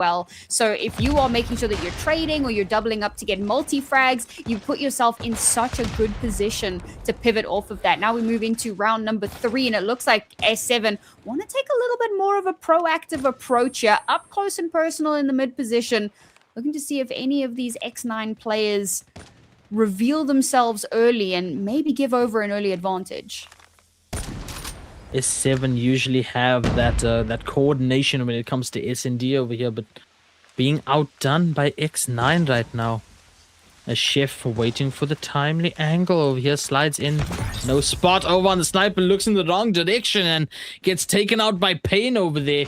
well. So if you are making sure that you're trading or you're doubling up to get multi-frags, you put yourself in such a good position to pivot off of that. Now we move into round number 3, and it looks like S7 want to take a little bit more of a proactive approach here, up close and personal in the mid position, looking to see if any of these X9 players reveal themselves early and maybe give over an early advantage. S7 usually have that coordination when it comes to S&D over here, but being outdone by X9 right now. A chef waiting for the timely angle over here, slides in, no spot over on the sniper, looks in the wrong direction and gets taken out by Pain over there.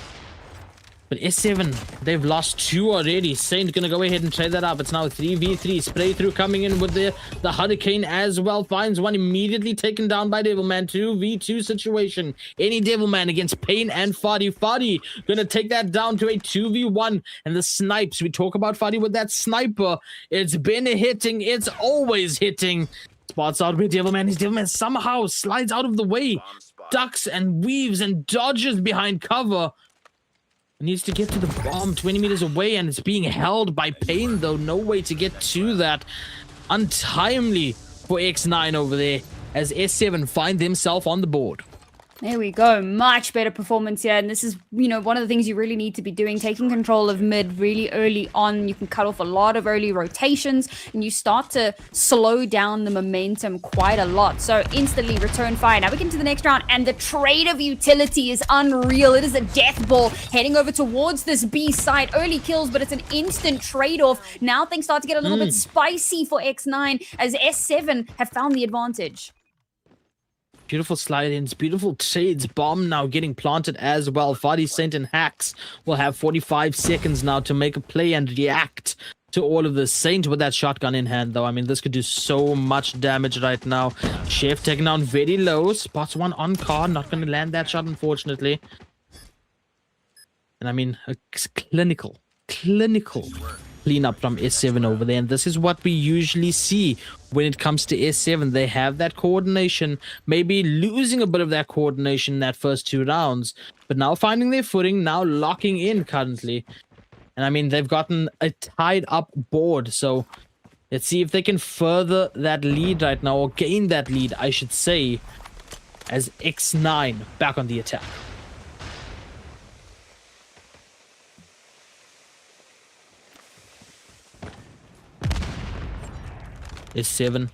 But S7, they've lost 2 already. Saint gonna go ahead and trade that up. It's now 3v3. Spray through coming in with the Hurricane as well. Finds one, immediately taken down by Devilman. 2v2 situation. Any Devilman against Pain and Fadi. Fadi gonna take that down to a 2v1. And the snipes, we talk about Fadi with that sniper. It's been hitting. It's always hitting. Spots out with Devilman. His Devilman somehow slides out of the way. Ducks and weaves and dodges behind cover. Needs to get to the bomb 20 meters away, and it's being held by Pain, though. No way to get to that. Untimely for X9 over there, as S7 find themselves on the board. There we go. Much better performance here. And this is, one of the things you really need to be doing, taking control of mid really early on. You can cut off a lot of early rotations and you start to slow down the momentum quite a lot. So instantly return fire. Now we get into the next round, and the trade of utility is unreal. It is a death ball heading over towards this B site. Early kills, but it's an instant trade-off. Now things start to get a little bit spicy for X9 as S7 have found the advantage. Beautiful slide-ins, beautiful trades. Bomb now getting planted as well. Fadi, Saint, and Hacks will have 45 seconds now to make a play and react to all of this. Saint with that shotgun in hand, though. I mean, this could do so much damage right now. Chef taking down very low. Spots one on car. Not going to land that shot, unfortunately. And I mean, a clinical cleanup from S7 over there, and this is what we usually see when it comes to S7. They have that coordination, maybe losing a bit of that coordination in that first 2 rounds, but now finding their footing, now locking in currently. And I mean, they've gotten a tied up board, so let's see if they can further that lead right now, or gain that lead, I should say, as X9 back on the attack. S7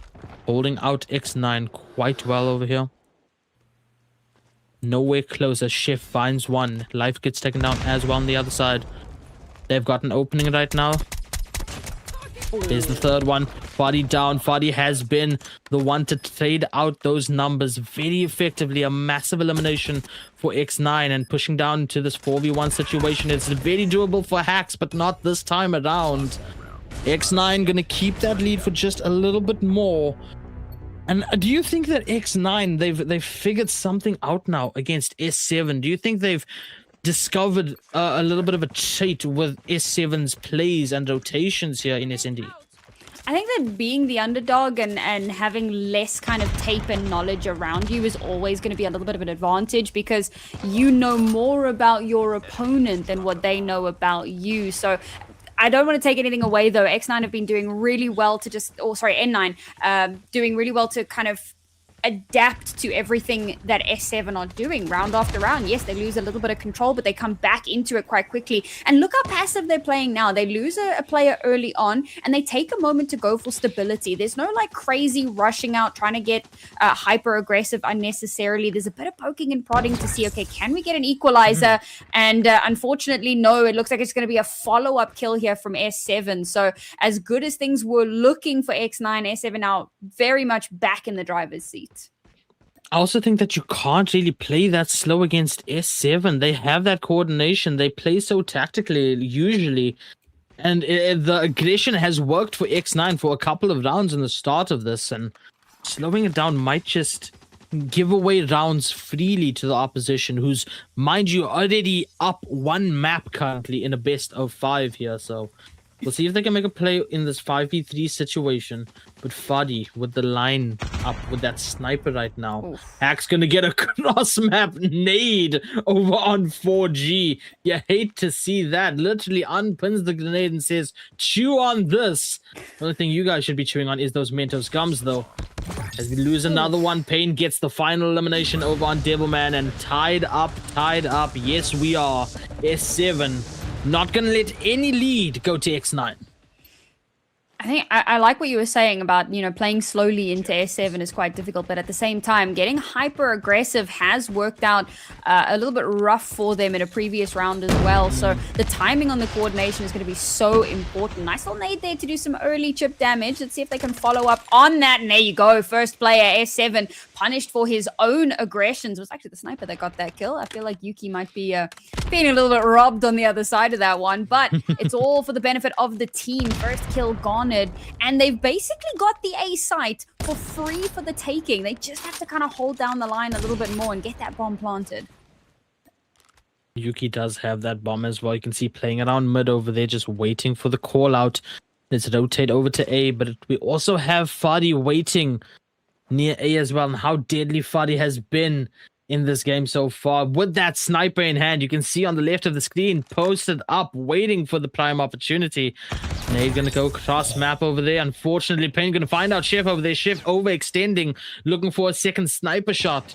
holding out X9 quite well over here. Nowhere closer. Chef finds one. Life gets taken down as well on the other side. They've got an opening right now. There's the third one. Fadi down. Fadi has been the one to trade out those numbers very effectively. A massive elimination for X9, and pushing down to this 4v1 situation. It's very doable for Hacks, but not this time around. X9 gonna keep that lead for just a little bit more. And do you think that X9, they've figured something out now against S7? Do you think they've discovered a little bit of a trait with S7's plays and rotations here in S&D? I think that being the underdog and having less kind of tape and knowledge around you is always going to be a little bit of an advantage, because you know more about your opponent than what they know about you. So I don't want to take anything away, though. X9 have been doing really well to N9, doing really well to kind of adapt to everything that S7 are doing round after round. Yes, they lose a little bit of control, but they come back into it quite quickly. And look how passive they're playing now. They lose a player early on, and they take a moment to go for stability. There's no like crazy rushing out, trying to get hyper aggressive unnecessarily. There's a bit of poking and prodding to see, okay, can we get an equalizer? And unfortunately, no, it looks like it's going to be a follow-up kill here from S7. So as good as things were looking for X9, S7 now very much back in the driver's seat. I also think that you can't really play that slow against S7. They have that coordination. They play so tactically, usually. And the aggression has worked for X9 for a couple of rounds in the start of this. And slowing it down might just give away rounds freely to the opposition, who's, mind you, already up 1 map currently in a best of 5 here. So We'll see if they can make a play in this 5v3 situation. But Fadi with the line up with that sniper right now. Oof. Hack's gonna get a cross-map nade over on 4G. You hate to see that. Literally unpins the grenade and says, chew on this. The only thing you guys should be chewing on is those Mentos gums, though. As we lose another one, Payne gets the final elimination over on Devilman, and tied up. Yes, we are. S7 not gonna let any lead go to X9. I think I like what you were saying about, you know, playing slowly into S7 is quite difficult, but at the same time, getting hyper aggressive has worked out a little bit rough for them in a previous round as well. So the timing on the coordination is going to be so important. Nice little nade there to do some early chip damage. Let's see if they can follow up on that. And there you go. First player, S7, punished for his own aggressions. It was actually the sniper that got that kill. I feel like Yuki might be feeling a little bit robbed on the other side of that one, but it's all for the benefit of the team. First kill gone. And they've basically got the A site for free for the taking. They just have to kind of hold down the line a little bit more and get that bomb planted. Yuki does have that bomb as well. You can see playing around mid over there, just waiting for the call out. Let's rotate over to A, but we also have Fadi waiting near A as well. And how deadly Fadi has been in this game so far. With that sniper in hand, you can see on the left of the screen, posted up, waiting for the prime opportunity. Nade's gonna go cross map over there. Unfortunately, Payne gonna find out Chef over there. Chef overextending, looking for a second sniper shot.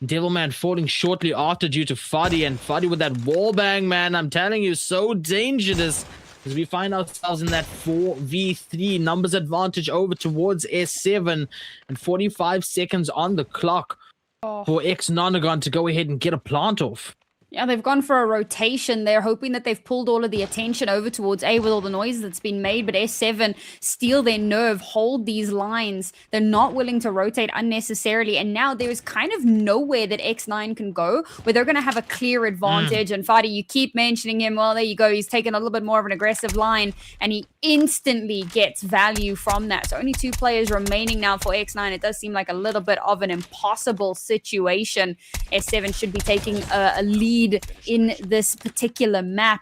Devilman falling shortly after due to Fadi, and Fadi with that wall bang, man. I'm telling you, so dangerous. As we find ourselves in that 4v3 numbers advantage over towards S7, and 45 seconds on the clock for X-Nonagon to go ahead and get a plant off. Yeah, they've gone for a rotation. They're hoping that they've pulled all of the attention over towards A with all the noise that's been made, but S7 steal their nerve, hold these lines. They're not willing to rotate unnecessarily, and now there is kind of nowhere that X9 can go where they're going to have a clear advantage. And Fadi, you keep mentioning him. Well, there you go. He's taken a little bit more of an aggressive line, and he instantly gets value from that. So only 2 players remaining now for X9. It does seem like a little bit of an impossible situation. S7 should be taking a lead in this particular map,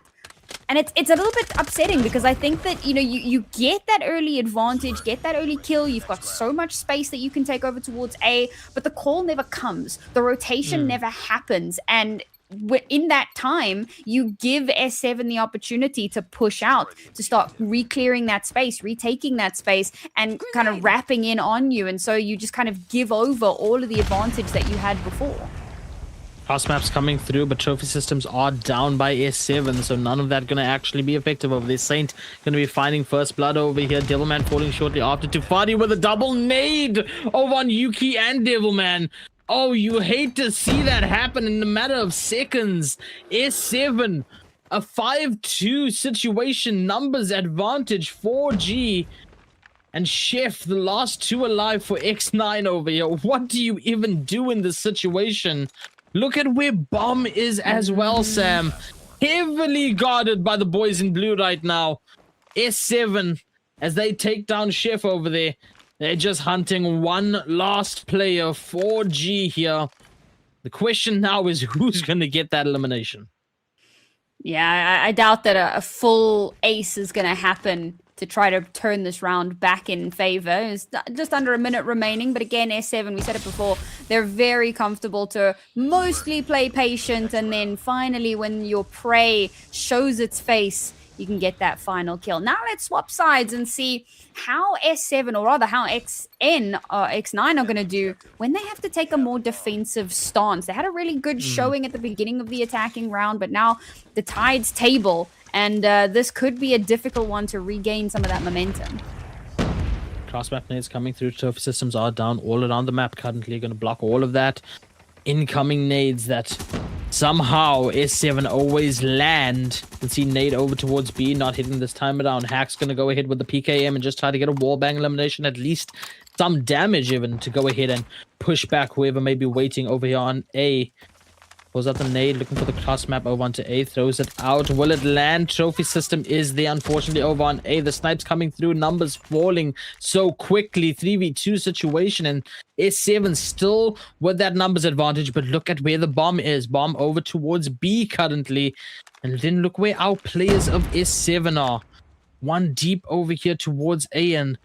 and it's a little bit upsetting because I think that, you know, you get that early advantage, get that early kill, you've got so much space that you can take over towards A, but the call never comes, the rotation never happens, and in that time you give S7 the opportunity to push out, to start re-clearing that space, retaking that space, and kind of wrapping in on you, and so you just kind of give over all of the advantage that you had before. Cross maps coming through, but trophy systems are down by S7, so none of that going to actually be effective over there. Saint going to be finding first blood over here. Devilman falling shortly after to Fadi with a double nade over on Yuki and Devilman. Oh, you hate to see that happen in a matter of seconds. S7, a 5-2 situation, numbers advantage, 4G. And Chef, the last 2 alive for X9 over here. What do you even do in this situation? Look at where Bomb is as well, Sam. Heavily guarded by the boys in blue right now. S7, as they take down Chef over there. They're just hunting one last player, 4G here. The question now is who's going to get that elimination? Yeah, I doubt that a full ace is going to happen to try to turn this round back in favor. It's just under a minute remaining, but again, S7, we said it before, they're very comfortable to mostly play patient, and then finally when your prey shows its face, you can get that final kill. Now let's swap sides and see how S7, or rather how XN or X9 are going to do when they have to take a more defensive stance. They had a really good showing at the beginning of the attacking round, but now the tide's table, and this could be a difficult one to regain some of that momentum. Cross map nades coming through. Trophy systems are down all around the map currently. Going to block all of that. Incoming nades that somehow S7 always land. You can see nade over towards B, not hitting this time around. Hack's going to go ahead with the PKM and just try to get a wallbang elimination, at least some damage even, to go ahead and push back whoever may be waiting over here on A. Pulls out the nade, looking for the cross map over onto A, throws it out. Will it land? Trophy system is there, unfortunately, over on A. The snipes coming through, numbers falling so quickly. 3v2 situation, and S7 still with that numbers advantage, but look at where the bomb is. Bomb over towards B currently. And then look where our players of S7 are. one deep over here towards A, and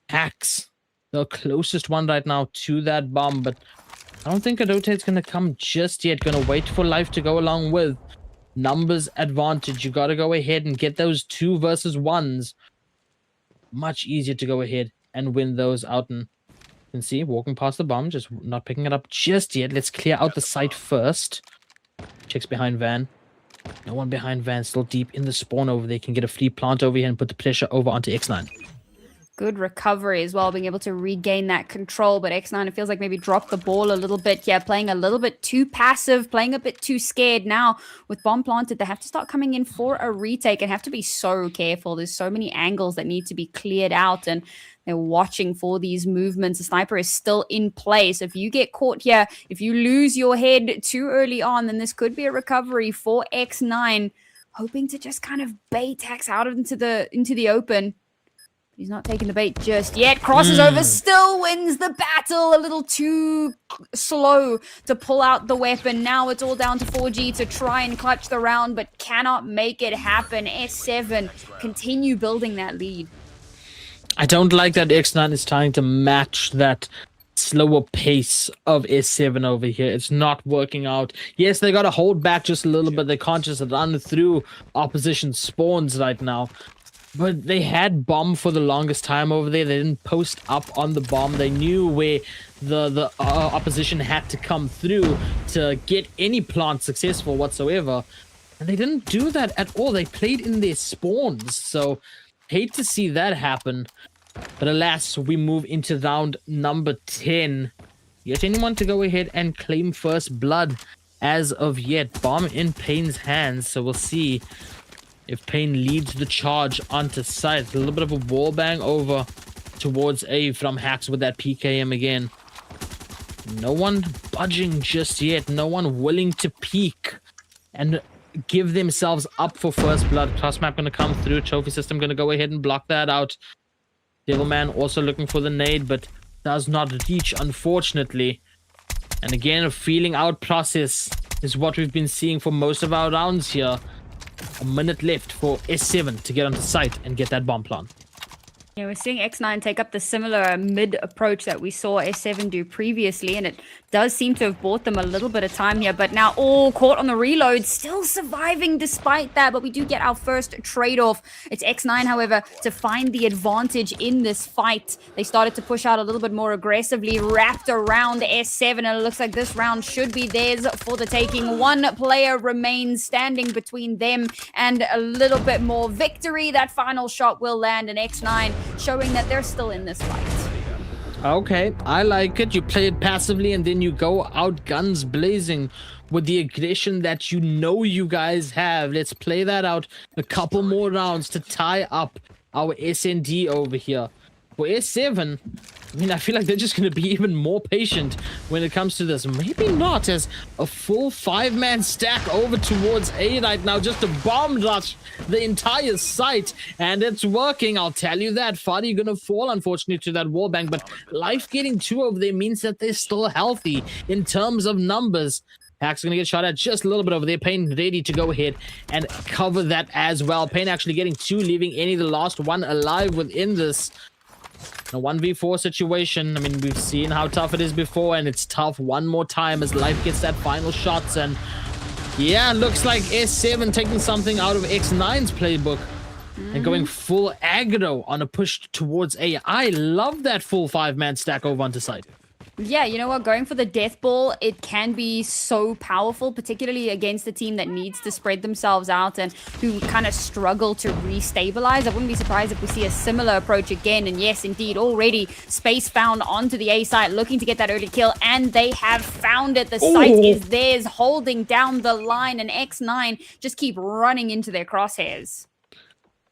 Hacks, the closest one right now to that bomb, but I don't think a rotate's gonna come just yet. Gonna wait for life to go along with numbers advantage. You gotta go ahead and get those 2 versus 1s. Much easier to go ahead and win those out. And you can see walking past the bomb, just not picking it up just yet. Let's clear out the site first. Checks behind Van. No one behind Van, still deep in the spawn over there. Can get a flea plant over here and put the pressure over onto X9. Good recovery as well, being able to regain that control. But X9, it feels like maybe dropped the ball a little bit. Yeah, playing a little bit too passive, playing a bit too scared. Now, with bomb planted, they have to start coming in for a retake and have to be so careful. There's so many angles that need to be cleared out, and they're watching for these movements. The sniper is still in place. If you get caught here, if you lose your head too early on, then this could be a recovery for X9, hoping to just kind of bait Hacks out into the open. He's not taking the bait just yet. Crosses over, still wins the battle. A little too slow to pull out the weapon. Now it's all down to 4G to try and clutch the round, but cannot make it happen. S7 continue building that lead. I don't like that X9 is trying to match that slower pace of S7 over here. It's not working out. Yes, they got to hold back just a little bit. They can't just run through opposition spawns right now. But they had bomb for the longest time over there. They didn't post up on the bomb. They knew where the opposition had to come through to get any plant successful whatsoever. And they didn't do that at all. They played in their spawns. So, hate to see that happen. But alas, we move into round number 10. Yet anyone to go ahead and claim first blood as of yet. Bomb in Payne's hands. So, we'll see if Payne leads the charge onto site. A little bit of a wall bang over towards A from Hacks with that PKM again. No one budging just yet. No one willing to peek and give themselves up for first blood. Class map going to come through. Trophy system going to go ahead and block that out. Devilman also looking for the nade, but does not reach, unfortunately. And again, a feeling out process is what we've been seeing for most of our rounds here. A minute left for S7 to get onto site and get that bomb plant. Yeah, we're seeing X9 take up the similar mid approach that we saw S7 do previously, and it does seem to have bought them a little bit of time here, but now all caught on the reload, still surviving despite that, but we do get our first trade-off. It's X9, however, to find the advantage in this fight. They started to push out a little bit more aggressively, wrapped around S7, and it looks like this round should be theirs for the taking. One player remains standing between them and a little bit more victory. That final shot will land, and X9 showing that they're still in this fight. Okay, I like it. You play it passively and then you go out guns blazing with the aggression that you know you guys have. Let's play that out a couple more rounds to tie up our SND over here. For S7, I mean, I feel like they're just going to be even more patient when it comes to this. Maybe not, as a full 5-man stack over towards A right now, just to bomb rush the entire site. And it's working, I'll tell you that. Fadi going to fall, unfortunately, to that wall bang. But life getting 2 over there means that they're still healthy in terms of numbers. Hack's going to get shot at just a little bit over there. Payne ready to go ahead and cover that as well. Payne actually getting 2, leaving any the last one alive within this. A 1v4 situation. I mean, we've seen how tough it is before, and it's tough one more time as life gets that final shots. And yeah, looks like S7 taking something out of X9's playbook and going full aggro on a push towards A. I love that full 5-man stack over onto site. Yeah, you know what? Going for the death ball, it can be so powerful, particularly against a team that needs to spread themselves out and who kind of struggle to restabilize. I wouldn't be surprised if we see a similar approach again. And yes, indeed, already space found onto the A site, looking to get that early kill, and they have found it. The site is theirs, holding down the line, and X9 just keep running into their crosshairs.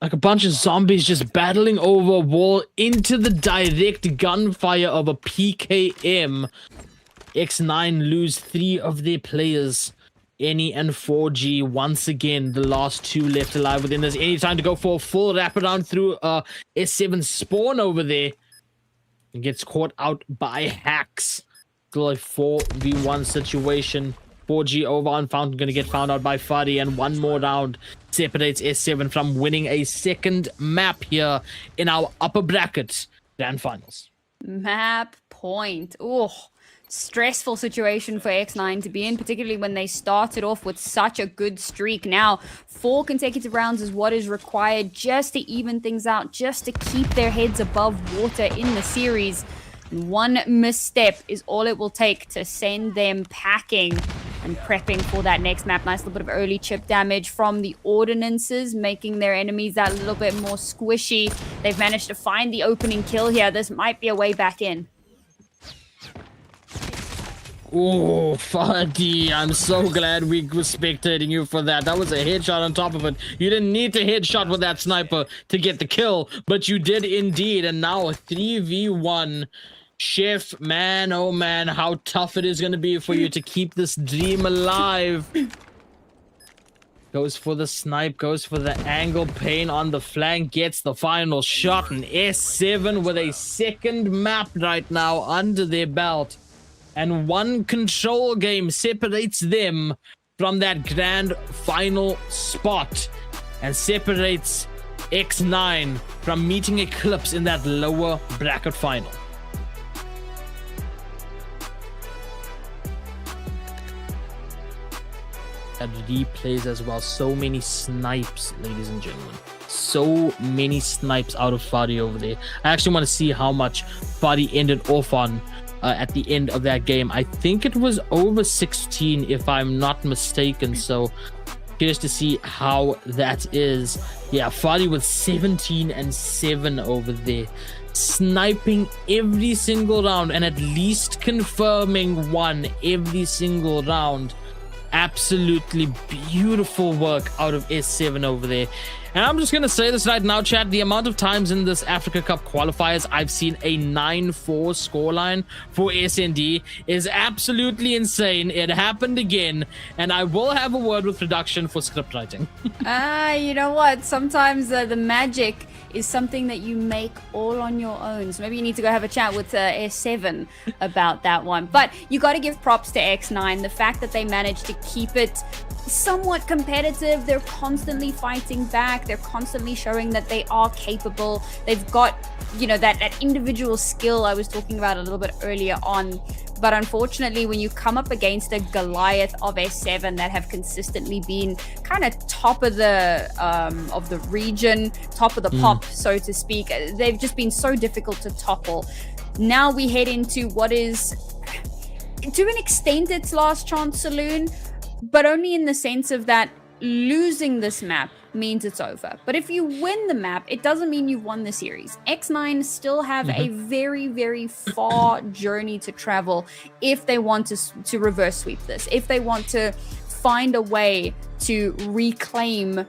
Like a bunch of zombies just battling over a wall into the direct gunfire of a PKM. X9 lose 3 of their players. Any and 4G once again, the last 2 left alive within this. Any time to go for a full wraparound through S7 spawn over there. And gets caught out by Hacks. Still a 4v1 situation. 4G over on Fountain going to get found out by Fadi, and one more round separates S7 from winning a second map here in our upper bracket grand finals. Map point. Oh, stressful situation for X9 to be in, particularly when they started off with such a good streak. Now, 4 consecutive rounds is what is required just to even things out, just to keep their heads above water in the series. And one misstep is all it will take to send them packing and prepping for that next map. Nice little bit of early chip damage from the ordinances, making their enemies that little bit more squishy. They've managed to find the opening kill here. This might be a way back in. Oh, Fadi, I'm so glad we were spectating you for that. That was a headshot on top of it. You didn't need to headshot with that sniper to get the kill, but you did indeed. And now a 3v1. Chef, man, oh man, how tough it is going to be for you to keep this dream alive. Goes for the snipe, goes for the angle, Pain on the flank, gets the final shot, and S7 with a second map right now under their belt. And one control game separates them from that grand final spot and separates X9 from meeting Eclipse in that lower bracket final. At replays as well. So many snipes, ladies and gentlemen. So many snipes out of Fadi over there. I actually want to see how much Fadi ended off on at the end of that game. I think it was over 16 if I'm not mistaken. So curious to see how that is. Yeah, Fadi with 17 and 7 over there. Sniping every single round and at least confirming one every single round. Absolutely beautiful work out of S7 over there. And I'm just gonna say this right now, chat, the amount of times in this Africa Cup qualifiers I've seen a 9-4 scoreline for SND is absolutely insane. It happened again, and I will have a word with production for script writing. You know what, sometimes the magic is something that you make all on your own. So maybe you need to go have a chat with S7 about that one. But you got to give props to X9. The fact that they managed to keep it somewhat competitive. They're constantly fighting back. They're constantly showing that they are capable. They've got, you know, that individual skill I was talking about a little bit earlier on. But unfortunately, when you come up against a Goliath of S7 that have consistently been kind of top of the region, top of the pop, so to speak, they've just been so difficult to topple. Now we head into what is, to an extent, its last chance saloon, but only in the sense of that losing this map means it's over. But if you win the map, it doesn't mean you've won the series. X9 still have a very, very far journey to travel if they want to reverse sweep this, if they want to find a way to reclaim,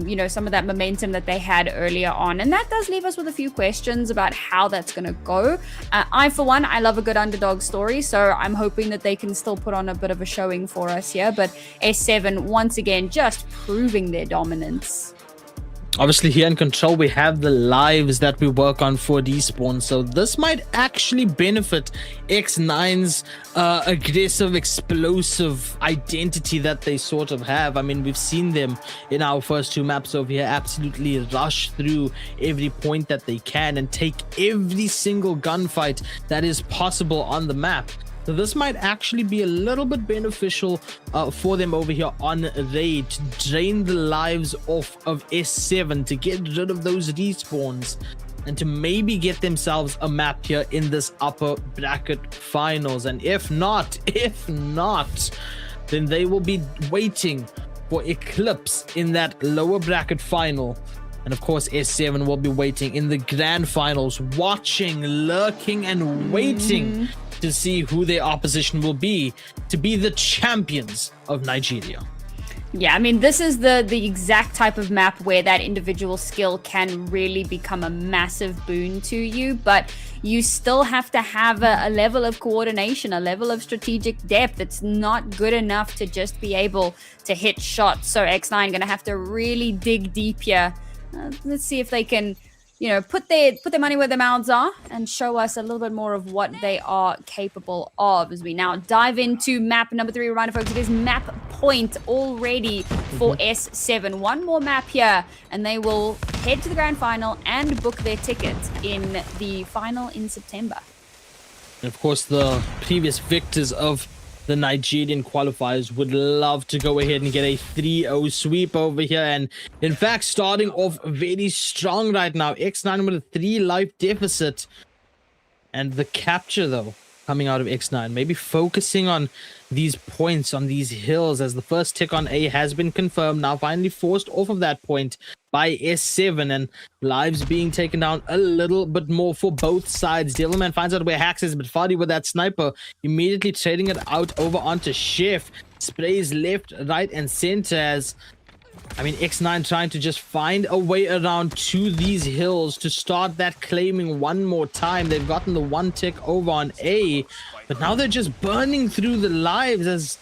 you know, some of that momentum that they had earlier on. And that does leave us with a few questions about how that's going to go. I, for one, I love a good underdog story, so I'm hoping that they can still put on a bit of a showing for us here. But S7, once again, just proving their dominance. Obviously, here in Control, we have the lives that we work on for Despawn, so this might actually benefit X9's aggressive, explosive identity that they sort of have. I mean, we've seen them in our first two maps over here absolutely rush through every point that they can and take every single gunfight that is possible on the map. So this might actually be a little bit beneficial for them over here on Raid, to drain the lives off of S7, to get rid of those respawns, and to maybe get themselves a map here in this upper bracket finals. And if not, then they will be waiting for Eclipse in that lower bracket final. And of course, S7 will be waiting in the grand finals, watching, lurking, and waiting to see who their opposition will be to be the champions of Nigeria. Yeah, I mean, this is the exact type of map where that individual skill can really become a massive boon to you, but you still have to have a level of coordination, a level of strategic depth. It's not good enough to just be able to hit shots. So X9 going to have to really dig deep here. Let's see if they can put their money where their mouths are and show us a little bit more of what they are capable of as we now dive into map number 3. Reminder, folks, it is map point already for S7. One more map here, and they will head to the grand final and book their ticket in the final in September. And of course, the previous victors of the Nigerian qualifiers would love to go ahead and get a 3-0 sweep over here. And in fact, starting off very strong right now. X9 with a 3 life deficit. And the capture, though, coming out of X9. Maybe focusing on these points on these hills, as the first tick on A has been confirmed. Now finally forced off of that point by S7, and lives being taken down a little bit more for both sides. Devilman finds out where Hax is, but Fadi with that sniper immediately trading it out over onto Chef. Sprays left, right, and center as X9 trying to just find a way around to these hills to start that claiming one more time. They've gotten the 1 tick over on A, but now they're just burning through the lives as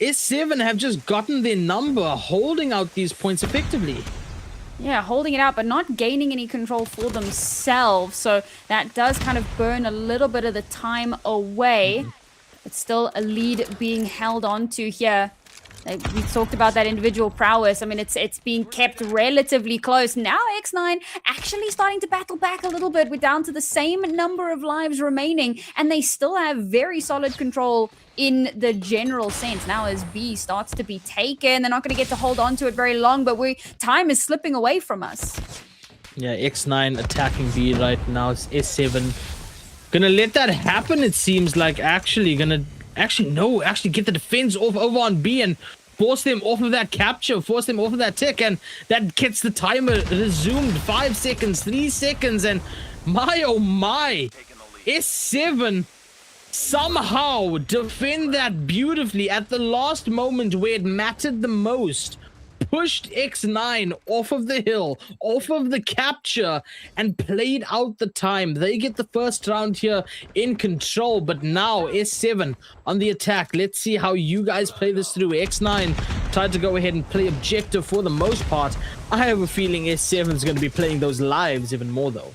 S7 have just gotten their number, holding out these points effectively. Yeah, holding it out, but not gaining any control for themselves. So that does kind of burn a little bit of the time away. But still a lead being held on to here. We talked about that individual prowess. It's being kept relatively close. Now X9 actually starting to battle back a little bit. We're down to the same number of lives remaining, and they still have very solid control in the general sense. Now as B starts to be taken, they're not going to get to hold on to it very long, but time is slipping away from us. Yeah, X9 attacking B right now. It's S7 gonna let that happen, it seems like. Actually get the defense off over on B and force them off of that capture, force them off of that tick, and that gets the timer resumed. 5 seconds, 3 seconds, and my oh my, S7 somehow defend that beautifully at the last moment where it mattered the most. Pushed X9 off of the hill, off of the capture, and played out the time. They get the first round here in control, but now S7 on the attack. Let's see how you guys play this through. X9 tried to go ahead and play objective for the most part. I have a feeling S7 is going to be playing those lives even more, though.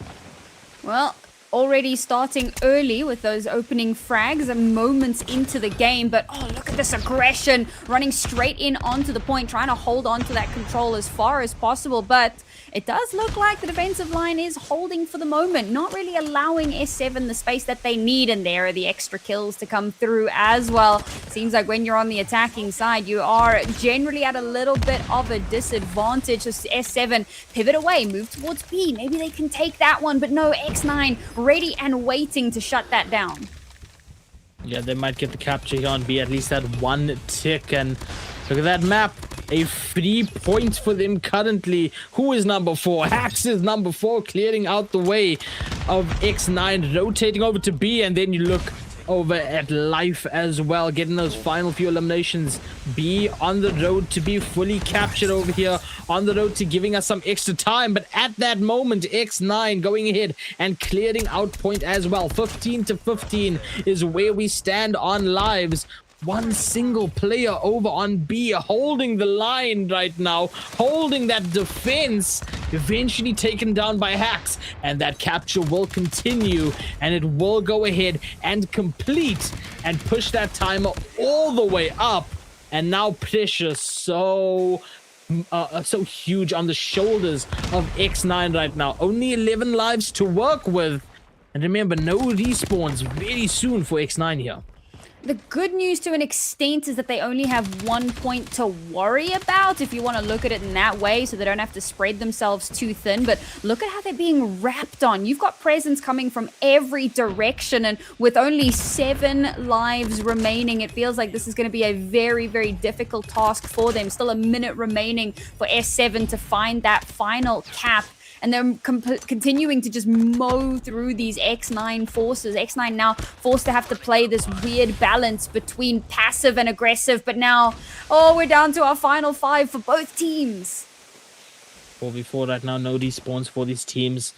Well, already starting early with those opening frags and moments into the game, but look at this aggression, running straight in onto the point, trying to hold on to that control as far as possible. But it does look like the defensive line is holding for the moment, not really allowing S7 the space that they need, and there are the extra kills to come through as well. Seems like when you're on the attacking side, you are generally at a little bit of a disadvantage. Just S7 pivot away, move towards B, maybe they can take that one, but no, X9 ready and waiting to shut that down. Yeah, they might get the capture here on B, at least that 1 tick, and look at that map. A free point for them currently. Who is number 4? Hax is number 4, clearing out the way of X9, rotating over to B, and then you look over at Life as well, getting those final few eliminations. B on the road to be fully captured over here, on the road to giving us some extra time, but at that moment, X9 going ahead and clearing out point as well. 15-15 is where we stand on lives. One single player over on B, holding the line right now, holding that defense, eventually taken down by Hax, and that capture will continue, and it will go ahead and complete and push that timer all the way up. And now pressure so huge on the shoulders of X9 right now. Only 11 lives to work with, and remember, no respawns very soon for X9 here. The good news to an extent is that they only have 1 point to worry about, if you want to look at it in that way, so they don't have to spread themselves too thin. But look at how they're being wrapped on. You've got presence coming from every direction, and with only 7 lives remaining, it feels like this is going to be a very, very difficult task for them. Still a minute remaining for S7 to find that final cap. And they're continuing to just mow through these X9 forces. X9 now forced to have to play this weird balance between passive and aggressive. But now, we're down to our final 5 for both teams. 4v4 right now, no respawns for these teams.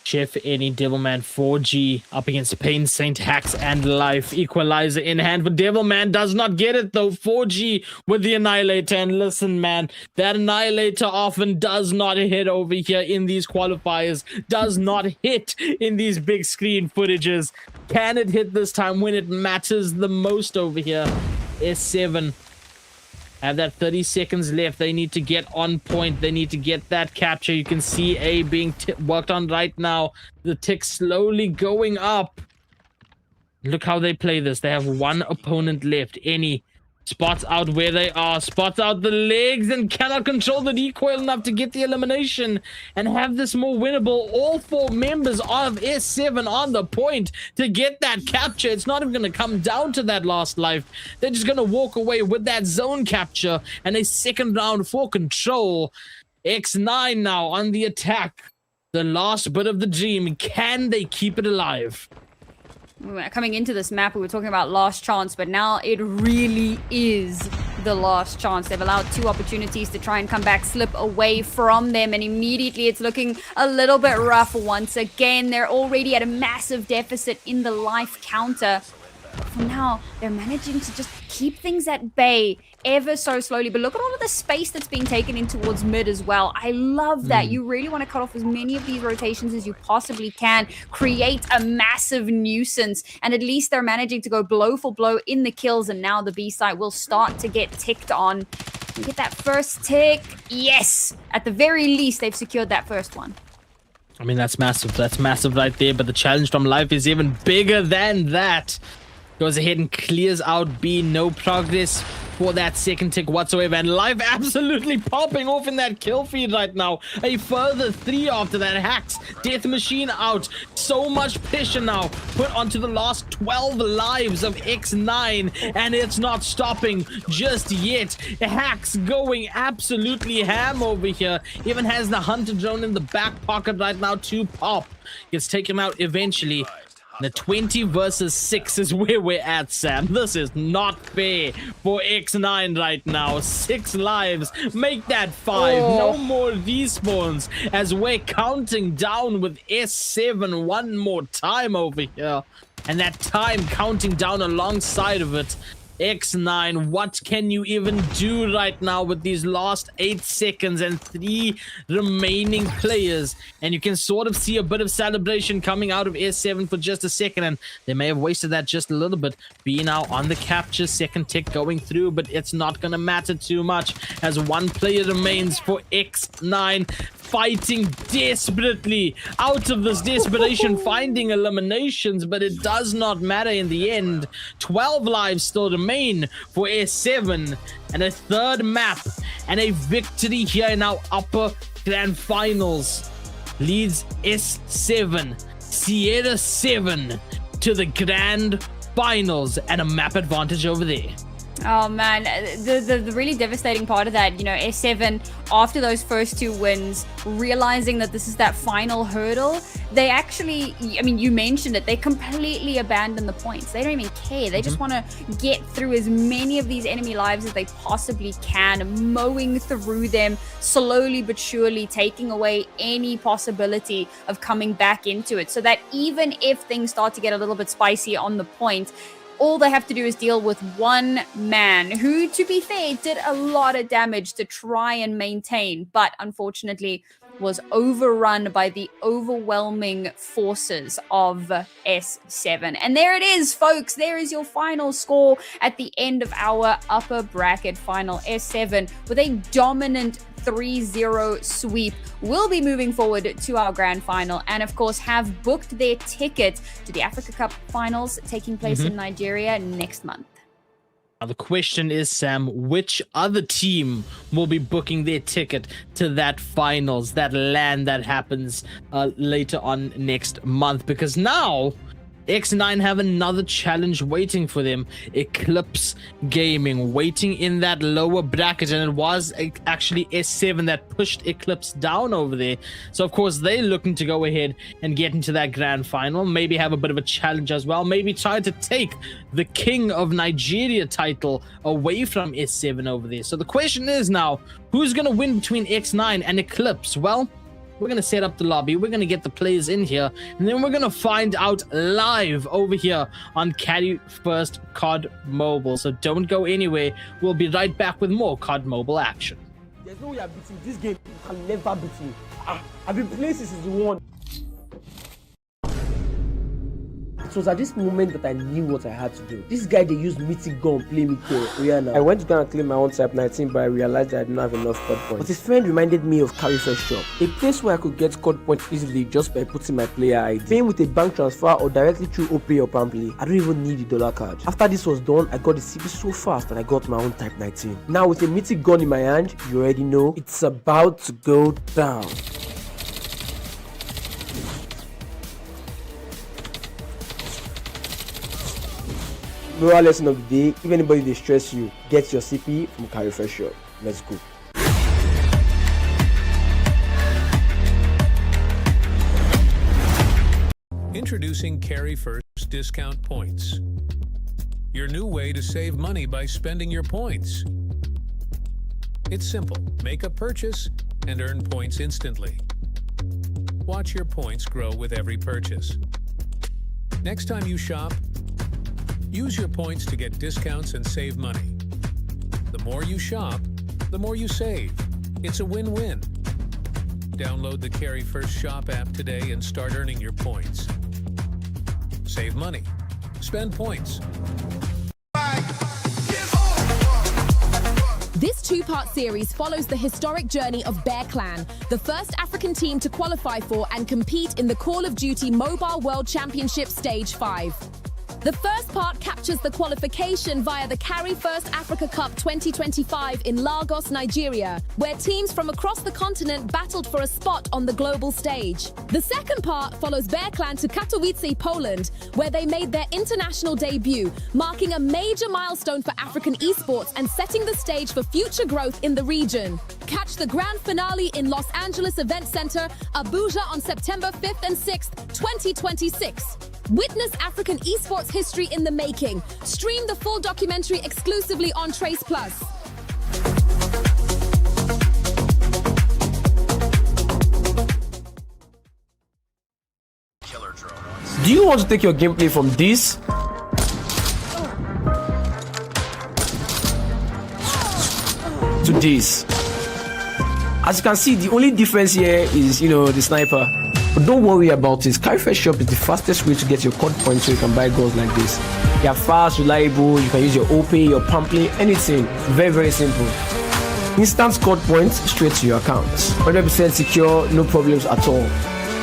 Chef, any Devilman 4G up against Pain, Saint, Hacks, and Life. Equalizer in hand, but Devilman does not get it though. 4G with the Annihilator, and listen, man, that Annihilator often does not hit over here in these qualifiers, does not hit in these big screen footages. Can it hit this time when it matters the most over here? S7 have that 30 seconds left. They need to get on point. They need to get that capture. You can see A being worked on right now. The tick slowly going up. Look how they play this. They have one opponent left. Any spots out where they are, spots out the legs, and cannot control the recoil enough to get the elimination and have this more winnable. All 4 members of S7 on the point to get that capture. It's not even going to come down to that last life. They're just going to walk away with that zone capture and a second round for control. X9 now on the attack. The last bit of the dream. Can they keep it alive? Coming into this map, we were talking about last chance, but now it really is the last chance. They've allowed 2 opportunities to try and come back, slip away from them, and immediately it's looking a little bit rough once again. They're already at a massive deficit in the life counter. But for now, they're managing to just keep things at bay ever so slowly. But look at all of the space that's being taken in towards mid as well. I love that. You really want to cut off as many of these rotations as you possibly can, create a massive nuisance, and at least they're managing to go blow for blow in the kills, and now the B site will start to get ticked on. You get that first tick. Yes! At the very least, they've secured that first one. I mean, that's massive. That's massive right there, but the challenge from Life is even bigger than that. Goes ahead and clears out B. No progress for that second tick whatsoever, and Life absolutely popping off in that kill feed right now. A further 3 after that. Hacks, Death Machine out. So much pressure now put onto the last 12 lives of X9, and it's not stopping just yet. Hacks going absolutely ham over here. Even has the Hunter drone in the back pocket right now to pop. Gets taken out eventually. The 20 versus 6 is where we're at, Sam. This is not fair for X9 right now. 6 lives. Make that 5. No more respawns as we're counting down with S7 one more time over here. And that time counting down alongside of it. X9, what can you even do right now with these last 8 seconds and 3 remaining players? And you can sort of see a bit of celebration coming out of S7 for just a second, and they may have wasted that just a little bit. B now on the capture, second tick going through, but it's not gonna matter too much as 1 player remains for X9, fighting desperately out of this desperation, finding eliminations, but it does not matter in the end. 12 lives still remain for S7, and a 3rd map and a victory here in our upper grand finals leads S7 Sierra 7 to the grand finals and a map advantage over there. Oh man, the really devastating part of that, you know, S7, after those first 2 wins, realizing that this is that final hurdle, they actually, I mean, you mentioned it, they completely abandon the points. They don't even care. They just want to get through as many of these enemy lives as they possibly can, mowing through them slowly but surely, taking away any possibility of coming back into it, so that even if things start to get a little bit spicy on the point, all they have to do is deal with 1 man who, to be fair, did a lot of damage to try and maintain, but unfortunately was overrun by the overwhelming forces of S7. And there it is, folks. There is your final score at the end of our upper bracket final. S7 with a dominant 3-0 sweep will be moving forward to our grand final, and of course have booked their ticket to the Africa Cup finals taking place in Nigeria next month. Now the question is, Sam, which other team will be booking their ticket to that finals, that LAN that happens later on next month? Because now X9 have another challenge waiting for them. Eclipse Gaming waiting in that lower bracket, and it was actually S7 that pushed Eclipse down over there. So of course they're looking to go ahead and get into that grand final, maybe have a bit of a challenge as well, maybe try to take the King of Nigeria title away from S7 over there. So the question is now, who's going to win between X9 and Eclipse? Well, We're going to set up the lobby. We're going to get the players in here. And then we're going to find out live over here on Carry First COD Mobile. So don't go anywhere. We'll be right back with more COD Mobile action. There's no way I'm beating this game. You can never beat me. I've been playing since season 1. It was at this moment that I knew what I had to do. This guy, they used mythic gun, play me Rihanna. I went to go and claim my own type 19, but I realized that I didn't have enough COD points. But his friend reminded me of Qualifier shop, a place where I could get COD points easily just by putting my player ID. Paying with a bank transfer or directly through OPay or Pamply. I don't even need the dollar card. After this was done, I got the CP so fast that I got my own type 19. Now with a mythic gun in my hand, you already know it's about to go down. Moral lesson of the day: if anybody they stress you, get your CP from Qualifier shop. Let's go. Introducing Carry First Discount Points. Your new way to save money by spending your points. It's simple. Make a purchase and earn points instantly. Watch your points grow with every purchase. Next time you shop, use your points to get discounts and save money. The more you shop, the more you save. It's a win-win. Download the Carry First Shop app today and start earning your points. Save money. Spend points. This two-part series follows the historic journey of Bear Clan, the first African team to qualify for and compete in the Call of Duty Mobile World Championship Stage 5. The first part captures the qualification via the Carry First Africa Cup 2025 in Lagos, Nigeria, where teams from across the continent battled for a spot on the global stage. The second part follows Bear Clan to Katowice, Poland, where they made their international debut, marking a major milestone for African esports and setting the stage for future growth in the region. Catch the grand finale in Los Angeles Event Center, Abuja on September 5th and 6th, 2026. Witness African esports history in the making. Stream the full documentary exclusively on Trace Plus. Do you want to take your gameplay from this to this? As you can see, the only difference here is, the sniper. But don't worry about it. Qualifier shop is the fastest way to get your COD points so you can buy guns like this. They are fast, reliable, you can use your OPay, your Pamply, anything. Very, very simple. Instant COD points straight to your account. 100% secure, no problems at all.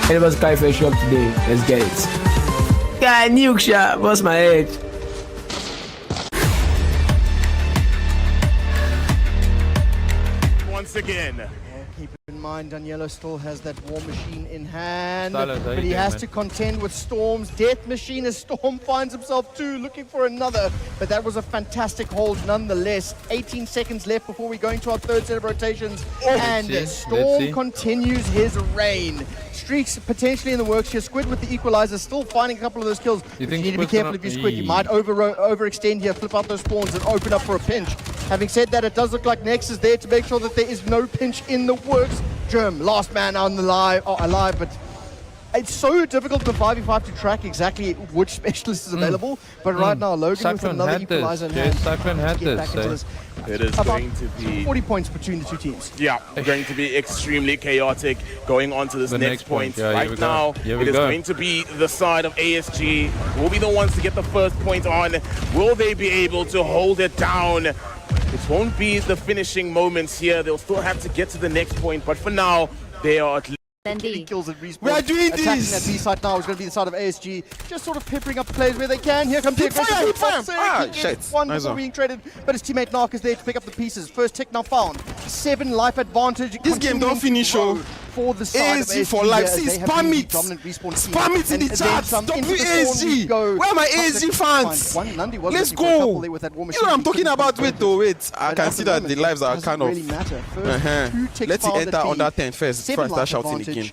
Anybody's Qualifier shop today, let's get it. Guy, nuke shot, bust my head. Once again. Keep in mind, Danielo still has that War Machine in hand, Silent, but he has to contend with Storm's Death Machine as Storm finds himself too, looking for another. But that was a fantastic hold nonetheless. 18 seconds left before we go into our third set of rotations, and Storm continues his reign. Streaks potentially in the works here. Squid with the equalizer, still finding a couple of those kills. You need to be careful if you're Squid. You might overextend here, flip out those spawns and open up for a pinch. Having said that, it does look like Nex is there to make sure that there is no pinch in the works. Germ, last man on the alive, but it's so difficult for 5v5 to track exactly which specialist is available. But right now, Logan Cyclone with another equalizer in hand. Cyclone had this. It is going to be 40 points between the two teams. Yeah, going to be extremely chaotic going on to this next point. Yeah, right now, it is going to be the side of ASG who will be the ones to get the first point on. Will they be able to hold it down? It won't be the finishing moments here. They'll still have to get to the next point, but for now, they are at least Kills at respawn. We are doing Attacking this! that B side now is going to be the side of ASG, just sort of peppering up the players where they can. Here comes the Hit fire, hit fire! Ah, He shit. gets one Nice before one. being traded, but his teammate Narc is there to pick up the pieces. First tick now found. 7 life advantage. This game don't finish, oh. For the side of ASG ASG for life. as See, they have spam been the it. dominant respawn team. Spam it in And the then chat. some Stop into with the storm we ASG. go. Where are my Top ASG six fans? One Nandi was Let's looking for a couple go. there with that War You Machine. know, I'm He talking couldn't about, convert wait though, it. wait. I But can at see the that the moment, lives it are doesn't kind of... really matter. First, 2 ticks Let it found enter the under team. 10 first before I 7 start life shouting advantage. again.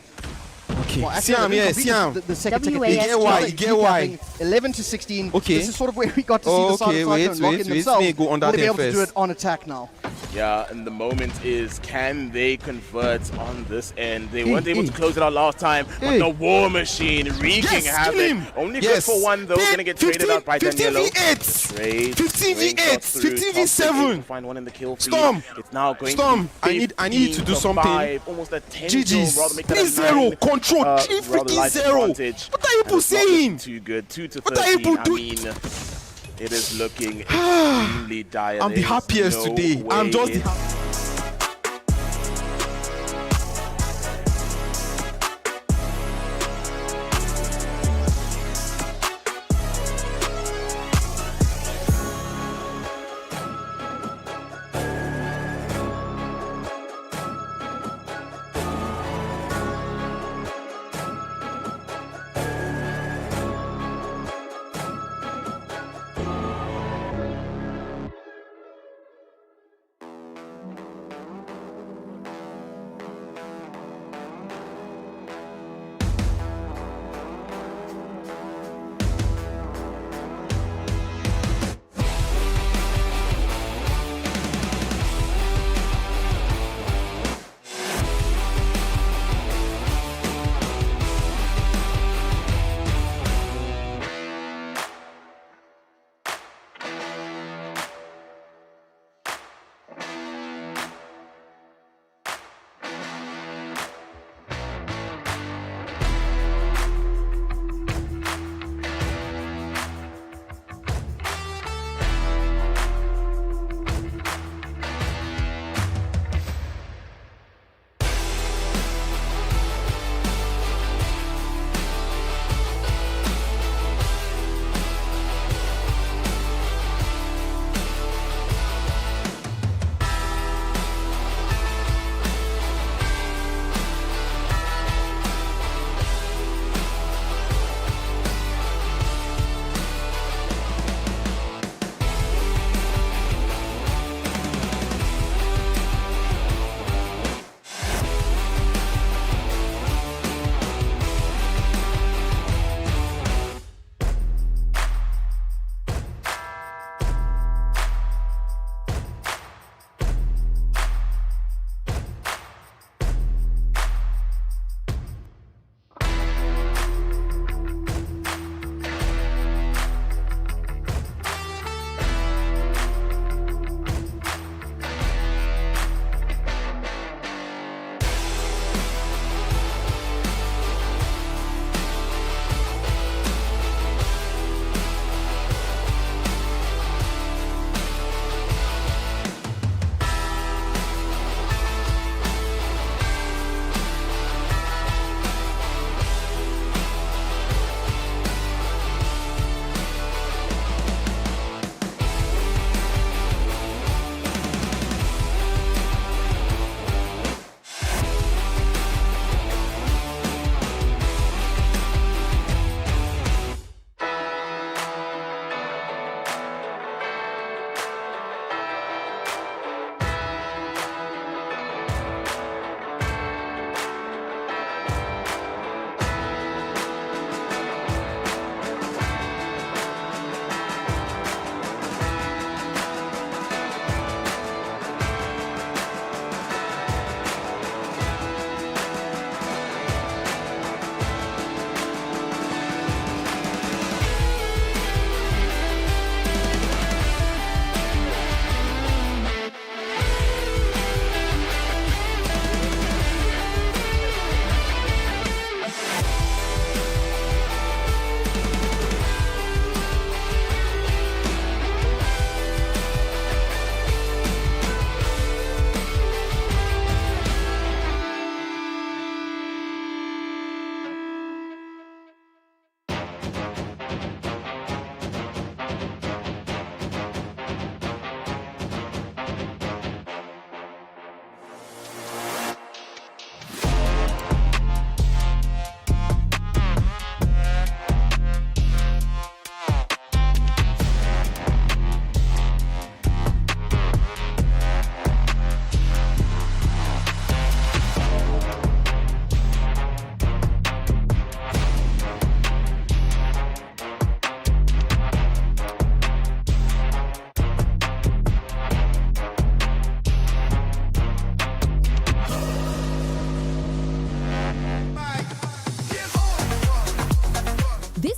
Well, Okay, actually, see him, they yeah, completed see him. The second ticket. WASG. You get why, They you get keep why. having 11 to 16. Okay. This is sort of where we got to see the side Okay, of wait, Cyclone lock in wait, themselves. me go under Will they be 10 able to do first. it on attack now? Yeah, and the moment is, can they convert on this end? They weren't able to close it out last time, but the War Machine wreaking havoc. Only good for one, though. Going to get traded out by Danielo. 15 v8, 15 v7. Find one in the kill feed. Storm. It's now going Storm. to be I need to do something. 5, almost a 10 GG's. rather make that a 3-0. 9. Control. 3 freaking 0. Advantage. What are you people saying? Too good. 2 to 13. What are you people I doing? mean, it is looking extremely dire. I'm the There is happiest no today. I'm way just the it's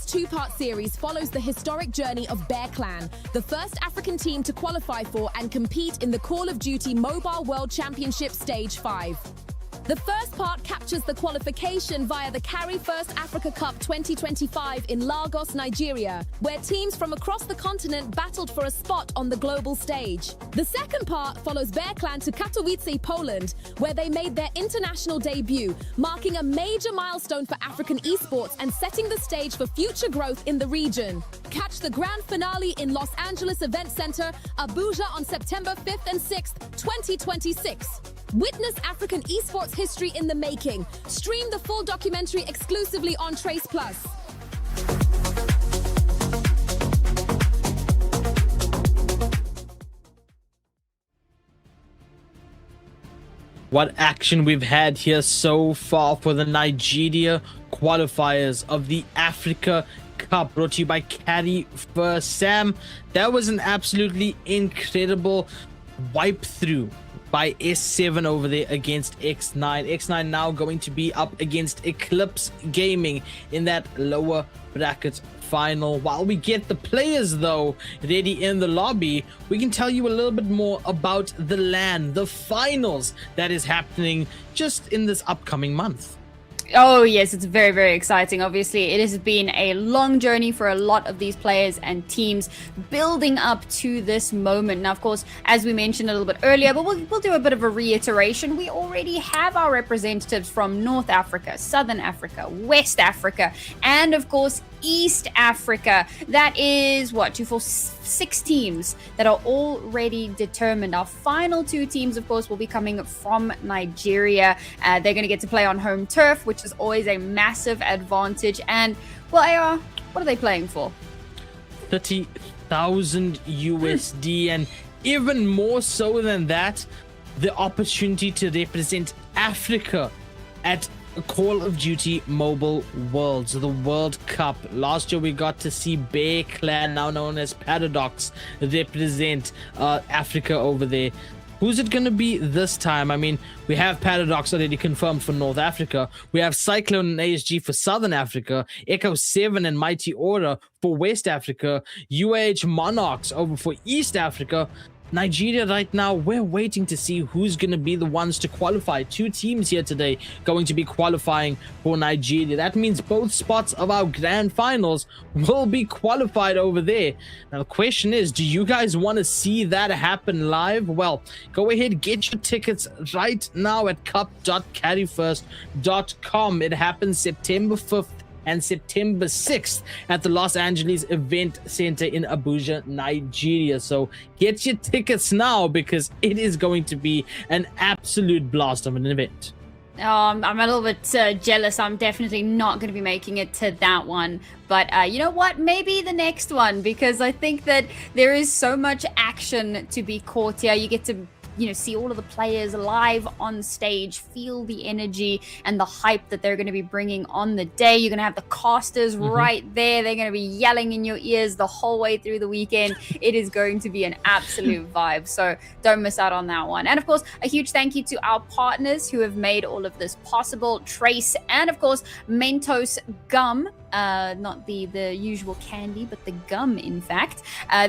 two-part series follows the historic journey of Bear Clan, the first African team to qualify for and compete in the Call of Duty Mobile World Championship Stage 5. The first part captures the qualification via the Carry First Africa Cup 2025 in Lagos, Nigeria, where teams from across the continent battled for a spot on the global stage. The second part follows Bear Clan to Katowice, Poland, where they made their international debut, marking a major milestone for African esports and setting the stage for future growth in the region. Catch the grand finale in Los Angeles Event Center, Abuja on September 5th and 6th, 2026. Witness African esports history in the making. Stream the full documentary exclusively on Trace Plus. What action we've had here so far for the Nigeria qualifiers of the Africa Cup, brought to you by Carry First. Sam, that was an absolutely incredible wipe through by S7 over there against X9. X9 now going to be up against Eclipse Gaming in that lower bracket final. While we get the players though ready in the lobby, we can tell you a little bit more about the LAN, the finals that is happening just in this upcoming month. Oh yes, it's very, very exciting. Obviously, it has been a long journey for a lot of these players and teams building up to this moment. Now, of course, as we mentioned a little bit earlier, but we'll do a bit of a reiteration. We already have our representatives from North Africa, Southern Africa, West Africa, and of course, East Africa. That is what, 6 teams that are already determined. Our final 2 teams, of course, will be coming from Nigeria. They're going to get to play on home turf, which is always a massive advantage. And well, AR, what are they playing for? 30,000 USD, and even more so than that, the opportunity to represent Africa at Call of Duty Mobile Worlds, the World Cup. Last year we got to see Bear Clan, now known as Paradox, represent Africa over there. Who's it going to be this time? I mean, we have Paradox already confirmed for North Africa. We have Cyclone and ASG for Southern Africa. Echo 7 and Mighty Order for West Africa. UAH Monarchs over for East Africa. Nigeria right now, we're waiting to see who's going to be the ones to qualify. 2 teams here today going to be qualifying for Nigeria. That means both spots of our grand finals will be qualified over there. Now the question is, do you guys want to see that happen live? Well, go ahead, get your tickets right now at cup.carryfirst.com. It happens September 5th and September 6th at the Los Angeles Event Center in Abuja, Nigeria. So get your tickets now because it is going to be an absolute blast of an event. I'm a little bit jealous. I'm definitely not going to be making it to that one. But you know what? Maybe the next one, because I think that there is so much action to be caught here. You get to see all of the players live on stage, feel the energy and the hype that they're going to be bringing on the day. You're going to have the casters right there. They're going to be yelling in your ears the whole way through the weekend. It is going to be an absolute vibe. So don't miss out on that one. And of course, a huge thank you to our partners who have made all of this possible. Trace and of course, Mentos Gum. Not the usual candy, but the gum, in fact.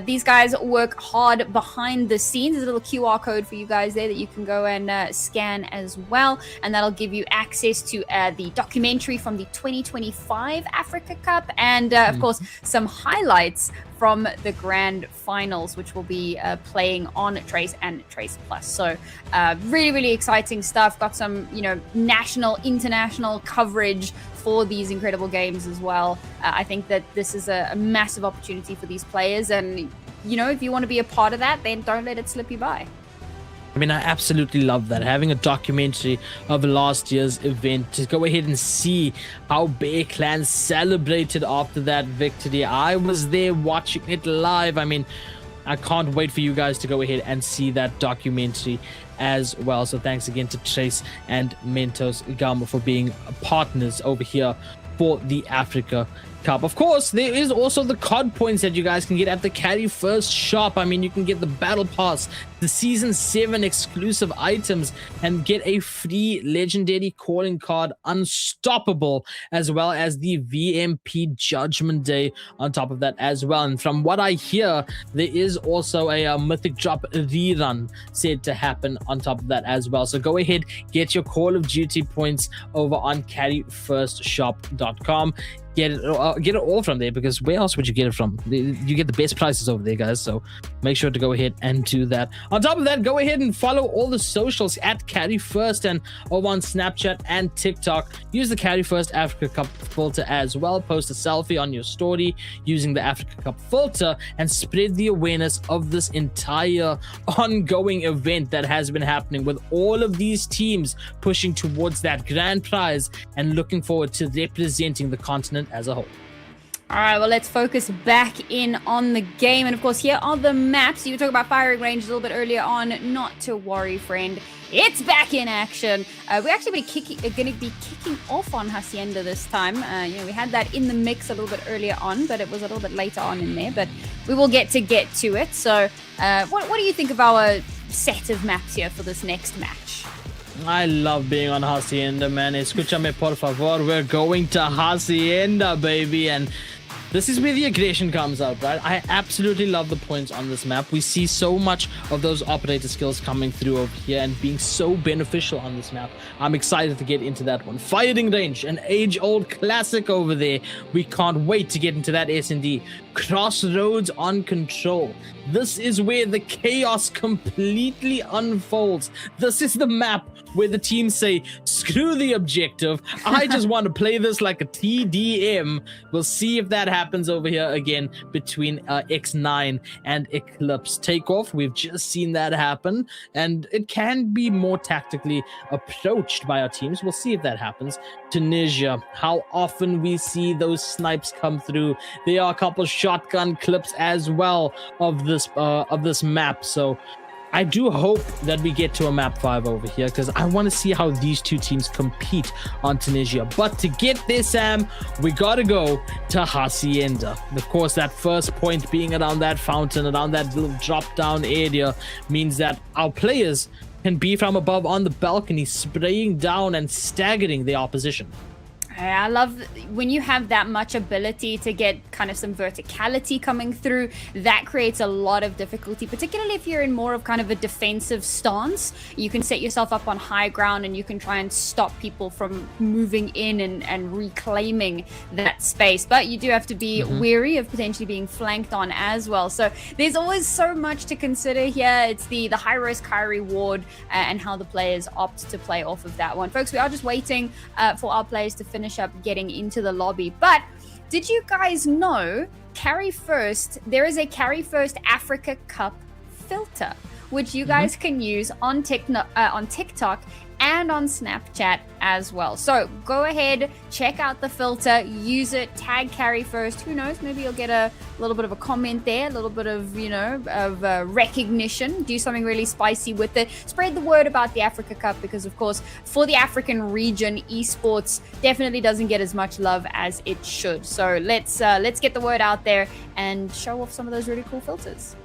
These guys work hard behind the scenes. There's a little QR code for you guys there that you can go and scan as well, and that'll give you access to the documentary from the 2025 Africa Cup and of course some highlights from the grand finals, which will be playing on Trace and Trace Plus. So really, really exciting stuff. Got some, national, international coverage for these incredible games as well. I think that this is a massive opportunity for these players. And, if you want to be a part of that, then don't let it slip you by. I mean, I absolutely love that. Having a documentary of last year's event to go ahead and see how Bear Clan celebrated after that victory. I was there watching it live. I mean, I can't wait for you guys to go ahead and see that documentary as well. So thanks again to Trace and Mentos Gum for being partners over here for the Africa Cup. Of course, there is also the COD points that you guys can get at the Carry First shop. I mean, you can get the Battle Pass, the Season 7 exclusive items, and get a free Legendary Calling card, Unstoppable, as well as the VMP Judgment Day on top of that as well. And from what I hear, there is also a Mythic Drop rerun said to happen on top of that as well. So go ahead, get your Call of Duty points over on carryfirstshop.com. Get it all from there, because where else would you get it from? You get the best prices over there, guys, so make sure to go ahead and do that. On top of that, go ahead and follow all the socials at Carry First, and over on Snapchat and TikTok. Use the Carry First Africa Cup filter as well. Post a selfie on your story using the Africa Cup filter and spread the awareness of this entire ongoing event that has been happening, with all of these teams pushing towards that grand prize and looking forward to representing the continent as a whole. All right, well, let's focus back in on the game. And of course, here are the maps. You were talking about firing range a little bit earlier on. Not to worry, friend. It's back in action. We're actually going to be kicking off on Hacienda this time. We had that in the mix a little bit earlier on, but it was a little bit later on in there. But we will get to it. So what do you think of our set of maps here for this next match? I love being on Hacienda, man. Escúchame, por favor. We're going to Hacienda, baby. And this is where the aggression comes out, right? I absolutely love the points on this map. We see so much of those operator skills coming through over here and being so beneficial on this map. I'm excited to get into that one. Firing range, an age-old classic over there. We can't wait to get into that S&D. Crossroads on Control. This is where the chaos completely unfolds. This is the map where the teams say, screw the objective. I just want to play this like a TDM. We'll see if that happens over here again between X9 and Eclipse. Takeoff, we've just seen that happen, and it can be more tactically approached by our teams. We'll see if that happens. Tunisia, how often we see those snipes come through. There are a couple shotgun clips as well of this map, so I do hope that we get to a map 5 over here, because I want to see how these two teams compete on Tunisia. But to get there, Sam, we gotta go to Hacienda. Of course, that first point being around that fountain, around that little drop down area, means that our players can be from above on the balcony, spraying down and staggering the opposition. I love when you have that much ability to get kind of some verticality coming through. That creates a lot of difficulty, particularly if you're in more of kind of a defensive stance. You can set yourself up on high ground and you can try and stop people from moving in and reclaiming that space. But you do have to be wary of potentially being flanked on as well. So there's always so much to consider here. It's the high risk, high reward, and how the players opt to play off of that one. Folks, we are just waiting for our players to finish up getting into the lobby. But did you guys know Carry First, there is a Carry First Africa Cup filter, which you guys can use on TikTok and on Snapchat as well. So go ahead, check out the filter, use it, tag Carry First. Who knows, maybe you'll get a little bit of a comment there, a little bit of, recognition. Do something really spicy with it. Spread the word about the Africa Cup, because of course, for the African region, esports definitely doesn't get as much love as it should. So let's get the word out there and show off some of those really cool filters.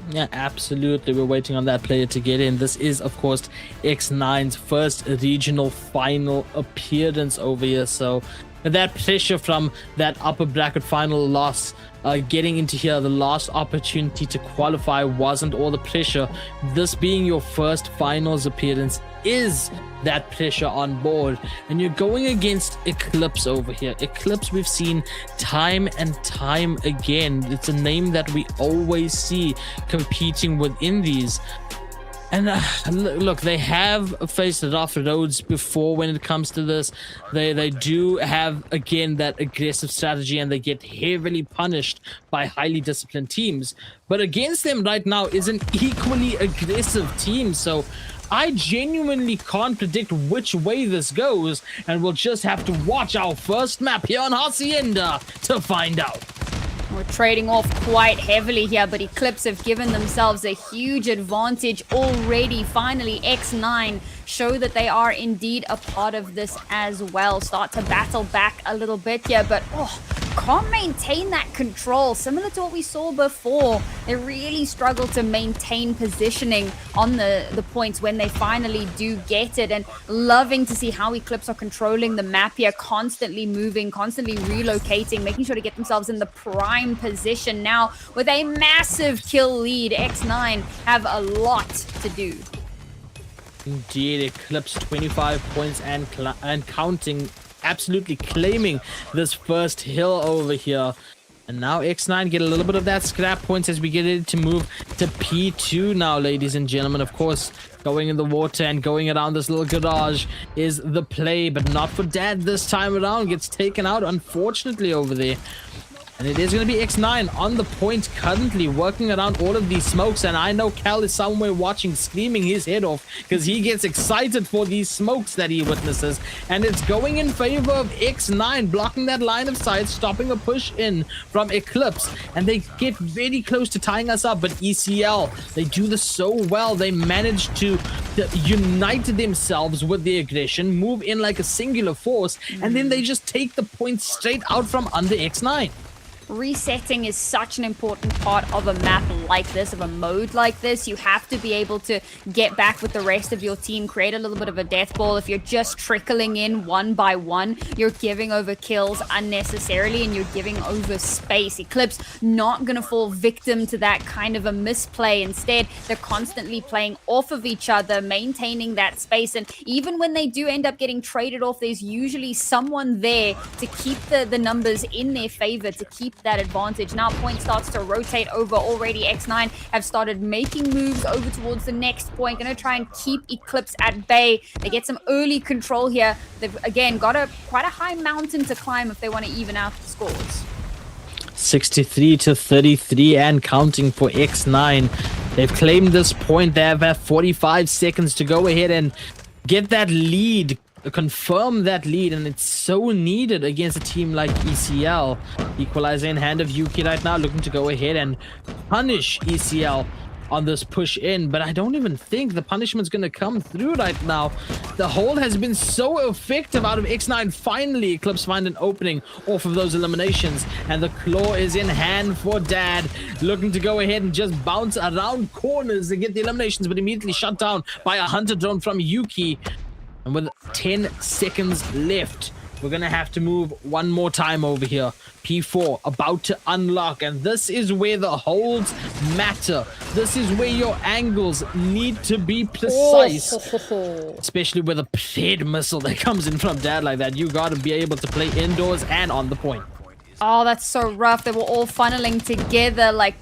Yeah, absolutely. We're waiting on that player to get in. This is, of course, X9's first regional final appearance over here. So that pressure from that upper bracket final loss, getting into here, the last opportunity to qualify wasn't all the pressure. This being your first finals appearance is that pressure on board, and you're going against Eclipse over here. Eclipse, we've seen time and time again. It's a name that we always see competing within these. And look, they have faced rough roads before when it comes to this. They do have, again, that aggressive strategy, and they get heavily punished by highly disciplined teams. But against them right now is an equally aggressive team. So I genuinely can't predict which way this goes, and we'll just have to watch our first map here on Hacienda to find out. We're trading off quite heavily here, but Eclipse have given themselves a huge advantage already. Finally, X9 show that they are indeed a part of this as well. Start to battle back a little bit here, but can't maintain that control. Similar to what we saw before, they really struggle to maintain positioning on the points when they finally do get it. And loving to see how Eclipse are controlling the map here, constantly moving, constantly relocating, making sure to get themselves in the prime position now with a massive kill lead. X9 have a lot to do. Indeed, Eclipse 25 points and counting, absolutely claiming this first hill over here. And now X9 get a little bit of that scrap points as we get ready to move to P2 now, ladies and gentlemen. Of course, going in the water and going around this little garage is the play, but not for Dad this time around. Gets taken out, unfortunately, over there. And it is going to be X9 on the point currently, working around all of these smokes. And I know Cal is somewhere watching, screaming his head off because he gets excited for these smokes that he witnesses. And it's going in favor of X9, blocking that line of sight, stopping a push in from Eclipse. And they get very close to tying us up. But ECL, they do this so well. They manage to unite themselves with the aggression, move in like a singular force, and then they just take the points straight out from under X9. Resetting is such an important part of a map like this, of a mode like this. You have to be able to get back with the rest of your team, create a little bit of a death ball. If you're just trickling in one by one, you're giving over kills unnecessarily and you're giving over space. Eclipse not going to fall victim to that kind of a misplay. Instead, they're constantly playing off of each other, maintaining that space. And even when they do end up getting traded off, there's usually someone there to keep the numbers in their favor, to keep that advantage. Now point starts to rotate over already. X9 have started making moves over towards the next point. Going to try and keep Eclipse at bay. They get some early control here. They've again got quite a high mountain to climb if they want to even out the scores. 63 to 33 and counting for X9. They've claimed this point. They have 45 seconds to go ahead and get that lead, confirm that lead, and it's so needed against a team like ECL. Equalizer in hand of Yuki right now, looking to go ahead and punish ECL on this push in, but I don't even think the punishment's going to come through right now. The hold has been so effective out of X9. Finally, Eclipse find an opening off of those eliminations, and the claw is in hand for Dad, looking to go ahead and just bounce around corners to get the eliminations, but immediately shut down by a hunter drone from Yuki. And with 10 seconds left, we're going to have to move one more time over here. P4 about to unlock. And this is where the holds matter. This is where your angles need to be precise. Especially with a played missile that comes in from Dad like that. You got to be able to play indoors and on the point. Oh, that's so rough. They were all funneling together like,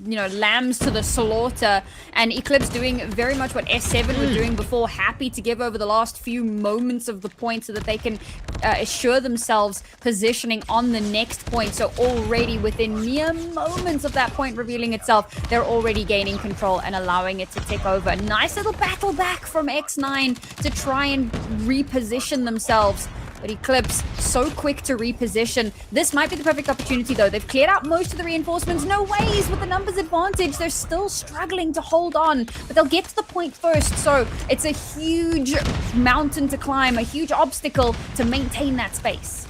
you know, lambs to the slaughter, and Eclipse doing very much what S7 were doing before, happy to give over the last few moments of the point so that they can assure themselves positioning on the next point. So already within mere moments of that point revealing itself, they're already gaining control and allowing it to take over. Nice little battle back from X9 to try and reposition themselves. But Eclipse, so quick to reposition. This might be the perfect opportunity, though. They've cleared out most of the reinforcements. No ways with the numbers advantage. They're still struggling to hold on, but they'll get to the point first. So it's a huge mountain to climb, a huge obstacle to maintain that space.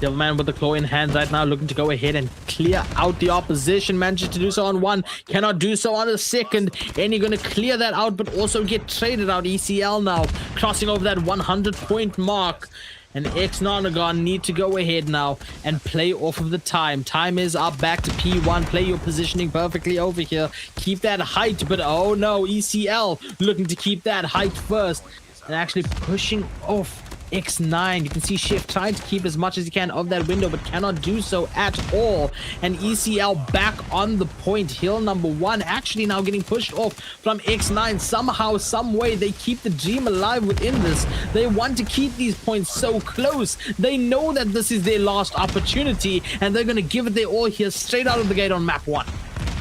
Devilman with the claw in hand right now, looking to go ahead and clear out the opposition. Manages to do so on one, cannot do so on a second. And you're going to clear that out, but also get traded out. ECL now crossing over that 100-point mark. And X9 need to go ahead now and play off of the time. Time is up, back to P1. Play your positioning perfectly over here. Keep that height, but oh no, ECL looking to keep that height first. And actually pushing off X9. You can see Shift trying to keep as much as he can of that window, but cannot do so at all. And ECL back on the point. Hill number one actually now getting pushed off from X9. Somehow, some way, they keep the dream alive within this. They want to keep these points so close. They know that this is their last opportunity, and they're going to give it their all here straight out of the gate on map 1.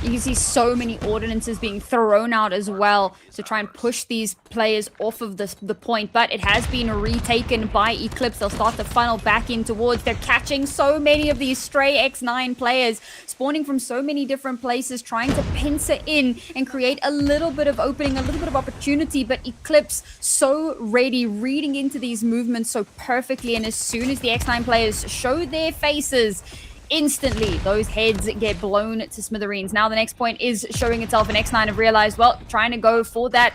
You can see so many ordinances being thrown out as well to try and push these players off of the point, but it has been retaken by Eclipse. They'll start to funnel back in towards. They're catching so many of these stray X9 players, spawning from so many different places, trying to pincer in and create a little bit of opening, a little bit of opportunity, but Eclipse so ready, reading into these movements so perfectly, and as soon as the X9 players show their faces, instantly those heads get blown to smithereens. Now the next point is showing itself, and X9 have realized, well, trying to go for that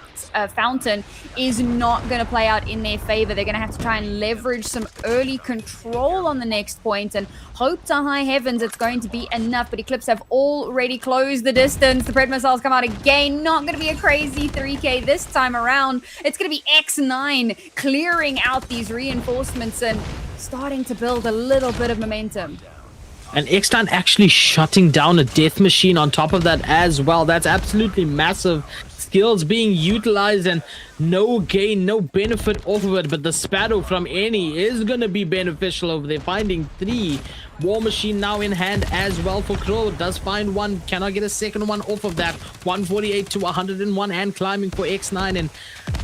fountain is not going to play out in their favor. They're going to have to try and leverage some early control on the next point and hope to high heavens it's going to be enough. But Eclipse have already closed the distance. The Pred missiles come out again. Not going to be a crazy 3K this time around. It's going to be X9 clearing out these reinforcements and starting to build a little bit of momentum. And X9 actually shutting down a death machine on top of that as well. That's absolutely massive. Skills being utilized and no gain, no benefit off of it. But the Sparrow from Any is going to be beneficial over there. Finding 3. War Machine now in hand as well for Crow. Does find 1. Cannot get a second one off of that. 148 to 101 and climbing for X9. And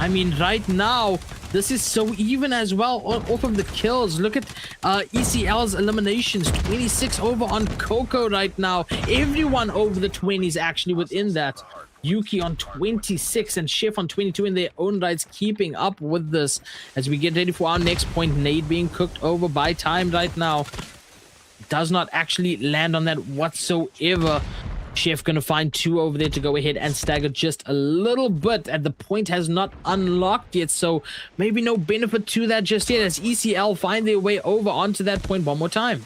I mean, right now, this is so even as well off of the kills. Look at ECL's eliminations. 26 over on Coco right now. Everyone over the 20s actually within that. Yuki on 26 and Chef on 22 in their own rights, keeping up with this as we get ready for our next point. Nade being cooked over by time right now. Does not actually land on that whatsoever. Chef gonna find 2 over there to go ahead and stagger just a little bit, and the point has not unlocked yet, so maybe no benefit to that just yet as ECL find their way over onto that point one more time.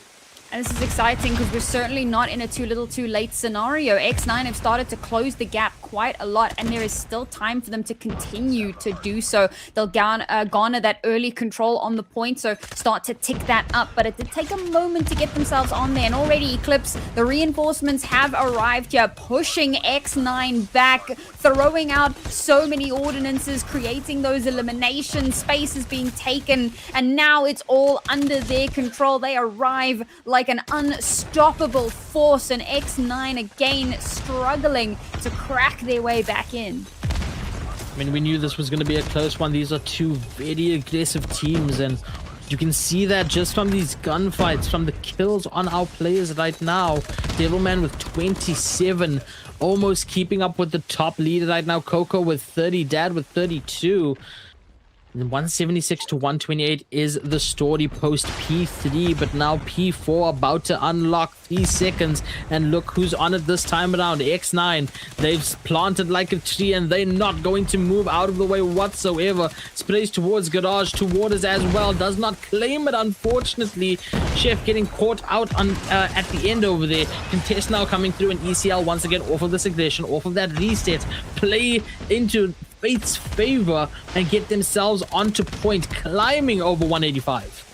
And this is exciting because we're certainly not in a too little too late scenario. X9 have started to close the gap quite a lot, and there is still time for them to continue to do so. They'll garner that early control on the point, so start to tick that up. But it did take a moment to get themselves on there, and already Eclipse, the reinforcements have arrived here, pushing X9 back, throwing out so many ordinances, creating those elimination spaces being taken, and now it's all under their control. They arrive like an unstoppable force, and X9 again struggling to crack their way back in. I mean, we knew this was going to be a close one. These are 2 very aggressive teams, and you can see that just from these gunfights, from the kills on our players right now. Devilman with 27, almost keeping up with the top leader right now. Coco with 30, Dad with 32. 176 to 128 is the story post P3, but now P4 about to unlock 3 seconds, and look who's on it this time around. X9, they've planted like a tree and they're not going to move out of the way whatsoever. Sprays towards garage, toward us as well, does not claim it unfortunately. Chef getting caught out on at the end over there. Contest now coming through, and ECL once again off of this aggression, off of that reset, play into fate's favor and get themselves onto point, climbing over 185.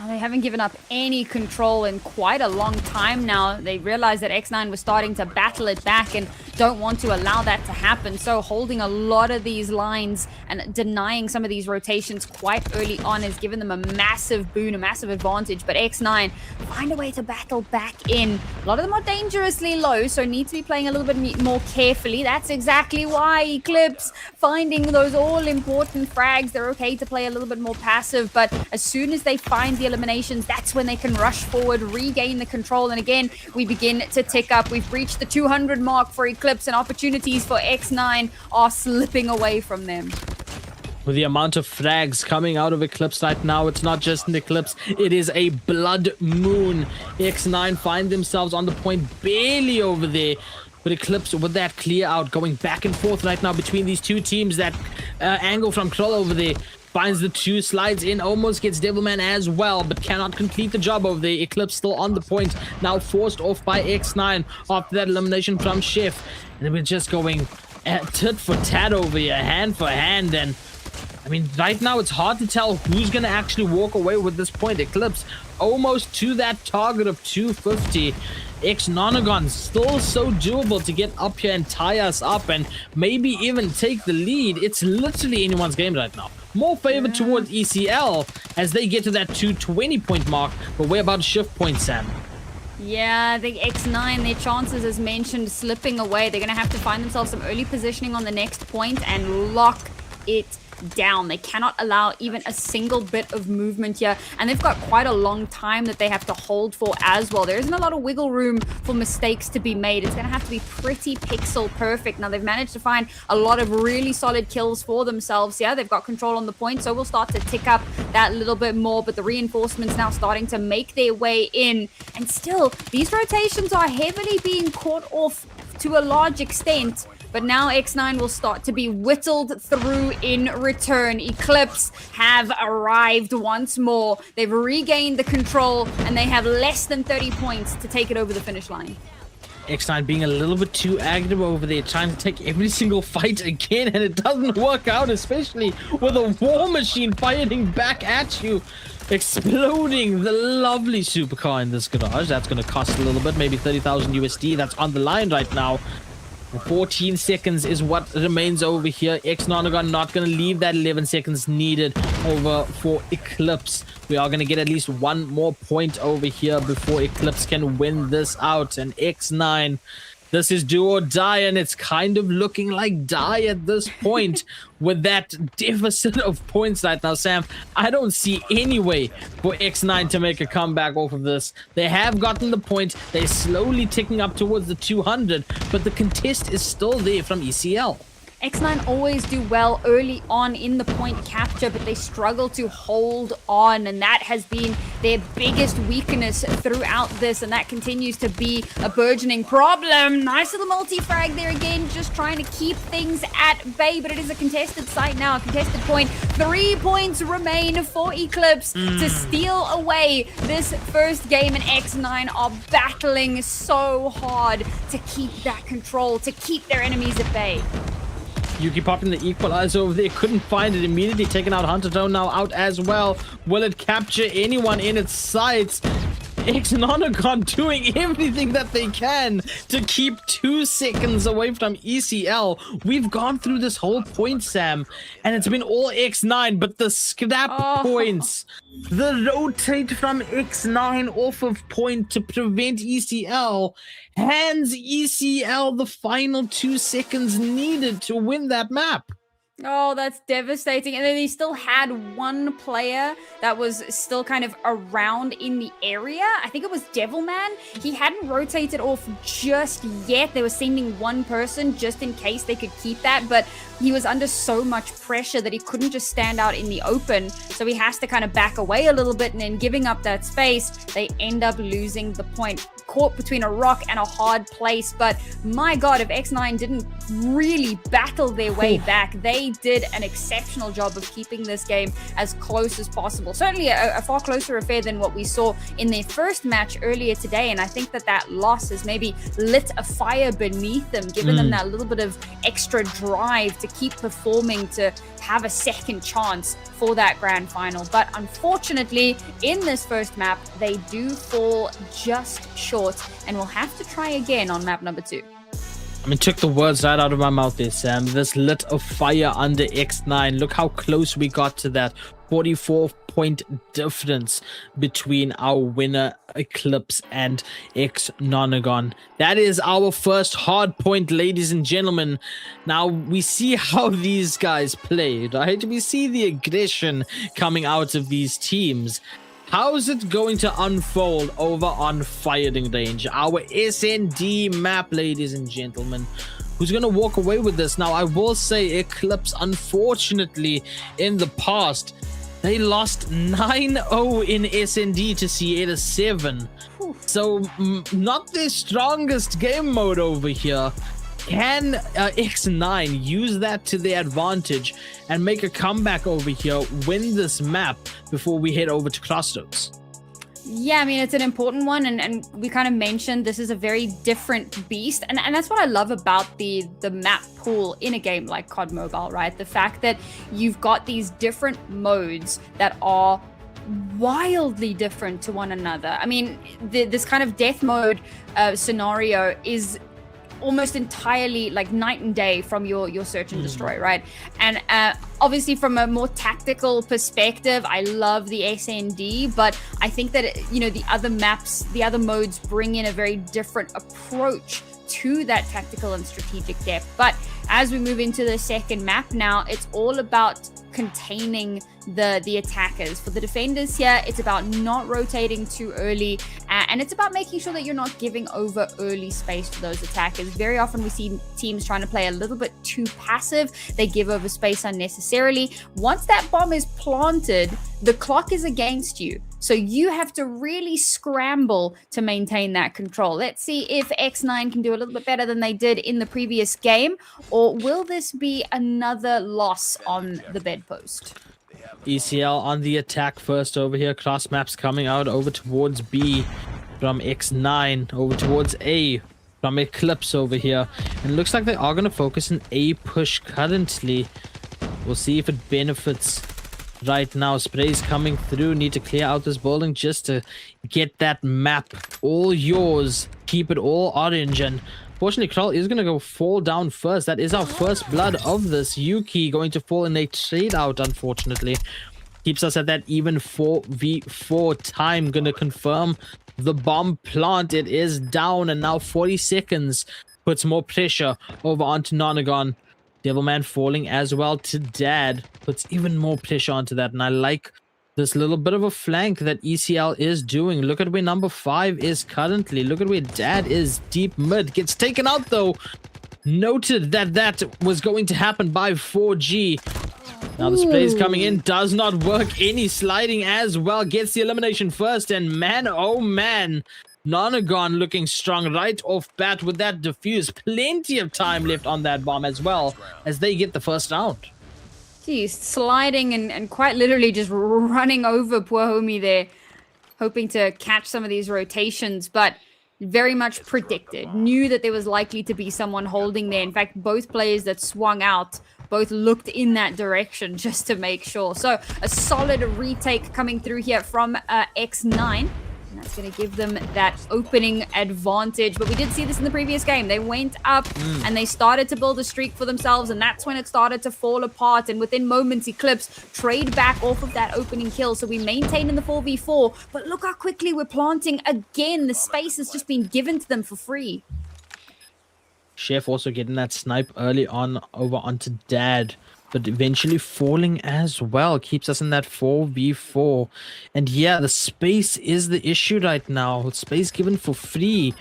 They haven't given up any control in quite a long time now. They realized that X9 was starting to battle it back and don't want to allow that to happen. So holding a lot of these lines and denying some of these rotations quite early on has given them a massive boon, a massive advantage. But X9 find a way to battle back in. A lot of them are dangerously low, so need to be playing a little bit more carefully. That's exactly why Eclipse finding those all-important frags. They're okay to play a little bit more passive, but as soon as they find the eliminations, that's when they can rush forward, regain the control, and again we begin to tick up. We've reached the 200 mark for Eclipse, and opportunities for X9 are slipping away from them. With the amount of frags coming out of Eclipse right now, it's not just an Eclipse, it is a blood moon. X9 find themselves on the point, barely over there. But Eclipse with that clear out, going back and forth right now between these 2 teams. That angle from Kroll over there finds the 2, slides in, almost gets Devilman as well, but cannot complete the job over there. Eclipse still on the point, now forced off by X9 after that elimination from Chef. And we're just going tit for tat over here, hand for hand, and I mean, right now it's hard to tell who's going to actually walk away with this point. Eclipse almost to that target of 250. X-Nonagon still so doable to get up here and tie us up and maybe even take the lead. It's literally anyone's game right now. More favor towards ECL as they get to that 220 point mark, but we're about to shift point, Sam. Yeah, the X9, their chances, as mentioned, slipping away. They're going to have to find themselves some early positioning on the next point and lock it down. They cannot allow even a single bit of movement here, and they've got quite a long time that they have to hold for as well. There isn't a lot of wiggle room for mistakes to be made. It's going to have to be pretty pixel perfect. Now, they've managed to find a lot of really solid kills for themselves. Yeah, they've got control on the point, so we'll start to tick up that little bit more, but the reinforcements now starting to make their way in, and still, these rotations are heavily being caught off to a large extent. But now X9 will start to be whittled through in return. Eclipse have arrived once more. They've regained the control, and they have less than 30 points to take it over the finish line. X9 being a little bit too active over there, trying to take every single fight again, and it doesn't work out, especially with a war machine firing back at you. Exploding the lovely supercar in this garage. That's going to cost a little bit, maybe 30,000 USD. That's on the line right now. 14 seconds is what remains over here. X-Nonagon not going to leave that 11 seconds needed over for Eclipse. We are going to get at least one more point over here before Eclipse can win this out. And X9, this is do or die, and it's kind of looking like die at this point with that deficit of points right now, Sam. I don't see any way for X9 to make a comeback off of this. They have gotten the point. They're slowly ticking up towards the 200, but the contest is still there from ECL. X9 always do well early on in the point capture, but they struggle to hold on, and that has been their biggest weakness throughout this, and that continues to be a burgeoning problem. Nice little multi-frag there again, just trying to keep things at bay, but it is a contested site now, a contested point. 3 points remain for Eclipse to steal away this first game, and X9 are battling so hard to keep that control, to keep their enemies at bay. Yuki popping the equalizer over there, couldn't find it, immediately taken out. Hunter Drone now out as well. Will it capture anyone in its sights? X-Nonagon doing everything that they can to keep 2 seconds away from ECL. We've gone through this whole point, Sam, and it's been all X9, but the scrap points, the rotate from X9 off of point to prevent ECL, hands ECL the final 2 seconds needed to win that map. Oh, that's devastating. And then he still had one player that was still kind of around in the area. I think it was Devilman. He hadn't rotated off just yet. They were sending one person just in case they could keep that, but he was under so much pressure that he couldn't just stand out in the open. So he has to kind of back away a little bit, and then giving up that space, they end up losing the point. Caught between a rock and a hard place, but my god, if X9 didn't really battle their way back, they did an exceptional job of keeping this game as close as possible. Certainly a far closer affair than what we saw in their first match earlier today, and I think that loss has maybe lit a fire beneath them, giving them that little bit of extra drive to keep performing, to have a second chance for that grand final. But unfortunately, in this first map, they do fall just short and will have to try again on map number 2. I mean, took the words right out of my mouth there, Sam. This lit a fire under X9. Look how close we got to that 44-point difference between our winner Eclipse and X-Nonagon. That is our first hard point, ladies and gentlemen. Now we see how these guys play, right? We see the aggression coming out of these teams. How's it going to unfold over on firing range? Our SND map, ladies and gentlemen. Who's going to walk away with this? Now, I will say Eclipse, unfortunately, in the past, they lost 9-0 in SND to Sierra 7. So, not the strongest game mode over here. Can X9 use that to their advantage and make a comeback over here, win this map before we head over to Crossroads? Yeah, I mean, it's an important one, and we kind of mentioned this is a very different beast, and that's what I love about the map pool in a game like COD Mobile, right? The fact that you've got these different modes that are wildly different to one another. I mean, this kind of death mode scenario is almost entirely like night and day from your search and destroy, right? And obviously from a more tactical perspective, I love the SND, but I think that, you know, the other maps, the other modes bring in a very different approach to that tactical and strategic depth. But as we move into the second map now, it's all about containing the attackers. For the defenders here, it's about not rotating too early, and it's about making sure that you're not giving over early space to those attackers. Very often we see teams trying to play a little bit too passive. They give over space unnecessarily. Once that bomb is planted, the clock is against you. So you have to really scramble to maintain that control. Let's see if X9 can do a little bit better than they did in the previous game, or will this be another loss on the bedpost? ECL on the attack first over here. Cross maps coming out over towards B from X9, over towards A from Eclipse over here. And it looks like they are going to focus an A push currently. We'll see if it benefits right now. Sprays coming through. Need to clear out this building just to get that map all yours. Keep it all orange. And fortunately, Krull is going to fall down first. That is our first blood of this. Yuki going to fall in a trade out, unfortunately. Keeps us at that even 4v4 time. Going to confirm the bomb plant. It is down, and now 40 seconds puts more pressure over onto Nonagon. Devilman falling as well to Dad. Puts even more pressure onto that, and I like this little bit of a flank that ECL is doing. Look at where number 5 is currently. Look at where Dad is deep mid. Gets taken out though. Noted that that was going to happen by 4G. Now the spray is coming in. Does not work. Any sliding as well. Gets the elimination first. And man, oh man. Nonagon looking strong right off bat with that defuse. Plenty of time left on that bomb as well as they get the first round. Geez, sliding and quite literally just running over poor homie there, hoping to catch some of these rotations, but very much predicted. Knew that there was likely to be someone holding there. In fact, both players that swung out both looked in that direction just to make sure. So a solid retake coming through here from X9. And that's going to give them that opening advantage. But we did see this in the previous game. They went up and they started to build a streak for themselves. And that's when it started to fall apart. And within moments, Eclipse trade back off of that opening kill. So we maintain in the 4v4. But look how quickly we're planting again. The space has just been given to them for free. Chef also getting that snipe early on over onto Dad, but eventually falling as well. Keeps us in that 4v4. And yeah, the space is the issue right now. Space given for free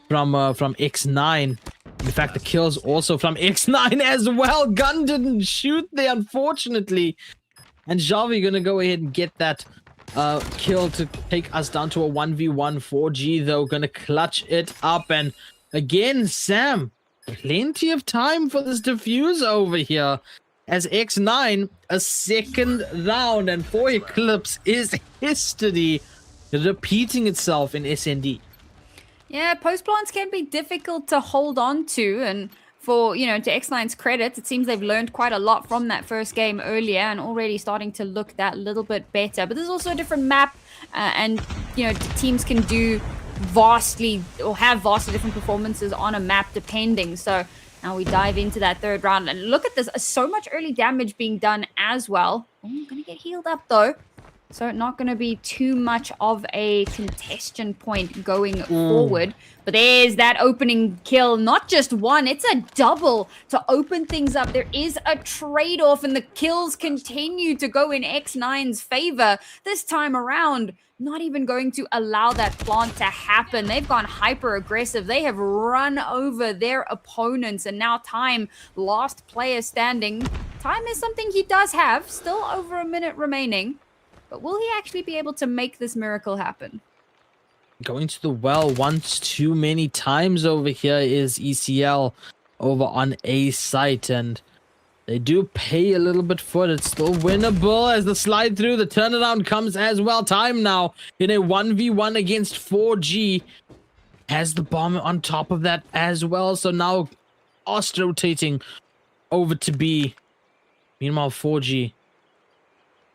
from X9. In fact, the kills also from X9 as well. Gun didn't shoot there, unfortunately. And Javi gonna go ahead and get that kill to take us down to a 1v1. 4G though, gonna clutch it up. And again, Sam, plenty of time for this defuse over here. As X9, a second round, and for Eclipse is history repeating itself in SND. Yeah, post plants can be difficult to hold on to, and for, to X9's credit, it seems they've learned quite a lot from that first game earlier and already starting to look that little bit better. But there's also a different map, and, teams can do vastly different performances on a map depending. So now we dive into that third round, and look at this. So much early damage being done as well. Oh, gonna get healed up though. So not gonna be too much of a contention point going forward. But there's that opening kill. Not just one, it's a double to open things up. There is a trade-off, and the kills continue to go in X9's favor. This time around, not even going to allow that plant to happen. They've gone hyper aggressive. They have run over their opponents, and now Time, last player standing. Time is something he does have, still over a minute remaining, but will he actually be able to make this miracle happen? Going to the well once too many times over here is ECL over on A site, and they do pay a little bit for it. It's still winnable as the slide through. The turnaround comes as well. Time now in a 1v1 against 4G. Has the bomb on top of that as well. So now Ost rotating over to B. Meanwhile, 4G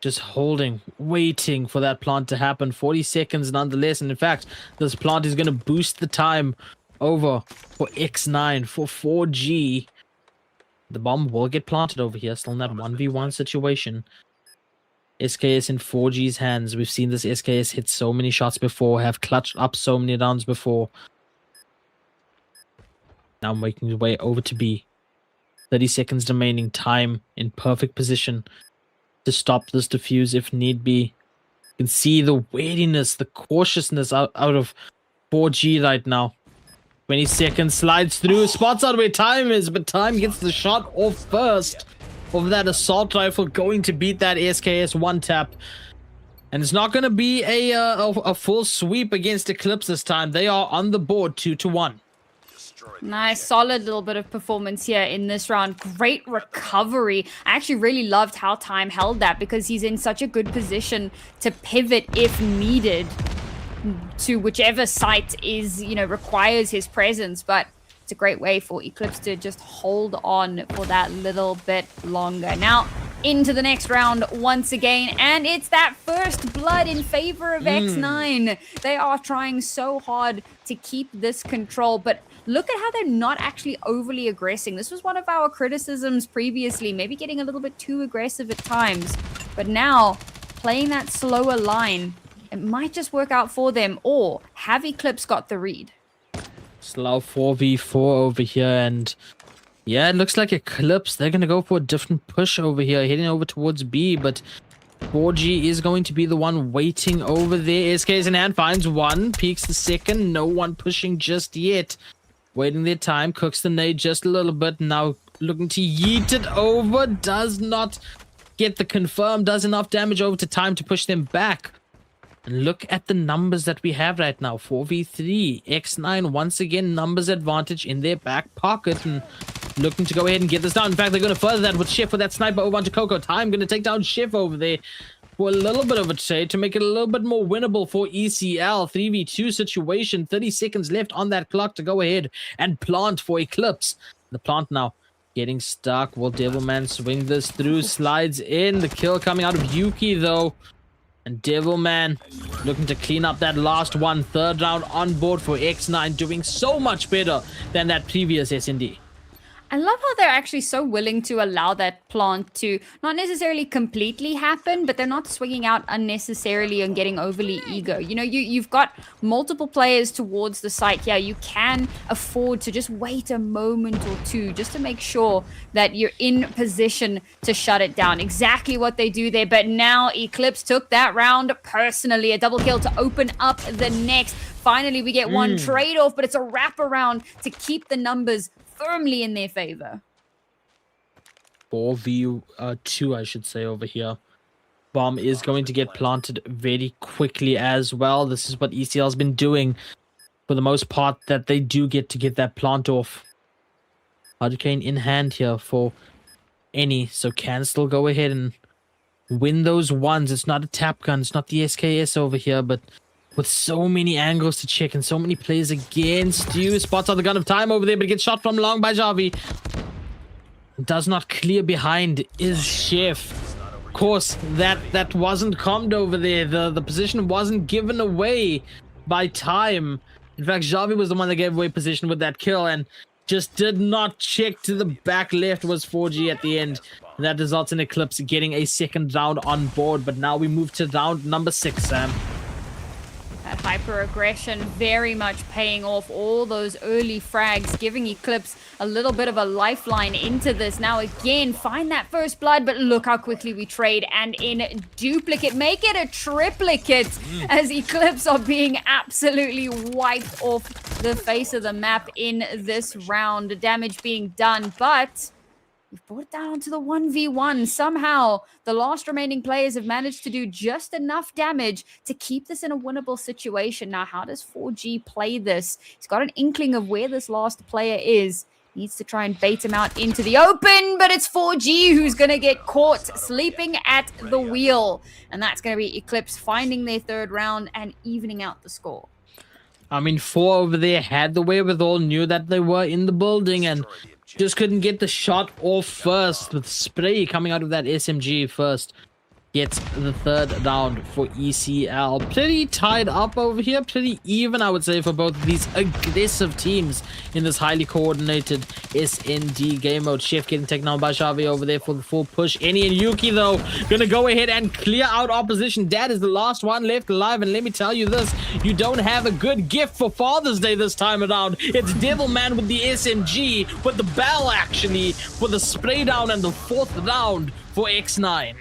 just holding, waiting for that plant to happen. 40 seconds nonetheless. And in fact, this plant is going to boost the time over for X9. For 4G, the bomb will get planted over here. Still in that 1v1 situation. SKS in 4G's hands. We've seen this SKS hit so many shots before, have clutched up so many rounds before. Now making his way over to B. 30 seconds remaining, time in perfect position to stop this defuse if need be. You can see the wariness, the cautiousness out of 4G right now. 20 seconds, slides through, spots out where time is, but time gets the shot off first of that assault rifle, going to beat that SKS one tap. And it's not going to be a full sweep against Eclipse this time. They are on the board 2-1. Nice, solid little bit of performance here in this round. Great recovery. I actually really loved how Time held that because he's in such a good position to pivot if needed to whichever site is, requires his presence. But it's a great way for Eclipse to just hold on for that little bit longer. Now, into the next round once again, and it's that first blood in favor of X9. They are trying so hard to keep this control, but look at how they're not actually overly aggressing. This was one of our criticisms previously, maybe getting a little bit too aggressive at times, but now playing that slower line, it might just work out for them, or have Eclipse got the read? Slow 4v4 over here, and yeah, it looks like Eclipse. They're going to go for a different push over here, heading over towards B, but 4G is going to be the one waiting over there. SK is in hand, finds one, peeks the second, no one pushing just yet. Waiting their time, cooks the nade just a little bit, now looking to yeet it over, does not get the confirm, does enough damage over to time to push them back. And look at the numbers that we have right now. 4v3. X9, once again, numbers advantage in their back pocket. And looking to go ahead and get this down. In fact, they're going to further that with Chef with that sniper over onto Coco. Time going to take down Chef over there for a little bit of a trade to make it a little bit more winnable for ECL. 3v2 situation. 30 seconds left on that clock to go ahead and plant for Eclipse. The plant now getting stuck. Will Devilman swing this through? Slides in. The kill coming out of Yuki, though. And Devilman looking to clean up that last one. Third round on board for X9, doing so much better than that previous SND. I love how they're actually so willing to allow that plant to not necessarily completely happen, but they're not swinging out unnecessarily and getting overly eager. You've got multiple players towards the site. Yeah, you can afford to just wait a moment or two just to make sure that you're in position to shut it down. Exactly what they do there. But now Eclipse took that round personally. A double kill to open up the next. Finally, we get one trade-off, but it's a wraparound to keep the numbers firmly in their favor. 4v2, I should say, over here. Bomb is going to get planted very quickly as well. This is what ECL's been doing for the most part, that they do get to get that plant off. Hurricane in hand here for any, so can still go ahead and win those ones. It's not a tap gun, it's not the SKS over here, but with so many angles to check and so many players against you. Spots on the gun of time over there, but gets shot from long by Javi. Does not clear behind is Chef. Of course, that wasn't commed over there. The position wasn't given away by time. In fact, Javi was the one that gave away position with that kill and just did not check to the back left. Was 4G at the end. That results in Eclipse getting a second round on board. But now we move to round number 6, Sam. That hyper-aggression very much paying off. All those early frags, giving Eclipse a little bit of a lifeline into this. Now again, find that first blood, but look how quickly we trade. And in duplicate, make it a triplicate as Eclipse are being absolutely wiped off the face of the map in this round. Damage being done, but we've brought it down to the 1v1. Somehow, the last remaining players have managed to do just enough damage to keep this in a winnable situation. Now, how does 4G play this? He's got an inkling of where this last player is. Needs to try and bait him out into the open, but it's 4G who's going to get caught sleeping at the wheel. And that's going to be Eclipse finding their third round and evening out the score. I mean, 4 over there had the wherewithal, knew that they were in the building, and just couldn't get the shot off first with spray coming out of that SMG first. gets the third round for ECL. Pretty tied up over here, pretty even, I would say, for both of these aggressive teams in this highly coordinated SND game mode. Chef getting taken down by Xavi over there for the full push. Eni and Yuki, though, gonna go ahead and clear out opposition. Dad is the last one left alive, and let me tell you this, you don't have a good gift for Father's Day this time around. It's Devilman with the SMG, with the bell, actually, for the spray down and the 4th round for X9.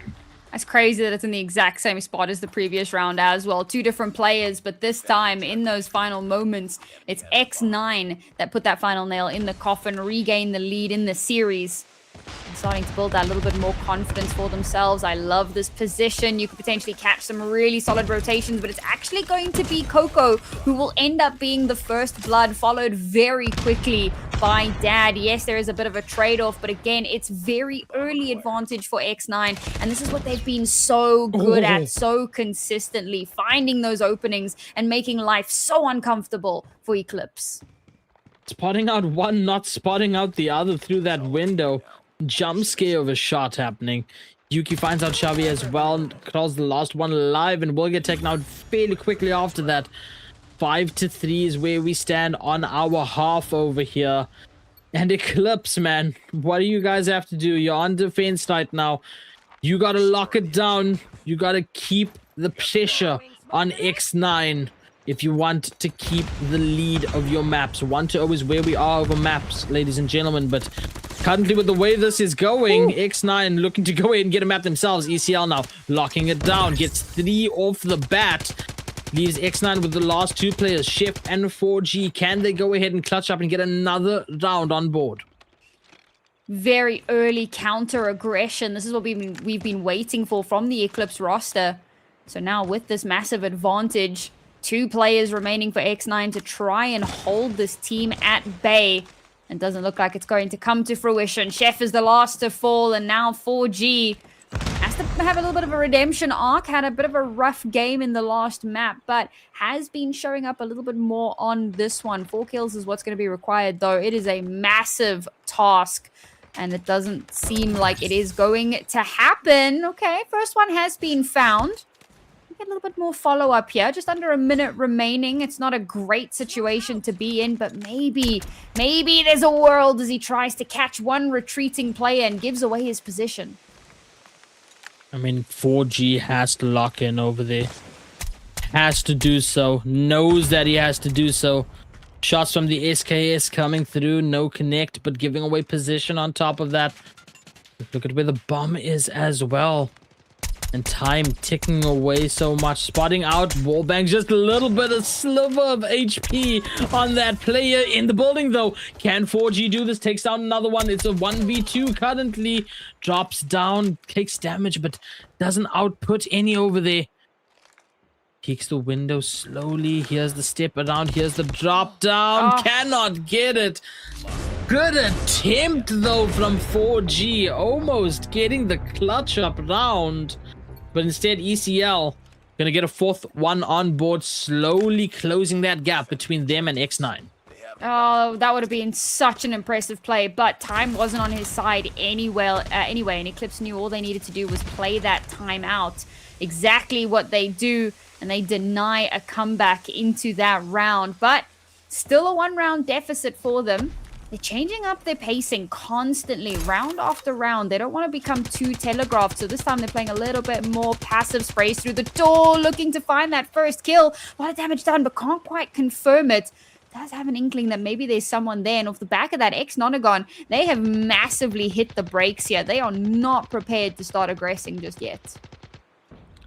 That's crazy that it's in the exact same spot as the previous round as well. 2 different players, but this time in those final moments, it's X9 that put that final nail in the coffin, regain the lead in the series. And starting to build that little bit more confidence for themselves. I love this position. You could potentially catch some really solid rotations, but it's actually going to be Coco who will end up being the first blood, followed very quickly by Dad. Yes, there is a bit of a trade-off, but again, it's very early advantage for X9, and this is what they've been so good at, so consistently, finding those openings and making life so uncomfortable for Eclipse. Spotting out one, not spotting out the other through that window. Jump scare of a shot happening. Yuki finds out Xavi as well, calls the last one alive, and will get taken out fairly quickly after that. 5-3 is where we stand on our half over here. And Eclipse, man, what do you guys have to do? You're on defense right now. You gotta lock it down. You gotta keep the pressure on X9 if you want to keep the lead of your maps. 1-0 is where we are over maps, ladies and gentlemen, but currently with the way this is going, X9 looking to go ahead and get a map themselves. ECL now locking it down, gets 3 off the bat, leaves X9 with the last 2 players, Chef and 4G. Can they go ahead and clutch up and get another round on board? Very early counter aggression. This is what we've been waiting for from the Eclipse roster. So now with this massive advantage, 2 players remaining for X9 to try and hold this team at bay. And doesn't look like it's going to come to fruition. Chef is the last to fall, and now 4G has to have a little bit of a redemption arc. Had a bit of a rough game in the last map, but has been showing up a little bit more on this one. 4 kills is what's going to be required, though. It is a massive task, and it doesn't seem like it is going to happen. Okay, first one has been found. Get a little bit more follow-up here. Just under a minute remaining. It's not a great situation to be in, but maybe there's a world as he tries to catch one retreating player and gives away his position. I mean, 4G has to lock in over there. Has to do so. Knows that he has to do so. Shots from the SKS coming through. No connect, but giving away position on top of that. Look at where the bomb is as well. And time ticking away so much. Spotting out wallbang, just a little bit, a sliver of HP on that player in the building, though. Can 4G do this? Takes down another one. It's a 1v2 currently. Drops down, takes damage, but doesn't output any over there. Peeks the window slowly. Here's the step around. Here's the drop down. Cannot get it. Good attempt, though, from 4G. Almost getting the clutch up round. But instead, ECL gonna get a 4th one on board, slowly closing that gap between them and X9. Oh, that would have been such an impressive play, but time wasn't on his side anyway, and Eclipse knew all they needed to do was play that time out. Exactly what they do, and they deny a comeback into that round, but still a 1-round deficit for them. They're changing up their pacing constantly, round after round. They don't want to become too telegraphed, so this time they're playing a little bit more passive. Sprays through the door, looking to find that first kill. A lot of damage done, but can't quite confirm it. Does have an inkling that maybe there's someone there, and off the back of that X-Nonagon, they have massively hit the brakes here. They are not prepared to start aggressing just yet.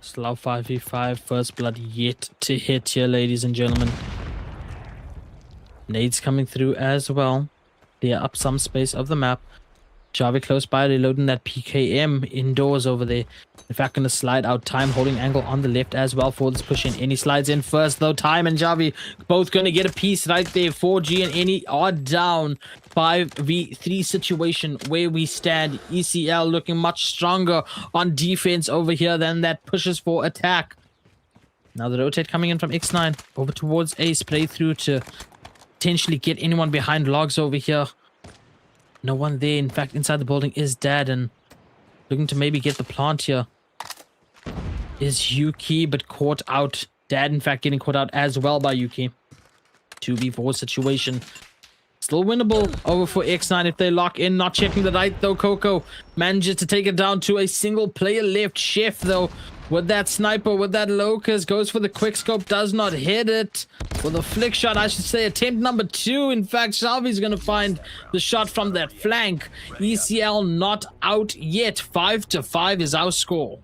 Slow 5v5, first blood yet to hit here, ladies and gentlemen. Nades coming through as well. Clear up some space of the map. Xavi close by, reloading that PKM indoors over there. In fact, gonna slide out. Time holding angle on the left as well for this push in. Any slides in first, though. Time and Xavi both gonna get a piece right there. 4G and Any are down. 5v3 situation where we stand. ECL looking much stronger on defense over here than that pushes for attack. Now the rotate coming in from X9 over towards A. Spray through to potentially get anyone behind logs over here. No one there. In fact, inside the building is Dad, and looking to maybe get the plant here. is Yuki, but caught out. Dad, in fact, getting caught out as well by Yuki. 2v4 situation. Still winnable over for X9 if they lock in. Not checking the right, though. Coco manages to take it down to a single player left. Chef, though, with that sniper, with that locust, goes for the quickscope, does not hit it. With a flick shot, I should say, attempt number 2. In fact, Shalvi's going to find the shot from that flank. ECL not out yet. 5-5 is our score.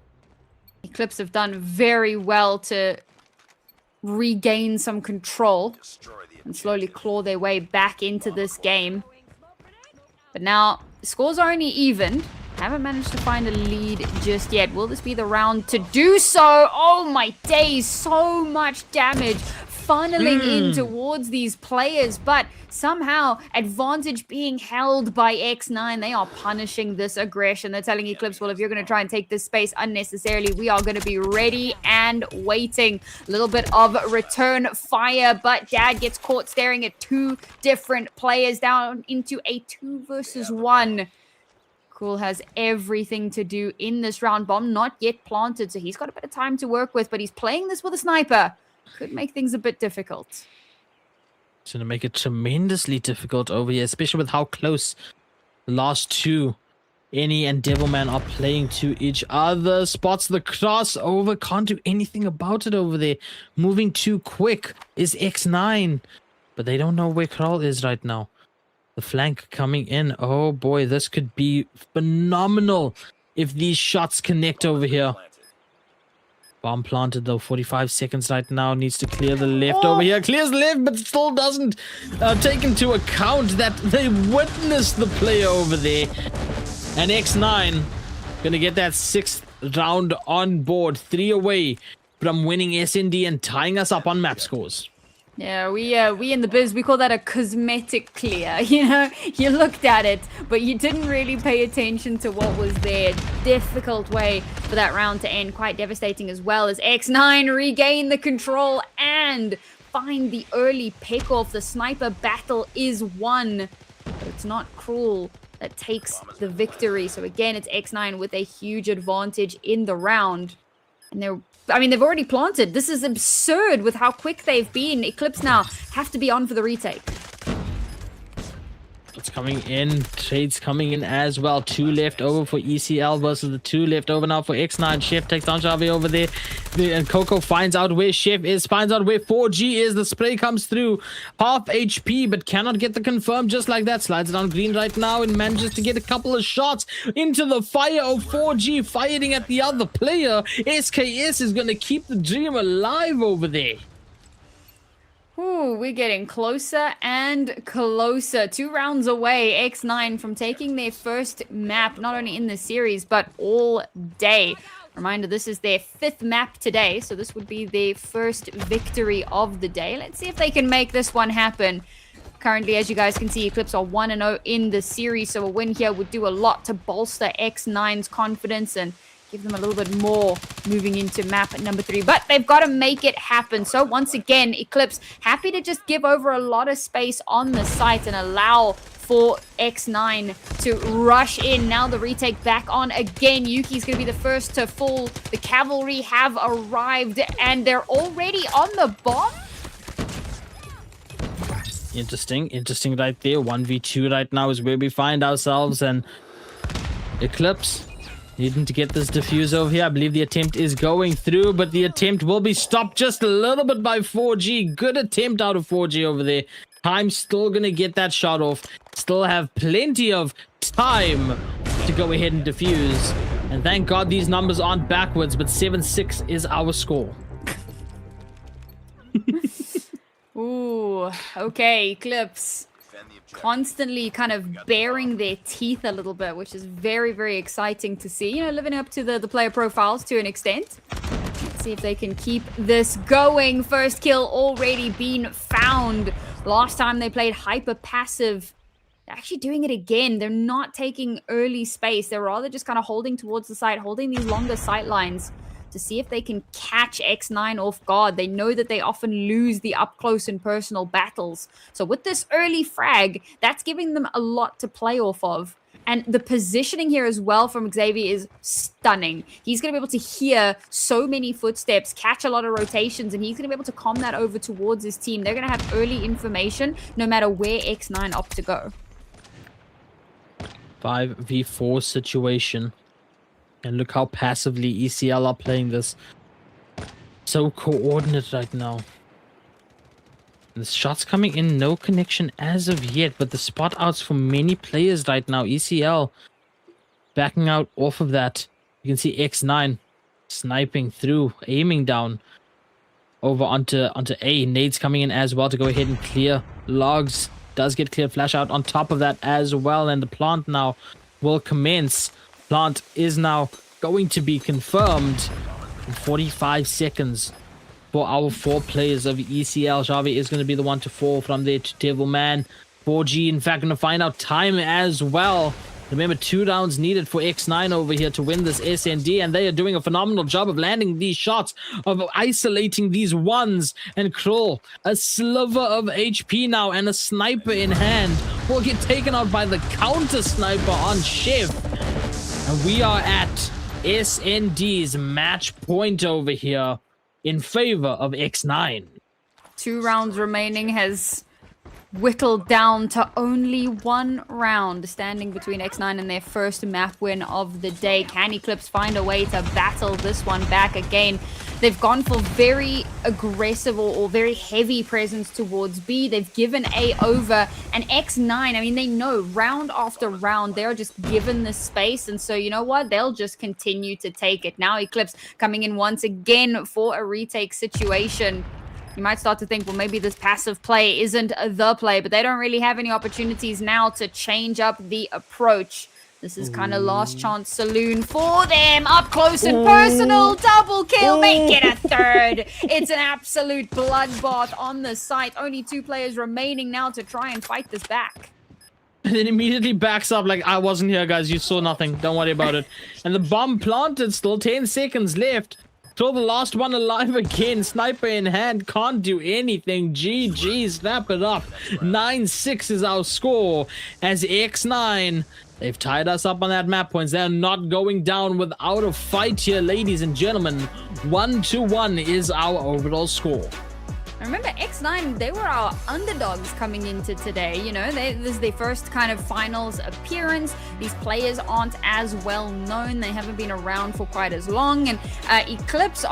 Eclipse have done very well to regain some control and slowly claw their way back into this game. But now, scores are only even. Haven't managed to find a lead just yet. Will this be the round to do so? Oh my days, so much damage funneling in towards these players, but somehow advantage being held by X9. They are punishing this aggression. They're telling Eclipse, well, if you're going to try and take this space unnecessarily, we are going to be ready and waiting. A little bit of return fire, but Dad gets caught staring at 2 different players down into a 2 versus 1. Cool has everything to do in this round. Bomb not yet planted, so he's got a bit of time to work with, but he's playing this with a sniper. Could make things a bit difficult. It's going to make it tremendously difficult over here, especially with how close the last 2, Any and Devilman, are playing to each other. Spots the crossover, can't do anything about it over there. Moving too quick is X9, but they don't know where Kral is right now. The flank coming in. Oh boy, this could be phenomenal if these shots connect over here. Bomb planted though, 45 seconds right now. Needs to clear the left over here. Clears the left, but still doesn't take into account that they witnessed the player over there. And X9 gonna get that 6th round on board. 3 away from winning SND and tying us up on map scores. Yeah, we in the biz, we call that a cosmetic clear. You know, you looked at it, but you didn't really pay attention to what was there. Difficult way for that round to end. Quite devastating as well as X9 regain the control and find the early pick off. The sniper battle is won, but it's not Cruel that takes the victory. So again, it's X9 with a huge advantage in the round. And they've already planted. This is absurd with how quick they've been. Eclipse now have to be on for the retake. It's coming in. Trades coming in as well. 2 left over for ECL versus the 2 left over now for X9. Chef takes down Javi over there. And Coco finds out where Chef is. Finds out where 4G is. The spray comes through. Half HP, but cannot get the confirm just like that. Slides it on green right now and manages to get a couple of shots into the fire of 4G. Firing at the other player. SKS is going to keep the dream alive over there. Ooh, we're getting closer and closer. 2 rounds away, X9 from taking their first map, not only in the series, but all day. Reminder, this is their 5th map today, so this would be their first victory of the day. Let's see if they can make this one happen. Currently, as you guys can see, Eclipse are 1-0 in the series, so a win here would do a lot to bolster X9's confidence and give them a little bit more moving into map number 3. But they've got to make it happen. So once again, Eclipse happy to just give over a lot of space on the site and allow for X9 to rush in. Now the retake back on again. Yuki's going to be the first to fall. The cavalry have arrived and they're already on the bomb. Interesting right there. 1v2 right now is where we find ourselves, and Eclipse needing to get this defuse over here. I believe the attempt is going through, but the attempt will be stopped just a little bit by 4G. Good attempt out of 4G over there. Time still going to get that shot off. Still have plenty of time to go ahead and defuse. And thank God these numbers aren't backwards, but 7-6 is our score. Ooh, okay, Eclipse. Constantly kind of baring their teeth a little bit, which is very, very exciting to see. You know, living up to the player profiles to an extent. Let's see if they can keep this going. First kill already been found. Last time they played hyper passive. They're actually doing it again. They're not taking early space. They're rather just kind of holding towards the side, holding these longer sight lines to see if they can catch X9 off guard. They know that they often lose the up close and personal battles. So with this early frag, that's giving them a lot to play off of. And the positioning here as well from Xavier is stunning. He's going to be able to hear so many footsteps, catch a lot of rotations, and he's going to be able to calm that over towards his team. They're going to have early information no matter where X9 opt to go. 5v4 situation. And look how passively ECL are playing this. So coordinated right now. The shots coming in, no connection as of yet, but the spot outs for many players right now. ECL backing out off of that. You can see X9 sniping through, aiming down over onto A. Nades coming in as well to go ahead and clear. Logs does get cleared, flash out on top of that as well, and the plant now will commence. Plant is now going to be confirmed in 45 seconds. For our 4 players of ECL, Xavi is going to be the one to fall from there to Devilman. 4G, in fact, going to find out time as well. Remember, 2 rounds needed for X9 over here to win this SND, and they are doing a phenomenal job of landing these shots, of isolating these ones. And Kroll, a sliver of HP now, and a sniper in hand, will get taken out by the counter sniper on Chef. And we are at SND's match point over here in favor of X9. 2 rounds remaining has whittled down to only 1 round standing between X9 and their first map win of the day. Can Eclipse find a way to battle this one back again? They've gone for very aggressive or very heavy presence towards B. They've given A over, and X9, I mean, they know round after round they're just given the space, and so you know what, they'll just continue to take it. Now Eclipse coming in once again for a retake situation. You might start to think, well, maybe this passive play isn't the play, but they don't really have any opportunities now to change up the approach. This is kind of last chance saloon for them. Up close and personal. Double kill. Make it a third. It's an absolute bloodbath on the site. Only 2 players remaining now to try and fight this back. And then immediately backs up like, I wasn't here, guys. You saw nothing. Don't worry about it. And the bomb planted still. 10 seconds left. Throw the last one alive again. Sniper in hand. Can't do anything. GG. Snap it up. 9-6 is our score. As X9, they've tied us up on that map points. They're not going down without a fight here, ladies and gentlemen. 1-1 is our overall score. Remember, X9, they were our underdogs coming into today. You know, this is their first kind of finals appearance. These players aren't as well known. They haven't been around for quite as long. And Eclipse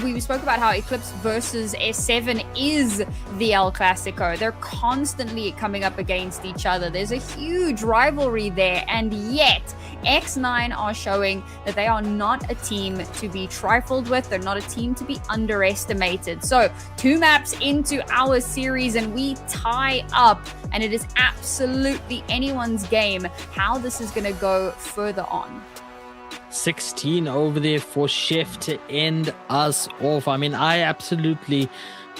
we spoke about how Eclipse versus S7 is the El Clasico. They're constantly coming up against each other. There's a huge rivalry there. And yet, X9 are showing that they are not a team to be trifled with. They're not a team to be underestimated. So 2 maps into our series and we tie up, and it is absolutely anyone's game how this is going to go further on. 16 over there for Chef to end us off. I mean, I absolutely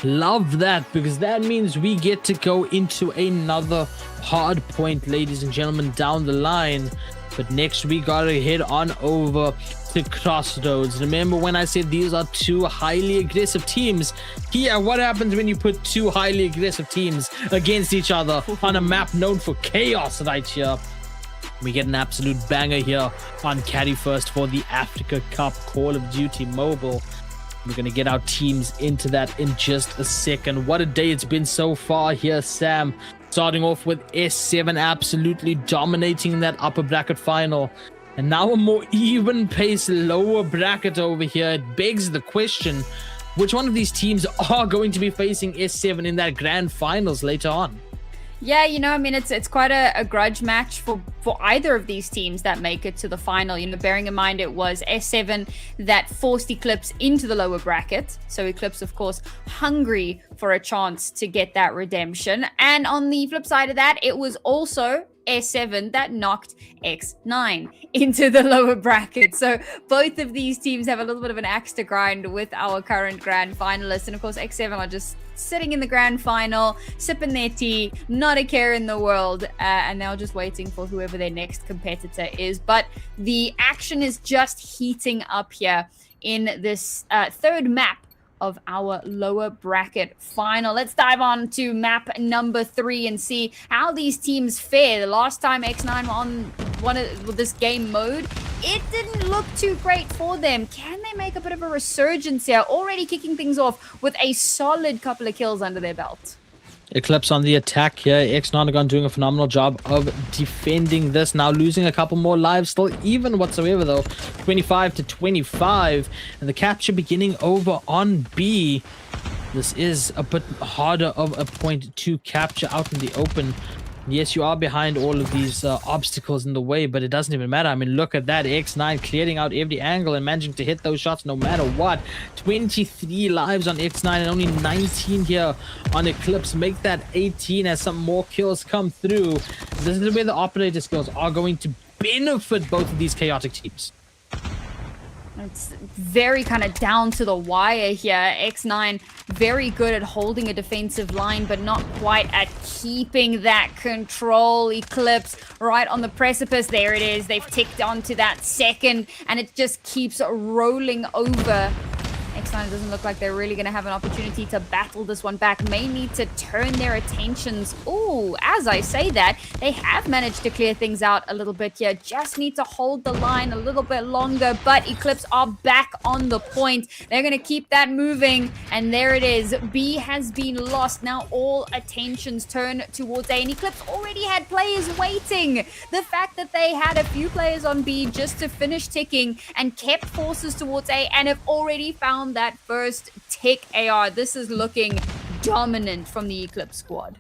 love that, because that means we get to go into another hard point, ladies and gentlemen, down the line. But next we gotta head on over to Crossroads. Remember when I said these are 2 highly aggressive teams? Here, what happens when you put 2 highly aggressive teams against each other on a map known for chaos right here? We get an absolute banger here on Carry First for the Africa Cup Call of Duty Mobile. We're going to get our teams into that in just a second. What a day it's been so far here, Sam. Starting off with S7 absolutely dominating that upper bracket final. And now a more even pace lower bracket over here. It begs the question, which one of these teams are going to be facing S7 in that grand finals later on? Yeah, you know, I mean, it's quite a grudge match for either of these teams that make it to the final. You know, bearing in mind it was S7 that forced Eclipse into the lower bracket. So Eclipse, of course, hungry for a chance to get that redemption. And on the flip side of that, it was also S7 that knocked X9 into the lower bracket. So both of these teams have a little bit of an axe to grind with our current grand finalists. And of course, X7 are just sitting in the grand final, sipping their tea, not a care in the world, and they're just waiting for whoever their next competitor is. But the action is just heating up here in this third map of our lower bracket final. Let's dive on to map number 3 and see how these teams fare. The last time X9 were on this game mode, it didn't look too great for them. Can they make a bit of a resurgence here? Already kicking things off with a solid couple of kills under their belt. Eclipse on the attack here. X-Nonagon doing a phenomenal job of defending this. Now losing a couple more lives. Still even whatsoever though. 25 to 25. And the capture beginning over on B. This is a bit harder of a point to capture out in the open. Yes, you are behind all of these obstacles in the way, but it doesn't even matter. I mean, look at that. X9 clearing out every angle and managing to hit those shots no matter what. 23 lives on X9 and only 19 here on Eclipse. Make that 18 as some more kills come through. This is where the operator skills are going to benefit both of these chaotic teams. It's very kind of down to the wire here. X9 very good at holding a defensive line, but not quite at keeping that control. Eclipse right on the precipice. There it is. They've ticked onto that second, and it just keeps rolling over. X9 doesn't look like they're really going to have an opportunity to battle this one back. May need to turn their attentions. Ooh, as I say that, they have managed to clear things out a little bit here. Just need to hold the line a little bit longer, but Eclipse are back on the point. They're going to keep that moving, and there it is. B has been lost. Now all attentions turn towards A, and Eclipse already had players waiting. The fact that they had a few players on B just to finish ticking and kept forces towards A and have already found that first tick AR. This is looking dominant from the Eclipse squad.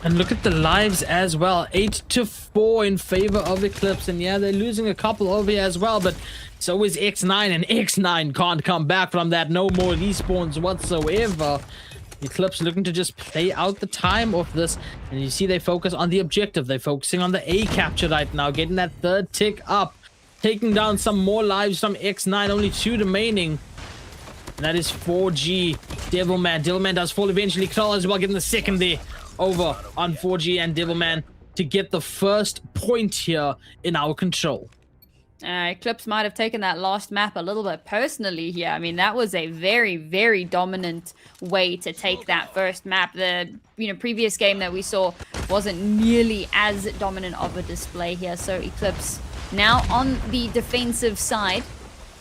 And look at the lives as well. 8 to 4 in favor of Eclipse. And yeah, they're losing a couple over here as well, but so is X9, and X9 can't come back from that. No more respawns whatsoever. Eclipse looking to just play out the time of this, and you see they focus on the objective. They're focusing on the A capture right now, getting that third tick up, taking down some more lives from X9. Only 2 remaining. And that is 4G. Devilman. Devilman does fall eventually. Kroll as well, getting the second there over on 4G and Devilman to get the first point here in our control. Eclipse might have taken that last map a little bit personally here. I mean, that was a very, very dominant way to take that first map. The previous game that we saw wasn't nearly as dominant of a display here. So Eclipse now on the defensive side.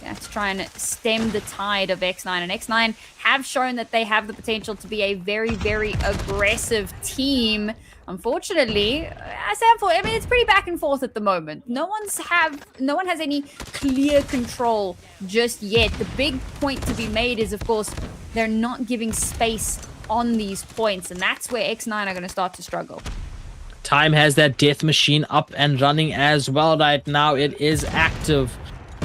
To try and stem the tide of X9. And X9 have shown that they have the potential to be a very, very aggressive team. Unfortunately, I mean, it's pretty back and forth at the moment. No one has any clear control just yet. The big point to be made is, of course, they're not giving space on these points. And that's where X9 are going to start to struggle. Time has that death machine up and running as well right now. It is active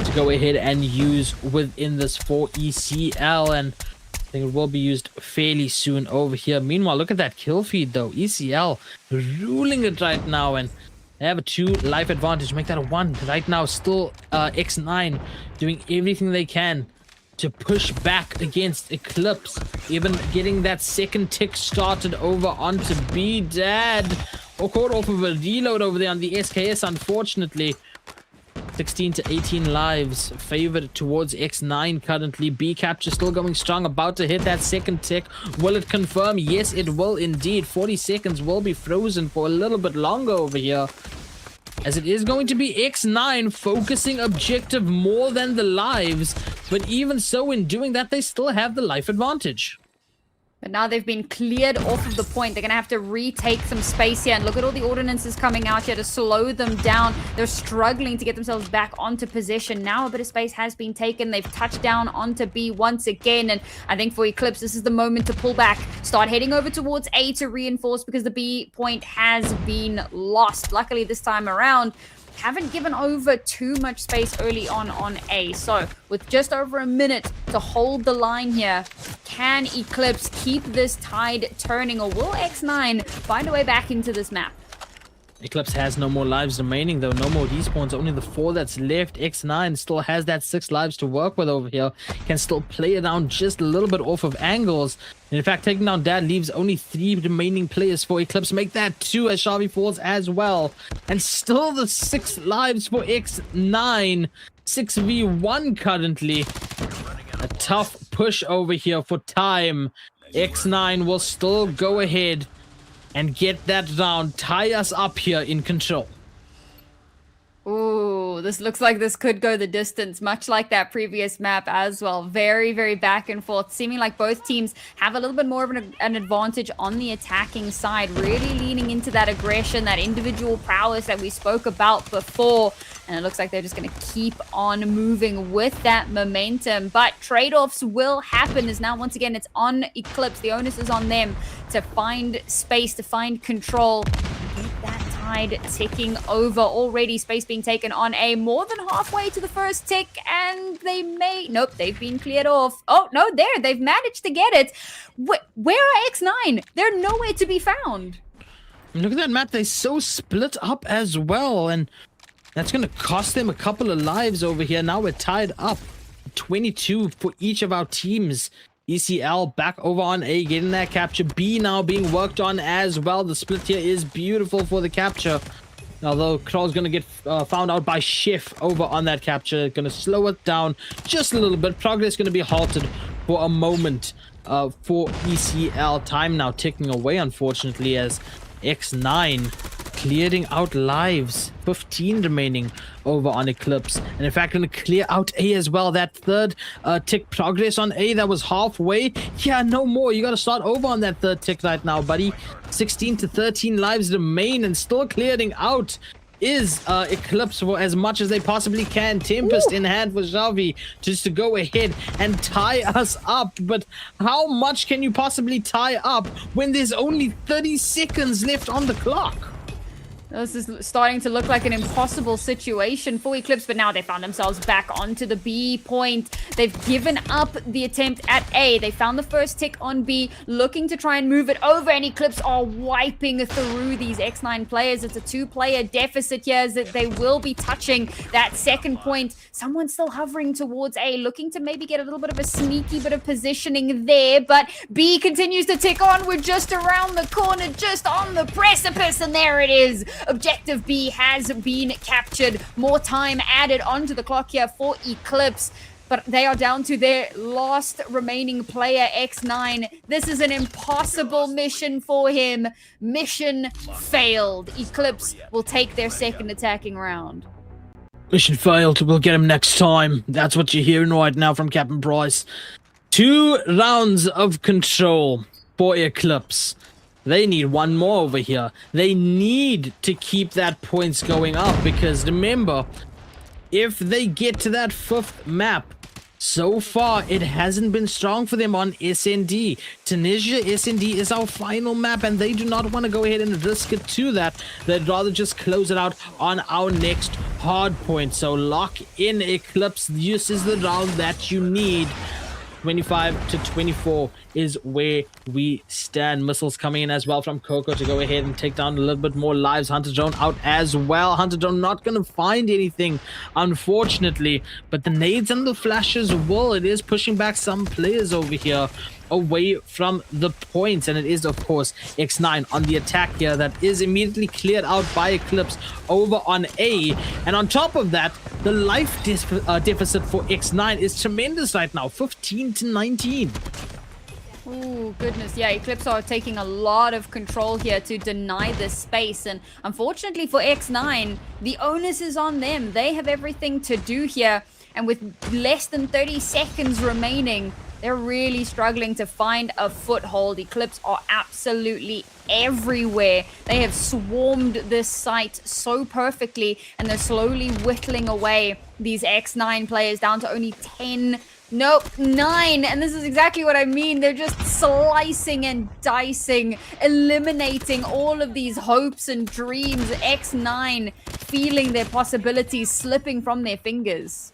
to go ahead and use within this for ECL, and I think it will be used fairly soon over here. Meanwhile, look at that kill feed though. ECL ruling it right now, and they have a 2 life advantage. Make that a 1 right now. Still X9 doing everything they can to push back against Eclipse, even getting that second tick started over onto B. Dad caught off of a reload over there on the SKS, unfortunately. 16 to 18 lives favored towards X9 currently. B capture still going strong, about to hit that second tick. Will it confirm? Yes, it will indeed. 40 seconds will be frozen for a little bit longer over here, as it is going to be X9 focusing objective more than the lives, but even so, in doing that, they still have the life advantage. But now they've been cleared off of the point. They're going to have to retake some space here. And look at all the ordinances coming out here to slow them down. They're struggling to get themselves back onto position. Now a bit of space has been taken. They've touched down onto B once again. And I think for Eclipse, this is the moment to pull back. Start heading over towards A to reinforce, because the B point has been lost. Luckily, this time around, haven't given over too much space early on A. So with just over a minute to hold the line here, can Eclipse keep this tide turning, or will X9 find a way back into this map? Eclipse has no more lives remaining though. No more despawns, only the 4 that's left. X9 still has that 6 lives to work with over here. Can still play it down just a little bit off of angles. And in fact, taking down Dad leaves only 3 remaining players for Eclipse. Make that 2 as Shavi falls as well. And still the 6 lives for X9. 6v1 currently. A tough push over here for time. X9 will still go ahead and get that round, tie us up here in control. Ooh, Oh, this looks like this could go the distance, much like that previous map as well. Very, very back and forth, seeming like both teams have a little bit more of an advantage on the attacking side, really leaning into that aggression, that individual prowess that we spoke about before. And it looks like they're just going to keep on moving with that momentum. But trade-offs will happen, as now once again it's on Eclipse. The onus is on them to find space, to find control, keep that tide ticking over. Already space being taken on A, more than halfway to the first tick, and they may... Nope, they've been cleared off. Oh, no, there, they've managed to get it. Where are X9? They're nowhere to be found. Look at that map, they're so split up as well, and that's going to cost them a couple of lives over here. Now we're tied up, 22 for each of our teams. ECL back over on A, getting that capture. B now being worked on as well. The split here is beautiful for the capture. Although Kroll's going to get found out by Chef over on that capture. Going to slow it down just a little bit. Progress going to be halted for a moment for ECL. Time now ticking away, unfortunately, as X9 clearing out lives. 15 remaining over on Eclipse, and in fact going to clear out A as well. That third tick progress on A that was halfway, yeah, no more. You got to start over on that third tick right now, buddy. 16 to 13 lives remain, and still clearing out is Eclipse for as much as they possibly can. Tempest in hand for Xavi just to go ahead and tie us up. But how much can you possibly tie up when there's only 30 seconds left on the clock? This is starting to look like an impossible situation for Eclipse, but now they found themselves back onto the B point. They've given up the attempt at A. They found the first tick on B, looking to try and move it over, and Eclipse are wiping through these X9 players. It's a two-player deficit here, as that they will be touching that second point. Someone's still hovering towards A, looking to maybe get a little bit of a sneaky bit of positioning there, but B continues to tick on. We're just around the corner, just on the precipice, and there it is. Objective B has been captured. More time added onto the clock here for Eclipse, but they are down to their last remaining player, X9. This is an impossible mission for him. Mission failed. Eclipse will take their second attacking round. Mission failed. We'll get him next time. That's what you're hearing right now from Captain Price. 2 rounds of control for Eclipse. They need one more over here. They need to keep that points going up, because remember, if they get to that 5th map, so far it hasn't been strong for them on SND. Tunisia SND is our final map, and they do not want to go ahead and risk it to that. They'd rather just close it out on our next hard point. So lock in, Eclipse. This is the round that you need. 25 to 24 is where we stand. Missiles coming in as well from Coco to go ahead and take down a little bit more lives. Hunter Drone out as well. Hunter Drone not going to find anything, unfortunately, but the nades and the flashes will. It is pushing back some players over here away from the points, and it is of course X9 on the attack here that is immediately cleared out by Eclipse over on A. And on top of that, the life deficit for X9 is tremendous right now, 15 to 19. Oh, goodness. Yeah, Eclipse are taking a lot of control here to deny this space. And unfortunately for X9, the onus is on them. They have everything to do here. And with less than 30 seconds remaining, they're really struggling to find a foothold. Eclipse are absolutely everywhere. They have swarmed this site so perfectly, and they're slowly whittling away these X9 players down to only 10. Nope, 9. And this is exactly what I mean. They're just slicing and dicing, eliminating all of these hopes and dreams. X9 feeling their possibilities slipping from their fingers.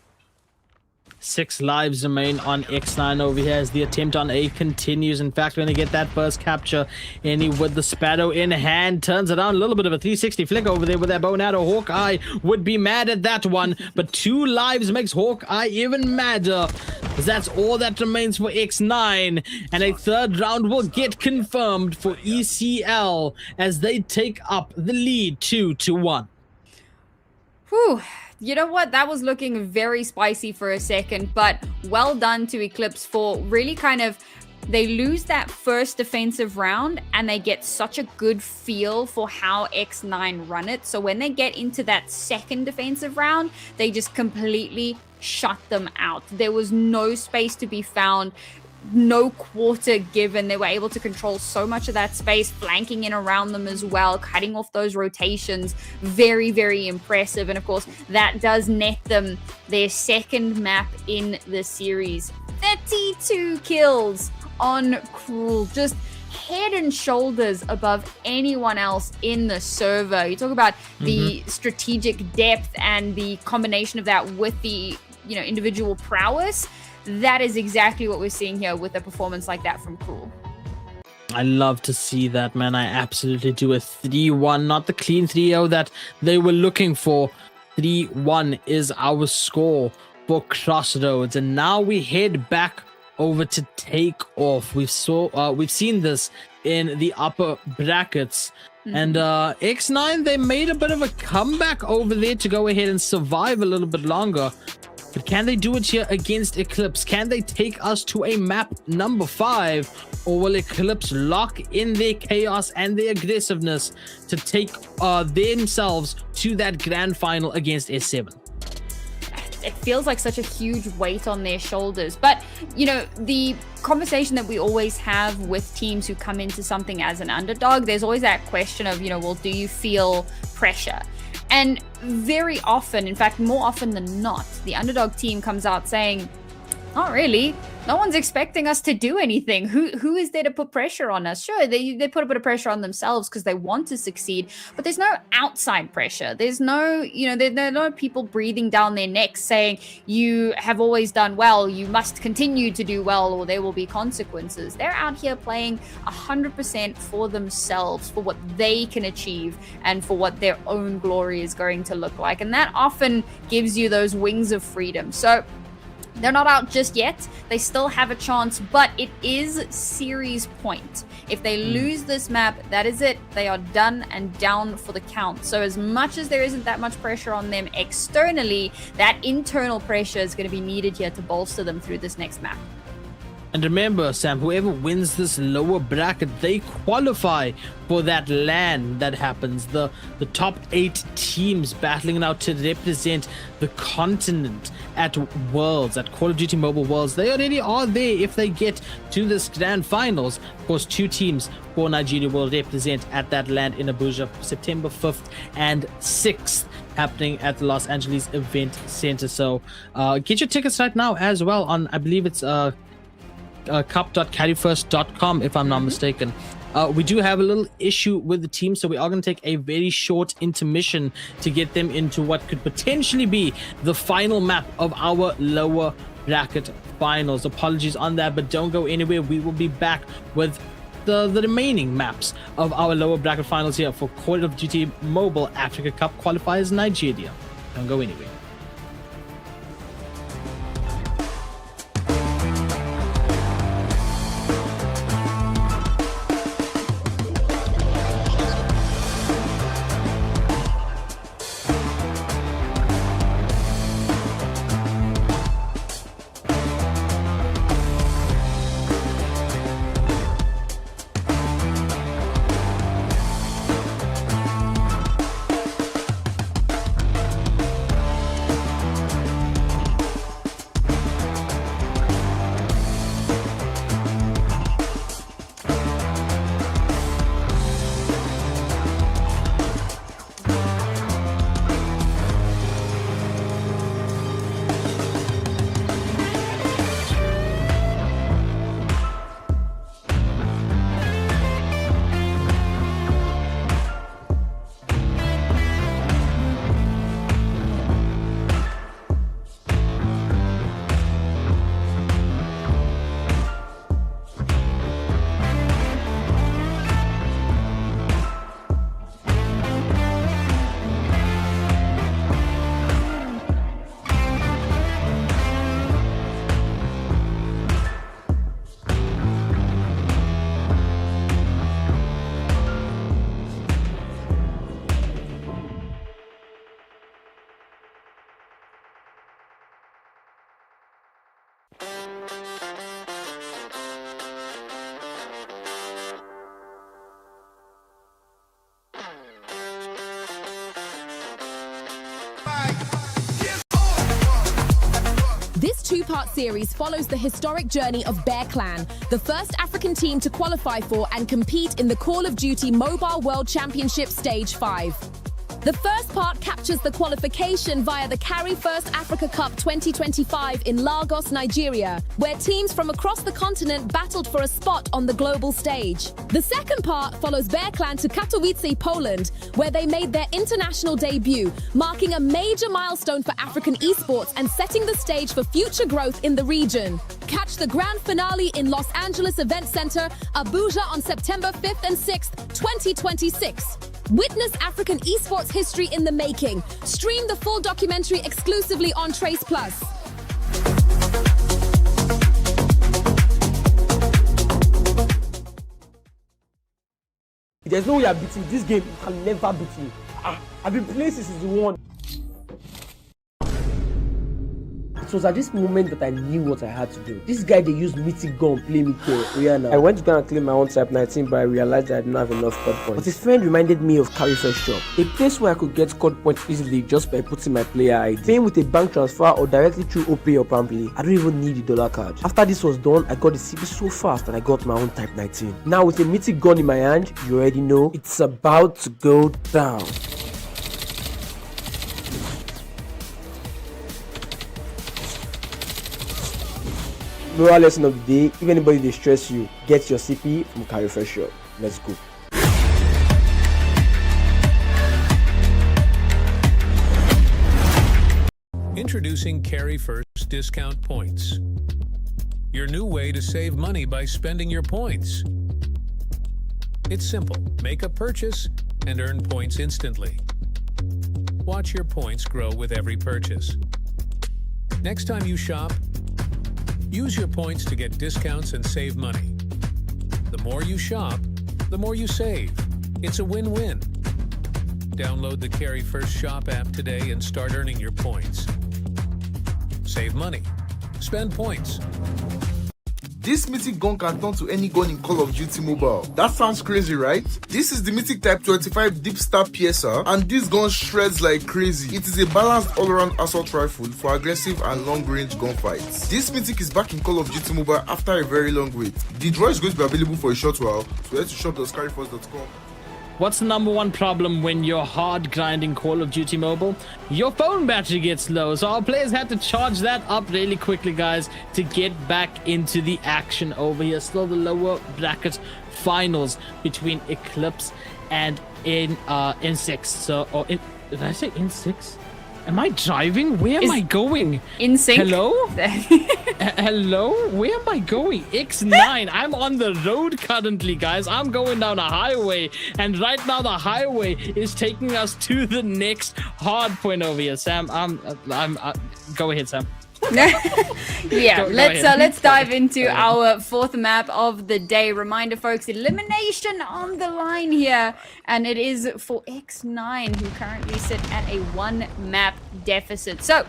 6 lives remain on X9 over here as the attempt on A continues. In fact, when they get that first capture, Any with the Sparrow in hand turns it on. A little bit of a 360 flick over there with that bow and arrow. Hawkeye would be mad at that one, but 2 lives makes Hawkeye even madder. That's all that remains for X9, and a 3rd round will get confirmed for ECL as they take up the lead 2-1. Whew. You know what? That was looking very spicy for a second, but well done to Eclipse for really kind of they lose that first defensive round and they get such a good feel for how X9 run it. So when they get into that second defensive round, they just completely shut them out. There was no space to be found, no quarter given. They were able to control so much of that space, flanking in around them as well, cutting off those rotations. Very, very impressive. And of course, that does net them their second map in the series. 32 kills on Cruel, just head and shoulders above anyone else in the server. You talk about the strategic depth and the combination of that with the, you know, individual prowess. That is exactly what we're seeing here with a performance like that from Cruel. I love to see that, man. I absolutely do. A 3-1, not the clean 3-0 that they were looking for. 3-1 is our score for Crossroads, and now we head back over to Take Off. We've seen this in the upper brackets, and X9, they made a bit of a comeback over there to go ahead and survive a little bit longer. But can they do it here against Eclipse? Can they take us to a map number 5? Or will Eclipse lock in their chaos and their aggressiveness to take themselves to that grand final against S7? It feels like such a huge weight on their shoulders. But, you know, the conversation that we always have with teams who come into something as an underdog, there's always that question of, you know, well, do you feel pressure? And very often, in fact, more often than not, the underdog team comes out saying, not really. No one's expecting us to do anything. Who is there to put pressure on us? Sure, they put a bit of pressure on themselves because they want to succeed, but there's no outside pressure. There's no, you know, there are no people breathing down their necks saying, you have always done well, you must continue to do well, or there will be consequences. They're out here playing 100% for themselves, for what they can achieve, and for what their own glory is going to look like. And that often gives you those wings of freedom. So they're not out just yet. They still have a chance, but it is series point. If they lose this map, that is it. They are done and down for the count. So as much as there isn't that much pressure on them externally, that internal pressure is going to be needed here to bolster them through this next map. And remember, Sam, whoever wins this lower bracket, they qualify for that LAN that happens. The top 8 teams battling it out to represent the continent at Worlds, at Call of Duty Mobile Worlds. They already are there if they get to this grand finals. Of course, 2 teams for Nigeria will represent at that LAN in Abuja, September 5th and 6th, happening at the Los Angeles Event Center. So get your tickets right now as well on, I believe it's cup.carryfirst.com, if I'm not mistaken. We do have a little issue with the team, so we are going to take a very short intermission to get them into what could potentially be the final map of our lower bracket finals. Apologies on that, but don't go anywhere. We will be back with the remaining maps of our lower bracket finals here for Call of Duty Mobile Africa Cup Qualifiers Nigeria. Don't go anywhere. two-part series follows the historic journey of Bear Clan, the first African team to qualify for and compete in the Call of Duty Mobile World Championship Stage 5. The first part captures the qualification via the Carry First Africa Cup 2025 in Lagos, Nigeria, where teams from across the continent battled for a spot on the global stage. The second part follows Bear Clan to Katowice, Poland, where they made their international debut, marking a major milestone for African esports and setting the stage for future growth in the region. Catch the grand finale in Los Angeles Event Center, Abuja on September 5th and 6th, 2026. Witness African esports history in the making. Stream the full documentary exclusively on Trace Plus. There's no way I'm beating this game. You can never beat me. I've been playing since season 1. It was at this moment that I knew what I had to do. This guy, they used mythic gun play me to Rihanna. I went to go and claim my own type 19, but I realized that I didn't have enough code points. But his friend reminded me of Carry First Shop, a place where I could get code points easily just by putting my player ID. Paying with a bank transfer or directly through OPay or Pamply. I don't even need the dollar card. After this was done, I got the CP so fast that I got my own type 19. Now with a mythic gun in my hand, you already know it's about to go down. Moral lesson of the day: if anybody they stress you, get your CP from Carry First Shop. Let's go. Introducing Carry First discount points. Your new way to save money by spending your points. It's simple. Make a purchase and earn points instantly. Watch your points grow with every purchase. Next time you shop, use your points to get discounts and save money. The more you shop, the more you save. It's a win-win. Download the Carry First Shop app today and start earning your points. Save money. Spend points. This mythic gun can turn to any gun in Call of Duty Mobile. That sounds crazy, right? This is the mythic Type 25 Deep Star Piercer, and this gun shreds like crazy. It is a balanced all-around assault rifle for aggressive and long-range gunfights. This mythic is back in Call of Duty Mobile after a very long wait. The draw is going to be available for a short while, so head to shop.skyforce.com. What's the number one problem when you're hard grinding Call of Duty Mobile? Your phone battery gets low, so our players had to charge that up really quickly, guys, to get back into the action over here. Still the lower bracket finals between Eclipse and N6. So, did I say N6? Am I driving? Where am I going? In sync. Hello? Hello? Where am I going? X9. I'm on the road currently, guys. I'm going down a highway. And right now the highway is taking us to the next hard point over here. Sam, go ahead, Sam. Yeah, let's dive into our fourth map of the day. Reminder, folks, elimination on the line here, and it is for X9, who currently sit at a 1-map deficit. So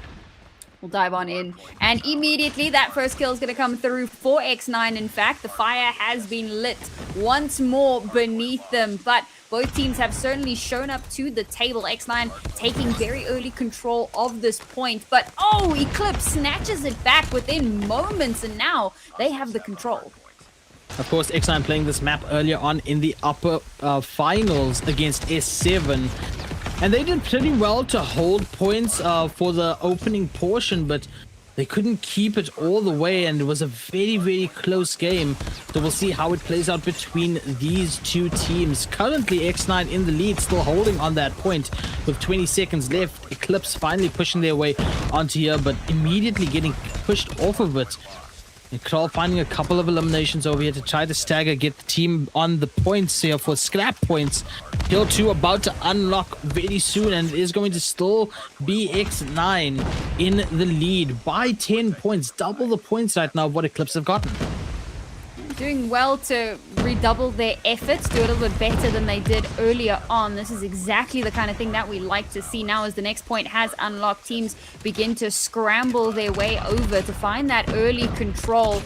we'll dive on in, and immediately that first kill is going to come through for X9. In fact, the fire has been lit once more beneath them, but both teams have certainly shown up to the table. X9 taking very early control of this point, but Eclipse snatches it back within moments, and now they have the control. Of course, X9 playing this map earlier on in the upper finals against S7. And they did pretty well to hold points for the opening portion, but they couldn't keep it all the way, and it was a very, very close game. So we'll see how it plays out between these two teams. Currently, X9 in the lead, still holding on that point with 20 seconds left. Eclipse finally pushing their way onto here, but immediately getting pushed off of it. And Kroll finding a couple of eliminations over here to try to stagger, get the team on the points here for scrap points. Kill 2 about to unlock very soon, and it is going to still be X9 in the lead by 10 points. Double the points right now of what Eclipse have gotten. Doing well to redouble their efforts, do a little bit better than they did earlier on. This is exactly the kind of thing that we like to see now as the next point has unlocked. Teams begin to scramble their way over to find that early control.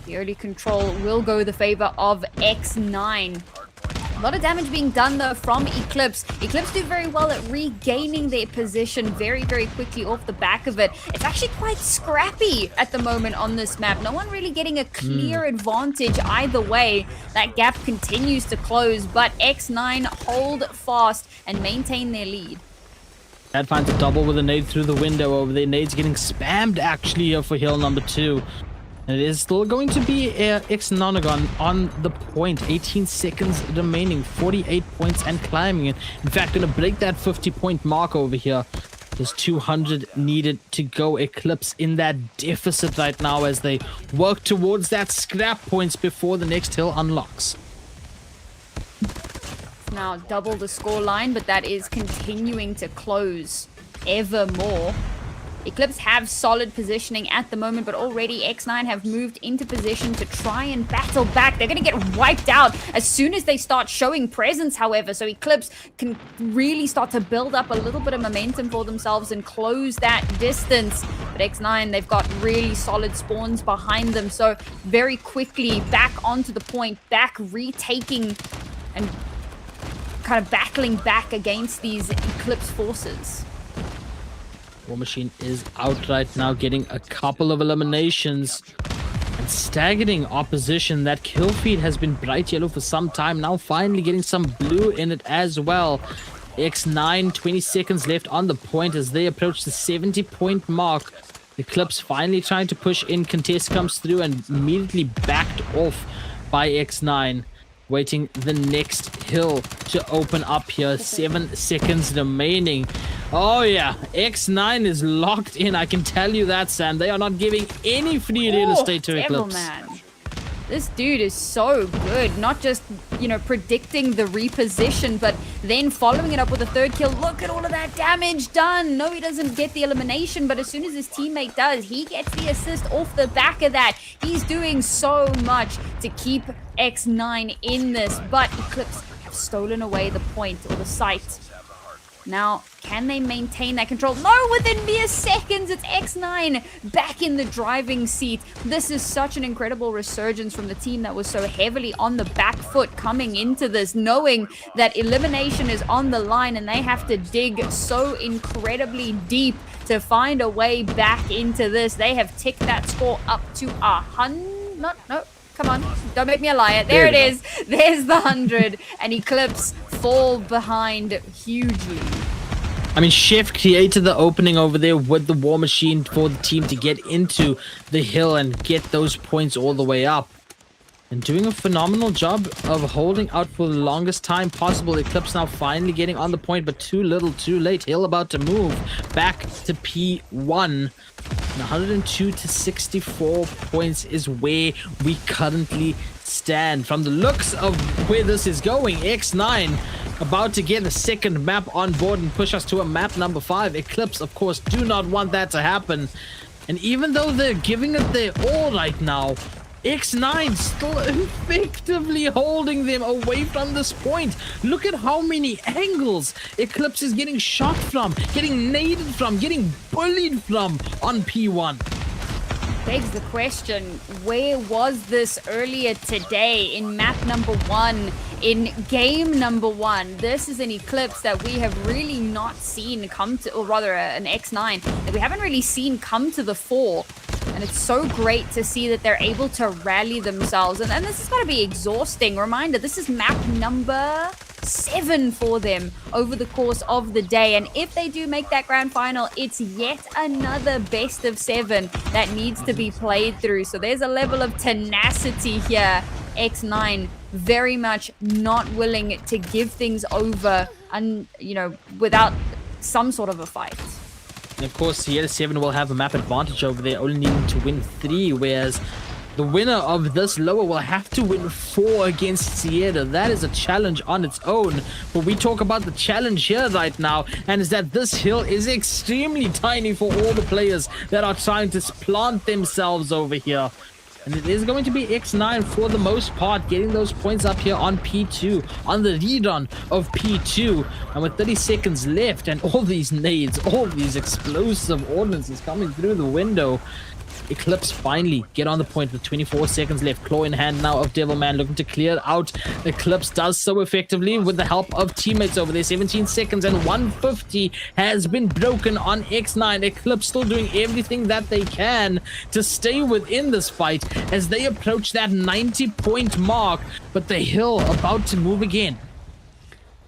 The early control will go the favor of X9. A lot of damage being done though from Eclipse. Eclipse do very well at regaining their position very, very quickly off the back of it. It's actually quite scrappy at the moment on this map. No one really getting a clear advantage either way. That gap continues to close, but X9 hold fast and maintain their lead. That finds a double with a nade through the window over there. Nade's getting spammed actually here for hill number 2. And it is still going to be X-Nonagon on the point. 18 seconds remaining, 48 points and climbing it. In fact, going to break that 50-point mark over here. There's 200 needed to go. Eclipse in that deficit right now as they work towards that scrap points before the next hill unlocks. Now double the score line, but that is continuing to close ever more. Eclipse have solid positioning at the moment, but already X9 have moved into position to try and battle back. They're going to get wiped out as soon as they start showing presence, however. So Eclipse can really start to build up a little bit of momentum for themselves and close that distance. But X9, they've got really solid spawns behind them. So very quickly back onto the point, back retaking and kind of battling back against these Eclipse forces. War Machine is out right now, getting a couple of eliminations and staggering opposition. That kill feed has been bright yellow for some time now, finally getting some blue in it as well. X9, 20 seconds left on the point as they approach the 70-point mark. Eclipse finally trying to push in. Contest comes through and immediately backed off by X9. Waiting the next hill to open up here. 7 seconds remaining. Oh yeah, X9 is locked in. I can tell you that, Sam. They are not giving any free real estate to Eclipse. Man. This dude is so good. Not just, you know, predicting the reposition, but then following it up with a third kill. Look at all of that damage done. No, he doesn't get the elimination, but as soon as his teammate does, he gets the assist off the back of that. He's doing so much to keep X9 in this, but Eclipse have stolen away the point or the site. Now, can they maintain that control? No, within mere seconds, it's X9 back in the driving seat. This is such an incredible resurgence from the team that was so heavily on the back foot coming into this, knowing that elimination is on the line and they have to dig so incredibly deep to find a way back into this. They have ticked that score up to 100. No. Come on, don't make me a liar. There it is. There's the 100. And Eclipse fall behind hugely. I mean, Chef created the opening over there with the War Machine for the team to get into the hill and get those points all the way up. And doing a phenomenal job of holding out for the longest time possible. Eclipse now finally getting on the point, but too little, too late. Hill about to move back to P1. 102 to 64 points is where we currently stand. From the looks of where this is going, X9 about to get a second map on board and push us to a map number 5. Eclipse, of course, do not want that to happen. And even though they're giving it their all right now, X9 still effectively holding them away from this point. Look at how many angles Eclipse is getting shot from, getting naded from, getting bullied from on P1. Begs the question, where was this earlier today in map number 1, in game number 1? This is an Eclipse that we have really not seen come to, or rather an X9, that we haven't really seen come to the fore. And it's so great to see that they're able to rally themselves. And this has got to be exhausting. Reminder, this is map number 7 for them over the course of the day. And if they do make that grand final, it's yet another best of 7 that needs to be played through. So there's a level of tenacity here. X9 very much not willing to give things over, and you know, without some sort of a fight. And of course, Sierra 7 will have a map advantage over there, only needing to win 3, whereas the winner of this lower will have to win 4 against Sierra. That is a challenge on its own. But we talk about the challenge here right now, and is that this hill is extremely tiny for all the players that are trying to plant themselves over here. And it is going to be X9 for the most part, getting those points up here on P2, on the rerun of P2. And with 30 seconds left and all these nades, all these explosive ordnances coming through the window, Eclipse finally get on the point with 24 seconds left. Claw in hand now of Devilman, looking to clear out. Eclipse does so effectively with the help of teammates over there. 17 seconds and 150 has been broken on X9. Eclipse still doing everything that they can to stay within this fight as they approach that 90-point mark, but the hill about to move again.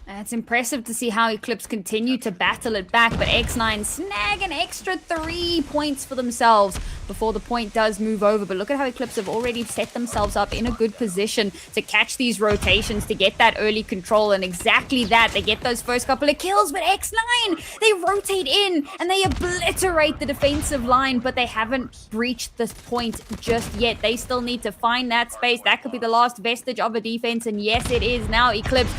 It's impressive to see how Eclipse continue to battle it back, but X9 snag an extra 3 points for themselves before the point does move over. But look at how Eclipse have already set themselves up in a good position to catch these rotations, to get that early control, and exactly that. They get those first couple of kills, but X9, they rotate in and they obliterate the defensive line, but they haven't breached this point just yet. They still need to find that space. That could be the last vestige of a defense, and yes, it is now. Eclipse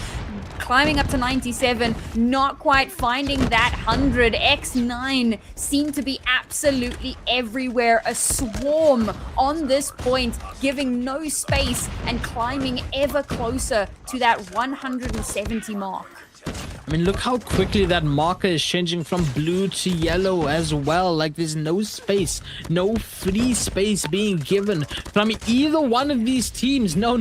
climbing up to 97, not quite finding that 100. X9 seem to be absolutely everywhere. A swarm on this point, giving no space and climbing ever closer to that 170 mark. I mean, look how quickly that marker is changing from blue to yellow as well. Like, there's no space, no free space being given from either one of these teams. No.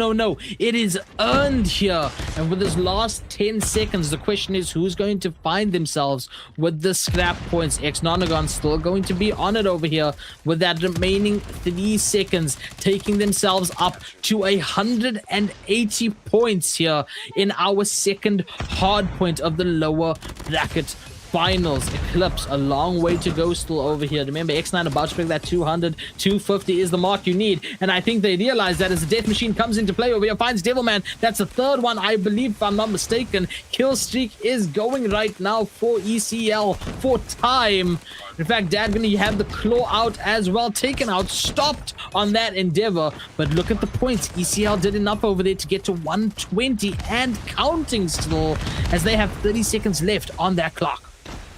It is earned here. And with this last 10 seconds, the question is who's going to find themselves with the scrap points. X-Nonagon still going to be on it over here with that remaining 3 seconds, taking themselves up to 180 points here in our second hard point of the lower bracket finals. Eclipse, a long way to go still over here. Remember, X9 about to break that 200. 250 is the mark you need. And I think they realize that as the Death Machine comes into play over here, finds Devilman. That's the third one, I believe, if I'm not mistaken. Kill streak is going right now for ECL for time. In fact, Dad gonna have the claw out as well, taken out, stopped on that endeavor. But look at the points. ECL did enough over there to get to 120 and counting still, as they have 30 seconds left on that clock.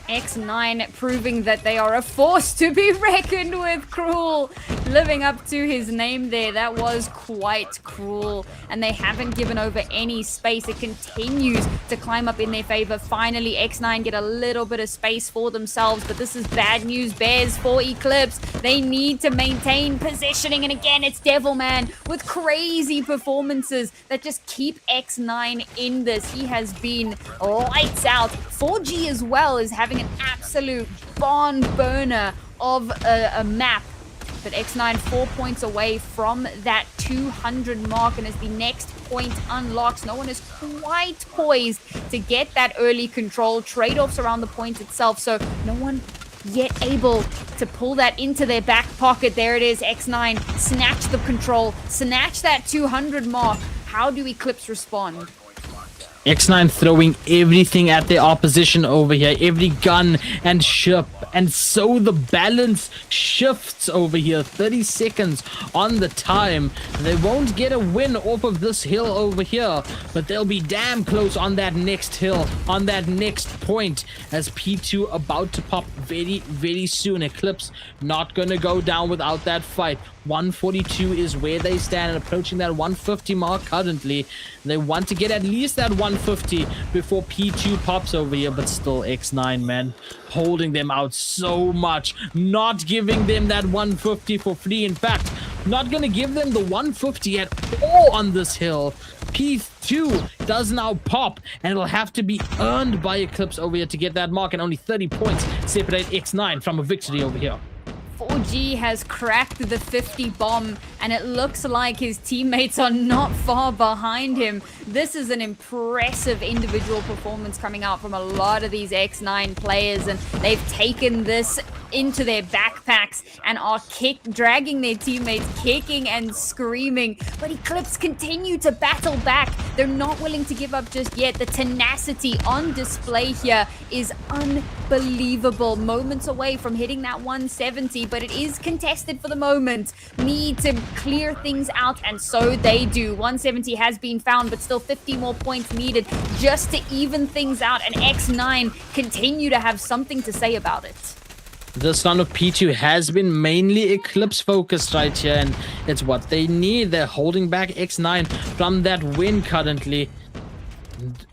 X9 proving that they are a force to be reckoned with. Cruel, living up to his name there. That was quite cruel, and they haven't given over any space. It continues to climb up in their favor. Finally, X9 get a little bit of space for themselves, but this is bad news bears for Eclipse. They need to maintain positioning, and again, it's Devilman with crazy performances that just keep X9 in this. He has been lights out. 4G as well is having an absolute barn burner of a map, but X9 4 points away from that 200 mark, and as the next point unlocks, no one is quite poised to get that early control. Trade-offs around the point itself, so no one yet able to pull that into their back pocket. There it is, X9 snatch the control, snatch that 200 mark. How do Eclipse respond? X9 throwing everything at their opposition over here, every gun and ship, and so the balance shifts over here. 30 seconds on the time. They won't get a win off of this hill over here, but they'll be damn close on that next hill, on that next point, as P2 about to pop very, very soon. Eclipse not gonna go down without that fight. 142 is where they stand, and approaching that 150 mark currently. They want to get at least that 150 before P2 pops over here, but still X9, man, holding them out so much, not giving them that 150 for free. In fact, not gonna give them the 150 at all on this hill. P2 does now pop, and it'll have to be earned by Eclipse over here to get that mark, and only 30 points separate X9 from a victory over here. 4G has cracked the 50 bomb, and it looks like his teammates are not far behind him. This is an impressive individual performance coming out from a lot of these X9 players, and they've taken this into their backpacks and are dragging their teammates, kicking and screaming. But Eclipse continue to battle back. They're not willing to give up just yet. The tenacity on display here is unbelievable. Moments away from hitting that 170, but it is contested for the moment. Need to clear things out, and so they do. 170 has been found, but still 50 more points needed just to even things out, and X9 continue to have something to say about it. This round of P2 has been mainly Eclipse focused right here, and it's what they need. They're holding back X9 from that win currently.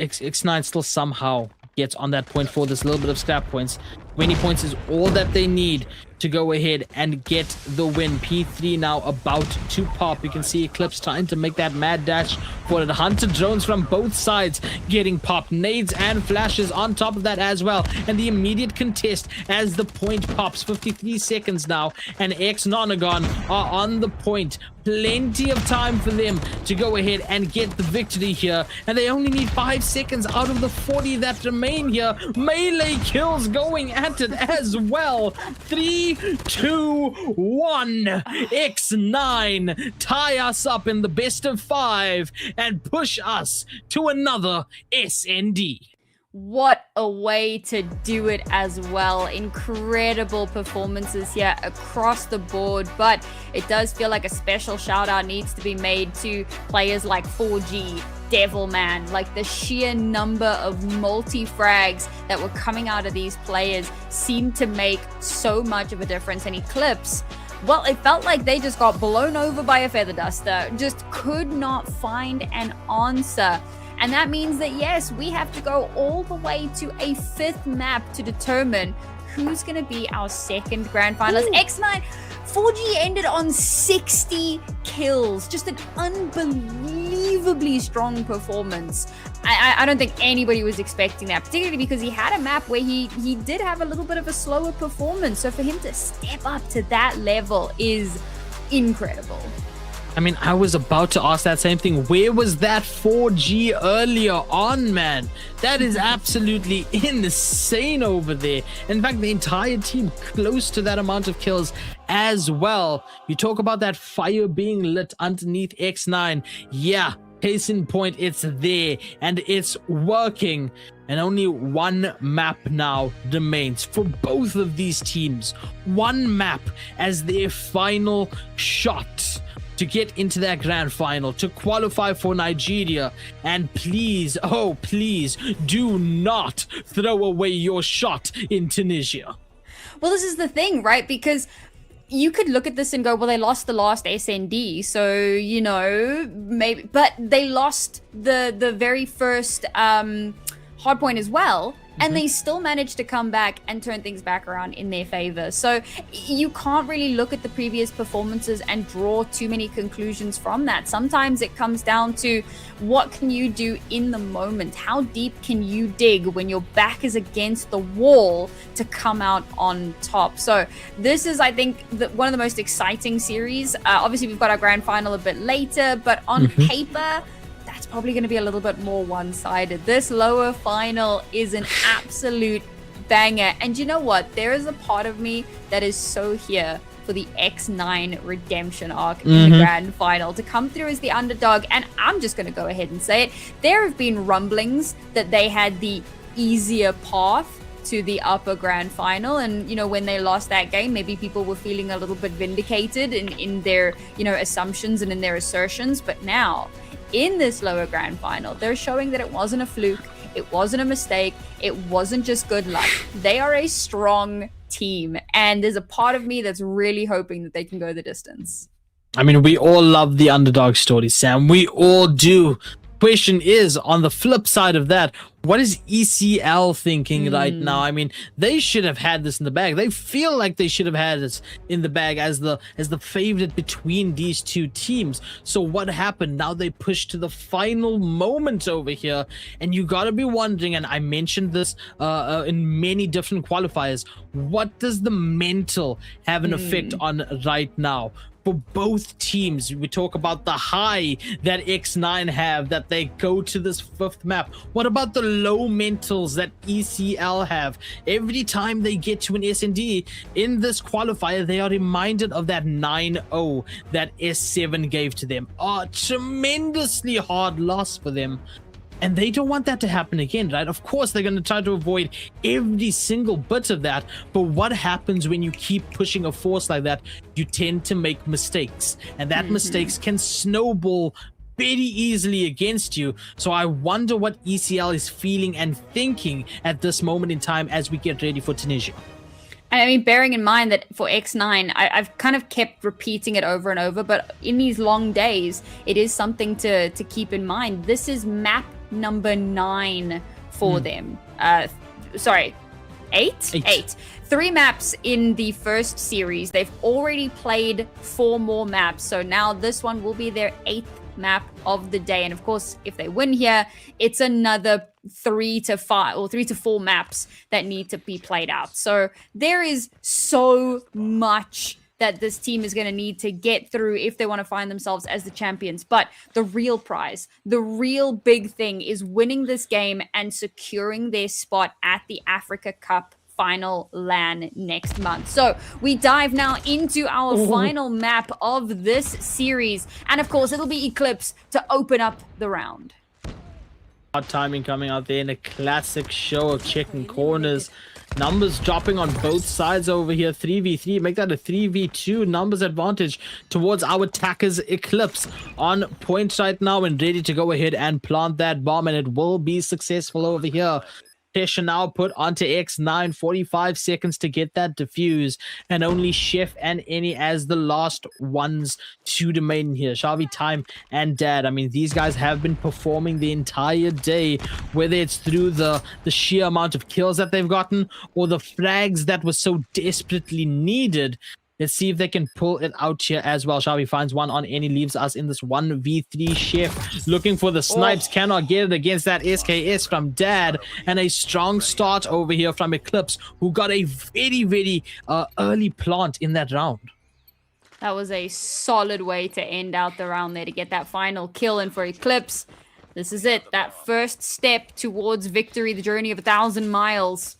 X9 still somehow gets on that point for this little bit of scrap points. 20 points is all that they need to go ahead and get the win. P3 now about to pop. You can see Eclipse trying to make that mad dash for it. Hunter drones from both sides getting popped. Nades and flashes on top of that as well. And the immediate contest as the point pops. 53 seconds now. And X-Nonagon are on the point. Plenty of time for them to go ahead and get the victory here. And they only need 5 seconds out of the 40 that remain here. Melee kills going at it as well. 3, 2, 1. X9 tie us up in the best of 5 and push us to another SND. What a way to do it as well. Incredible performances here across the board, but it does feel like a special shout out needs to be made to players like 4G, Devilman. Like the sheer number of multi-frags that were coming out of these players seemed to make so much of a difference. And Eclipse, well, it felt like they just got blown over by a feather duster, just could not find an answer. And that means that, yes, we have to go all the way to a 5th map to determine who's going to be our second grand finalist. X9, 4G ended on 60 kills. Just an unbelievably strong performance. I don't think anybody was expecting that, particularly because he had a map where he did have a little bit of a slower performance. So for him to step up to that level is incredible. I mean, I was about to ask that same thing. Where was that 4G earlier on, man? That is absolutely insane over there. In fact, the entire team close to that amount of kills as well. You talk about that fire being lit underneath X9. Yeah, case in point, it's there and it's working. And only one map now remains for both of these teams. One map as their final shot to get into that grand final, to qualify for Nigeria. And please, oh please, do not throw away your shot in Tunisia. Well, this is the thing, right? Because you could look at this and go, well, they lost the last SND, so, you know, maybe, but they lost the very first hardpoint as well. And they still managed to come back and turn things back around in their favor. So you can't really look at the previous performances and draw too many conclusions from that. Sometimes it comes down to what can you do in the moment? How deep can you dig when your back is against the wall to come out on top? So this is, I think, one of the most exciting series. Obviously, we've got our grand final a bit later, but on paper, that's probably going to be a little bit more one-sided. This lower final is an absolute banger. And you know what? There is a part of me that is so here for the X9 redemption arc in the grand final to come through as the underdog. And I'm just going to go ahead and say it. There have been rumblings that they had the easier path to the upper grand final, and you know, when they lost that game, maybe people were feeling a little bit vindicated in their, you know, assumptions and in their assertions. But now in this lower grand final, they're showing that it wasn't a fluke, it wasn't a mistake, it wasn't just good luck. They are a strong team, and there's a part of me that's really hoping that they can go the distance. I mean, we all love the underdog story, Sam. We all do. Question is, on the flip side of that, what is ECL thinking right now? I mean, they should have had this in the bag. They feel like they should have had this in the bag as the favorite between these two teams. So what happened? Now they push to the final moment over here, and you gotta be wondering, and I mentioned this in many different qualifiers, what does the mental have an effect on right now? For both teams, we talk about the high that X9 have, that they go to this 5th map. What about the low mentals that ECL have? Every time they get to an SND in this qualifier, they are reminded of that 9-0 that S7 gave to them. A tremendously hard loss for them. And they don't want that to happen again, right? Of course, they're going to try to avoid every single bit of that. But what happens when you keep pushing a force like that? You tend to make mistakes. And that mistakes can snowball very easily against you. So I wonder what ECL is feeling and thinking at this moment in time as we get ready for Tunisia. I mean, bearing in mind that for X9, I've kind of kept repeating it over and over, but in these long days, it is something to keep in mind. This is map number 9 for them. Sorry, Eight? Eight. Eight. 3 maps in the first series. They've already played 4 more maps. So now this one will be their 8th map of the day. And of course, if they win here, it's another 3 to 5 or 3 to 4 maps that need to be played out. So there is so much that this team is going to need to get through if they want to find themselves as the champions. But the real prize, the real big thing is winning this game and securing their spot at the Africa Cup final LAN next month. So we dive now into our final map of this series. And of course, it'll be Eclipse to open up the round. Hard timing coming out there in a classic show of checking corners. Numbers dropping on both sides over here. 3v3. Make that a 3v2 numbers advantage towards our attackers. Eclipse on point right now and ready to go ahead and plant that bomb. And it will be successful over here. Pressure now put onto X9. 45 seconds to get that defuse. And only Chef and Any as the last ones to remain here. Shavi, Time, and Dad. I mean, these guys have been performing the entire day, whether it's through the sheer amount of kills that they've gotten or the frags that were so desperately needed. Let's see if they can pull it out here as well. Shavi finds one on Any, leaves us in this 1v3. Chef looking for the snipes, cannot get it against that SKS from Dad. And a strong start over here from Eclipse, who got a very, very early plant in that round. That was a solid way to end out the round there to get that final kill. And for Eclipse, this is it. That first step towards victory, the journey of 1,000 miles.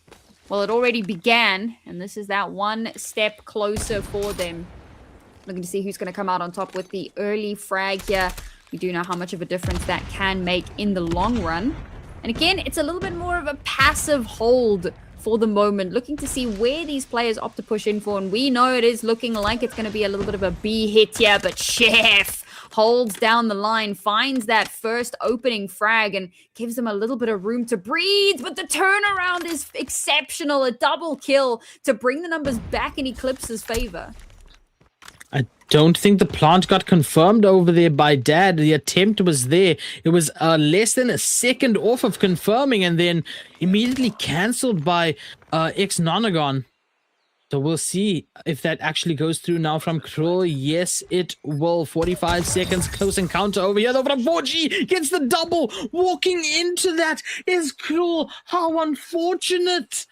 Well, it already began, and this is that one step closer for them. Looking to see who's going to come out on top with the early frag here. We do know how much of a difference that can make in the long run. And again, it's a little bit more of a passive hold for the moment, looking to see where these players opt to push in for. And we know it is looking like it's going to be a little bit of a B hit here, but Chef holds down the line, finds that first opening frag and gives them a little bit of room to breathe. But the turnaround is exceptional. A double kill to bring the numbers back in Eclipse's favor. I don't think the plant got confirmed over there by Dad. The attempt was there. It was less than a second off of confirming and then immediately cancelled by X-Nonagon. So we'll see if that actually goes through now from Krull. Yes, it will. 45 seconds. Close encounter over here. Though from 4G gets the double. Walking into that is Krull. How unfortunate.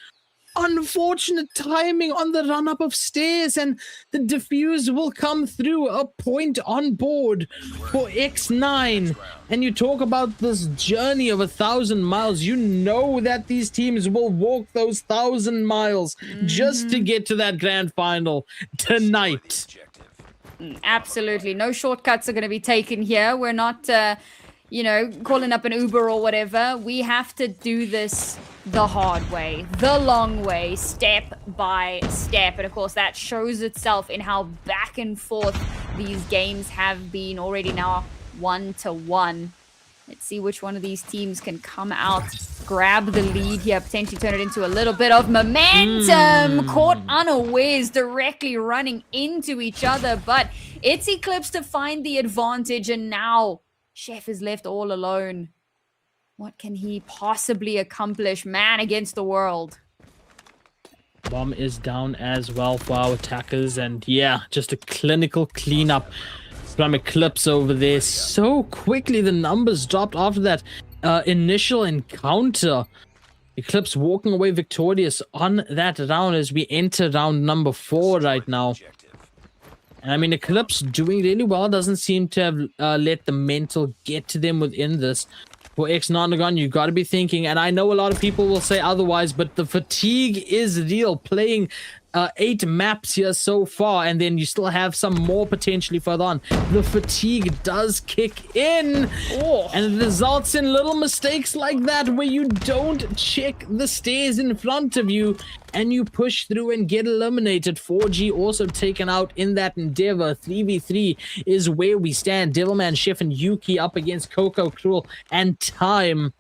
Unfortunate timing on the run up of stairs, and the defuse will come through. A point on board for X9. And you talk about this journey of 1,000 miles. You know that these teams will walk those 1,000 miles just to get to that grand final tonight. Absolutely. No shortcuts are going to be taken here. We're not, calling up an Uber or whatever. We have to do this the hard way, the long way, step by step. And of course, that shows itself in how back and forth these games have been already now 1-1. Let's see which one of these teams can come out, grab the lead here, potentially turn it into a little bit of momentum. Caught unawares, directly running into each other, but it's Eclipse to find the advantage, and now Chef is left all alone. What can he possibly accomplish? Man against the world. Bomb is down as well for our attackers, and yeah, just a clinical cleanup from Eclipse over there. So quickly the numbers dropped after that initial encounter. Eclipse walking away victorious on that round as we enter round number 4 right now. And I mean, Eclipse doing really well. Doesn't seem to have let the mental get to them within this. For X-Nonagon, you've got to be thinking, and I know a lot of people will say otherwise, but the fatigue is real. Playing 8 maps here so far, and then you still have some more potentially further on. The fatigue does kick in, and it results in little mistakes like that where you don't check the stairs in front of you, and you push through and get eliminated. 4G also taken out in that endeavor. 3v3 is where we stand. Devilman, Chef, and Yuki up against Coco, Cruel, and Time.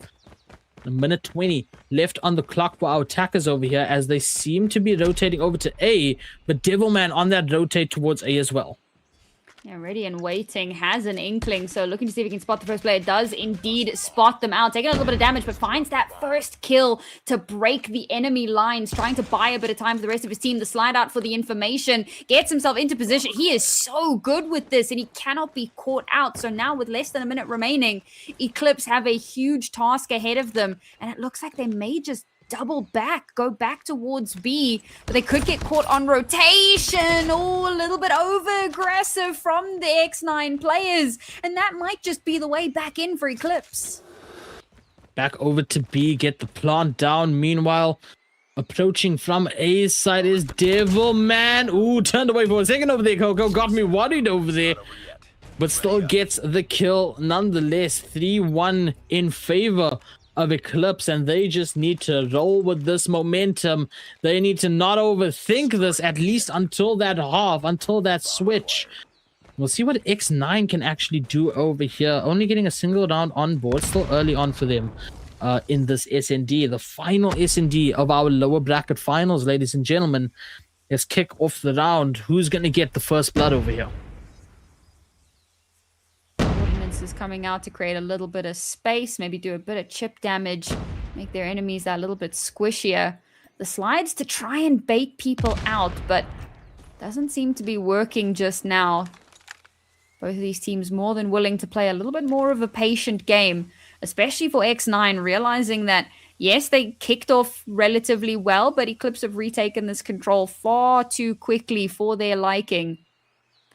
A minute 20 left on the clock for our attackers over here as they seem to be rotating over to A, but Devilman on that rotate towards A as well. Yeah, ready and waiting has an inkling, so looking to see if he can spot the first player. Does indeed spot them out, taking a little bit of damage, but finds that first kill to break the enemy lines, trying to buy a bit of time for the rest of his team. The slide out for the information, gets himself into position. He is so good with this, and he cannot be caught out. So now with less than a minute remaining, Eclipse have a huge task ahead of them, and it looks like they may just double back, go back towards B, but they could get caught on rotation. Oh, a little bit over aggressive from the X9 players, and that might just be the way back in for Eclipse. Back over to B, get the plant down. Meanwhile, approaching from A's side is Devilman. Ooh, turned away for a second over there, Coco. Got me worried over there, but still gets the kill nonetheless. 3-1 in favor of Eclipse, and they just need to roll with this momentum. They need to not overthink this, at least until that half, until that switch. We'll see what X9 can actually do over here. Only getting a single round on board, still early on for them in this SND. The final SND of our lower bracket finals, ladies and gentlemen. Let's kick off the round. Who's going to get the first blood over here? Is coming out to create a little bit of space, maybe do a bit of chip damage, make their enemies that little bit squishier. The slides to try and bait people out, but doesn't seem to be working just now. Both of these teams more than willing to play a little bit more of a patient game, especially for X9, realizing that yes, they kicked off relatively well, but Eclipse have retaken this control far too quickly for their liking.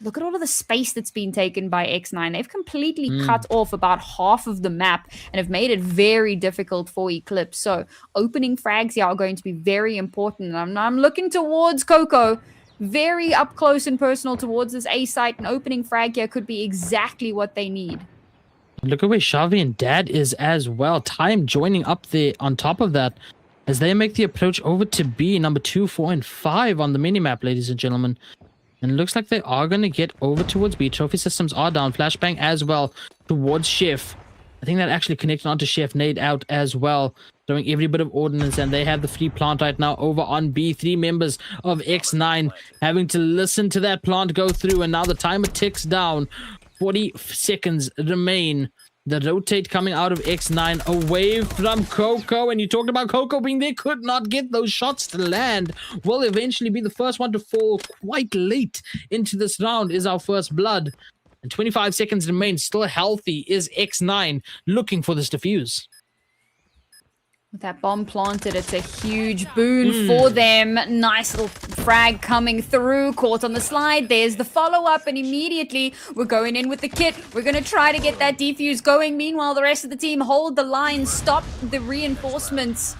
Look at all of the space that's been taken by X9. They've completely cut off about half of the map and have made it very difficult for Eclipse. So opening frags here are going to be very important. I'm looking towards Coco. Very up close and personal towards this A site. An opening frag here could be exactly what they need. Look at where Xavi and Dad is as well. Time joining up there on top of that as they make the approach over to B, number 2, 4, and 5 on the minimap, ladies and gentlemen. And it looks like they are going to get over towards B. Trophy systems are down. Flashbang as well towards Chef. I think that actually connected onto Chef. Nade out as well. Throwing every bit of ordnance. And they have the free plant right now over on B. 3 members of X9 having to listen to that plant go through. And now the timer ticks down. 40 seconds remain. The rotate coming out of X9 away from Coco. And you talked about Coco being there. Could not get those shots to land. Will eventually be the first one to fall quite late into this round is our first blood. And 25 seconds remain. Still healthy is X9 looking for this defuse. With that bomb planted, it's a huge boon for them. Nice little frag coming through, caught on the slide. There's the follow-up, and immediately we're going in with the kit. We're going to try to get that defuse going. Meanwhile, the rest of the team hold the line, stop the reinforcements.